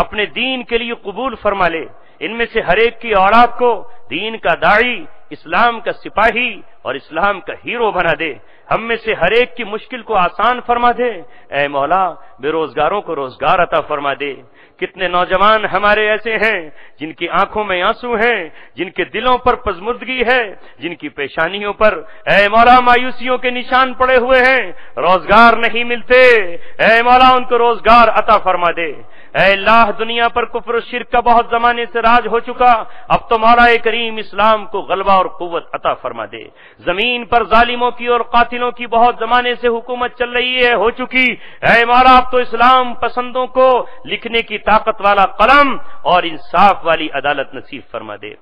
اپنے دین کے لیے قبول فرما لے. ان میں سے ہر ایک کی اولاد کو دین کا داعی، اسلام کا سپاہی اور اسلام کا ہیرو بنا دے. ہم میں سے ہر ایک کی مشکل کو آسان فرما دے. اے مولا بے روزگاروں کو روزگار عطا فرما دے. کتنے نوجوان ہمارے ایسے ہیں جن کی آنکھوں میں آنسو ہیں، جن کے دلوں پر پزمردگی ہے، جن کی پیشانیوں پر اے مولا مایوسیوں کے نشان پڑے ہوئے ہیں، روزگار نہیں ملتے. اے مولا ان کو روزگار عطا فرما دے. اے اللہ دنیا پر کفر و شرک کا بہت زمانے سے راج ہو چکا، اب تو مولا کریم اسلام کو غلبہ اور قوت عطا فرما دے. زمین پر ظالموں کی اور قاتلوں کی بہت زمانے سے حکومت چل رہی ہے، ہو چکی. اے مولا اب تو اسلام پسندوں کو لکھنے کی طاقت والا قلم اور انصاف والی عدالت نصیب فرما دے.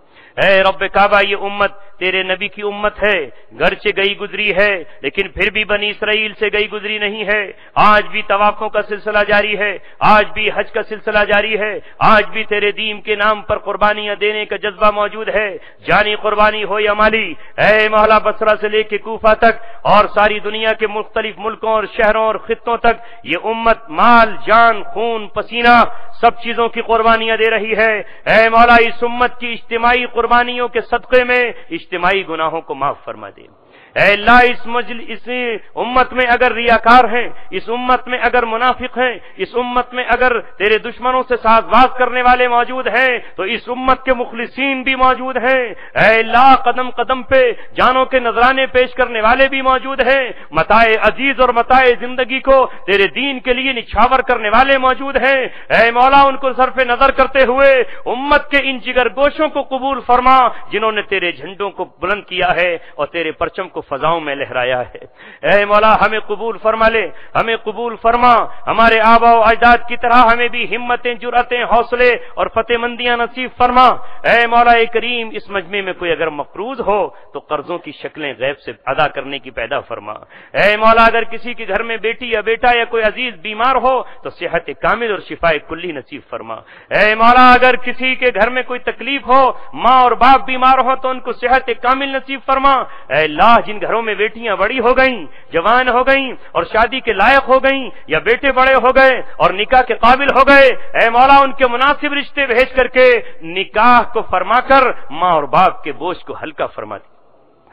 اے رب کعبہ یہ امت تیرے نبی کی امت ہے، گرچہ گئی گزری ہے لیکن پھر بھی بنی اسرائیل سے گئی گزری نہیں ہے. آج بھی طوافوں کا سلسلہ جاری ہے، آج بھی حج کا سلسلہ جاری ہے، آج بھی تیرے دین کے نام پر قربانیاں دینے کا جذبہ موجود ہے، جانی قربانی ہو یا مالی. اے مولا بصرہ سے لے کے کوفہ تک اور ساری دنیا کے مختلف ملکوں اور شہروں اور خطوں تک یہ امت مال، جان، خون، پسینہ سب چیزوں کی قربانیاں دے رہی ہے. اے مولا اس امت کی اجتماعی قربانیوں کے صدقے میں اجتماعی گناہوں کو معاف فرما دے. اے اللہ اس امت میں اگر ریاکار ہیں، اس امت میں اگر منافق ہیں، اس امت میں اگر تیرے دشمنوں سے ساز باز کرنے والے موجود ہیں تو اس امت کے مخلصین بھی موجود ہیں. اے اللہ قدم قدم پہ جانوں کے نذرانے پیش کرنے والے بھی موجود ہیں. متاع عزیز اور متاع زندگی کو تیرے دین کے لیے نچھاور کرنے والے موجود ہیں. اے مولا ان کو صرف نظر کرتے ہوئے امت کے ان جگر گوشوں کو قبول فرما جنہوں نے تیرے جھنڈوں کو بلند کیا ہے اور تیرے پرچم کو فضاؤں میں لہرایا ہے. اے مولا ہمیں قبول فرما لے، ہمیں قبول فرما. ہمارے آبا و اجداد کی طرح ہمیں بھی ہمتیں، جرأتیں، حوصلے اور فتح مندیاں نصیب فرما. اے مولا کریم اس مجمع میں کوئی اگر مقروض ہو تو قرضوں کی شکلیں غیب سے ادا کرنے کی پیدا فرما. اے مولا اگر کسی کے گھر میں بیٹی یا بیٹا یا کوئی عزیز بیمار ہو تو صحت کامل اور شفاء کلی نصیب فرما. اے مولا اگر کسی کے گھر میں کوئی تکلیف ہو، ماں اور باپ بیمار ہو تو ان کو صحت کامل نصیب فرما. اے اللہ جن گھروں میں بیٹیاں بڑی ہو گئیں، جوان ہو گئیں اور شادی کے لائق ہو گئیں، یا بیٹے بڑے ہو گئے اور نکاح کے قابل ہو گئے، اے مولا ان کے مناسب رشتے بھیج کر کے نکاح کو فرما کر ماں اور باپ کے بوجھ کو ہلکا فرما دی.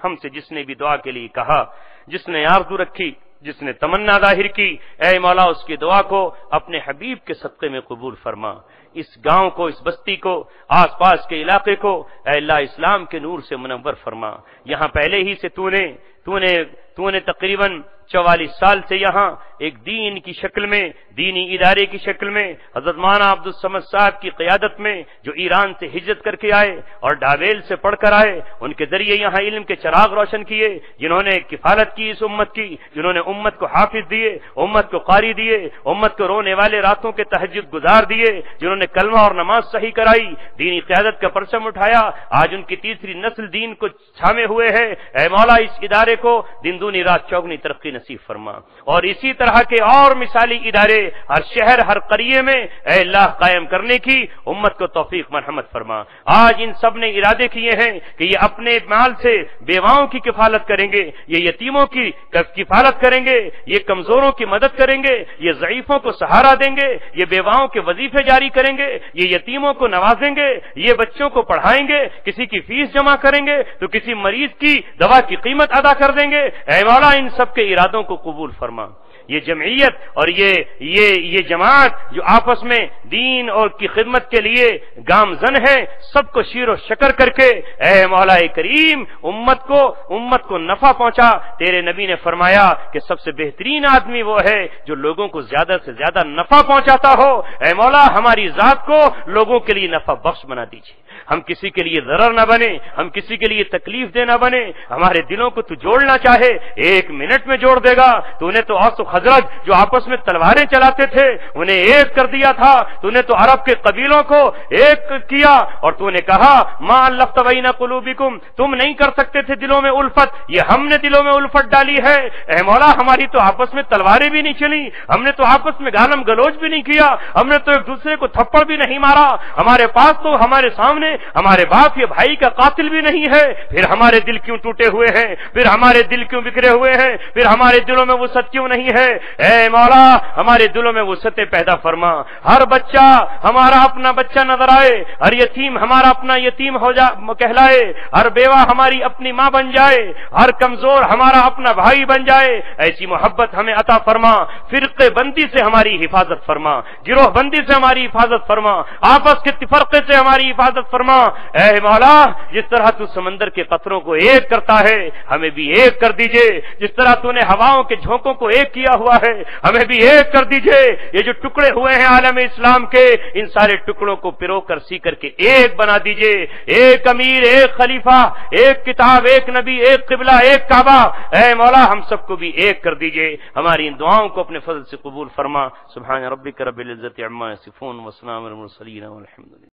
ہم سے جس نے بھی دعا کے لیے کہا، جس نے آرزو رکھی، جس نے تمنا ظاہر کی، اے مولا اس کی دعا کو اپنے حبیب کے صدقے میں قبول فرما. اس گاؤں کو، اس بستی کو، آس پاس کے علاقے کو اے اللہ اسلام کے نور سے منور فرما. یہاں پہلے ہی سے تو نے تقریباً 44 سال سے یہاں ایک دین کی شکل میں، دینی ادارے کی شکل میں حضرت مولانا عبدالصمد صاحب کی قیادت میں جو ایران سے ہجرت کر کے آئے اور ڈاویل سے پڑھ کر آئے، ان کے ذریعے یہاں علم کے چراغ روشن کیے، جنہوں نے کفالت کی اس امت کی، جنہوں نے امت کو حافظ دیے، امت کو قاری دیے، امت کو رونے والے راتوں کے تہجد گزار دیے، جنہوں نے کلمہ اور نماز صحیح کرائی، دینی قیادت کا پرچم اٹھایا. آج ان کی تیسری نسل دین کو چھامے ہوئے ہے. اے مولا اس ادارے کو دن دونی رات چوگنی ترقی نصیب فرما، اور اسی طرح کے اور مثالی ادارے ہر شہر ہر قریے میں اے اللہ قائم کرنے کی امت کو توفیق مرحمت فرما۔ آج ان سب نے ارادے کیے ہیں کہ یہ اپنے مال سے بیواؤں کی کفالت کریں گے، یہ یتیموں کی کفالت کریں گے، یہ کمزوروں کی مدد کریں گے، یہ ضعیفوں کو سہارا دیں گے، یہ بیواؤں کے وظیفے جاری کریں گے، یہ یتیموں کو نوازیں گے، یہ بچوں کو پڑھائیں گے، کسی کی فیس جمع کریں گے تو کسی مریض کی دوا کی قیمت ادا کر دیں گے۔ اے مولا ان سب کے ارادوں کو قبول فرما۔ یہ جمعیت اور یہ جماعت جو آپس میں دین اور کی خدمت کے لیے گامزن ہے، سب کو شیر و شکر کر کے اے مولا کریم امت کو نفع پہنچا۔ تیرے نبی نے فرمایا کہ سب سے بہترین آدمی وہ ہے جو لوگوں کو زیادہ سے زیادہ نفع پہنچاتا ہو۔ اے مولا ہماری ذات کو لوگوں کے لیے نفع بخش بنا دیجیے، ہم کسی کے لیے ضرر نہ بنے، ہم کسی کے لیے تکلیف دے نہ بنے۔ ہمارے دلوں کو تو جوڑنا چاہے 1 منٹ میں جوڑ دے گا۔ تو نے تو اوس و خزرج جو آپس میں تلواریں چلاتے تھے انہیں ایک کر دیا تھا، تو نے تو عرب کے قبیلوں کو ایک کیا، اور تو نے کہا ما الفت بین قلوبکم، تم نہیں کر سکتے تھے دلوں میں الفت، یہ ہم نے دلوں میں الفت ڈالی ہے۔ اے مولا ہماری تو آپس میں تلواریں بھی نہیں چلی، ہم نے تو آپس میں گالم گلوچ بھی نہیں کیا، ہم نے تو ایک دوسرے کو تھپڑ بھی نہیں مارا، ہمارے پاس تو ہمارے سامنے ہمارے باپ یا بھائی کا قاتل بھی نہیں ہے، پھر ہمارے دل کیوں ٹوٹے ہوئے ہیں، پھر ہمارے دل کیوں بکھرے ہوئے ہیں، پھر ہمارے دلوں میں وسعت کیوں نہیں ہے؟ اے مولا ہمارے دلوں میں وسعت پیدا فرما، ہر بچہ ہمارا اپنا بچہ نظر آئے، ہر یتیم ہمارا اپنا یتیم کہلائے، ہر بیوہ ہماری اپنی ماں بن جائے، ہر کمزور ہمارا اپنا بھائی بن جائے۔ ایسی محبت ہمیں عطا فرما، فرقے بندی سے ہماری حفاظت فرما، گروہ بندی سے ہماری حفاظت فرما، آپس کے تفرقے سے ہماری حفاظت فرما۔ اے مولا جس طرح تو سمندر کے قطروں کو ایک کرتا ہے ہمیں بھی ایک کر دیجئے، جس طرح تو نے ہواؤں کے جھونکوں کو ایک کیا ہوا ہے ہمیں بھی ایک کر دیجئے۔ یہ جو ٹکڑے ہوئے ہیں عالم اسلام کے ان سارے ٹکڑوں کو پرو کر سی کر کے ایک بنا دیجئے، ایک امیر، ایک خلیفہ، ایک کتاب، ایک نبی، ایک قبلہ، ایک کعبہ۔ اے مولا ہم سب کو بھی ایک کر دیجئے، ہماری ان دعاؤں کو اپنے فضل سے قبول فرما۔ سبحان ربک رب العزت عما یصفون وسلام علی المرسلین والحمد للہ۔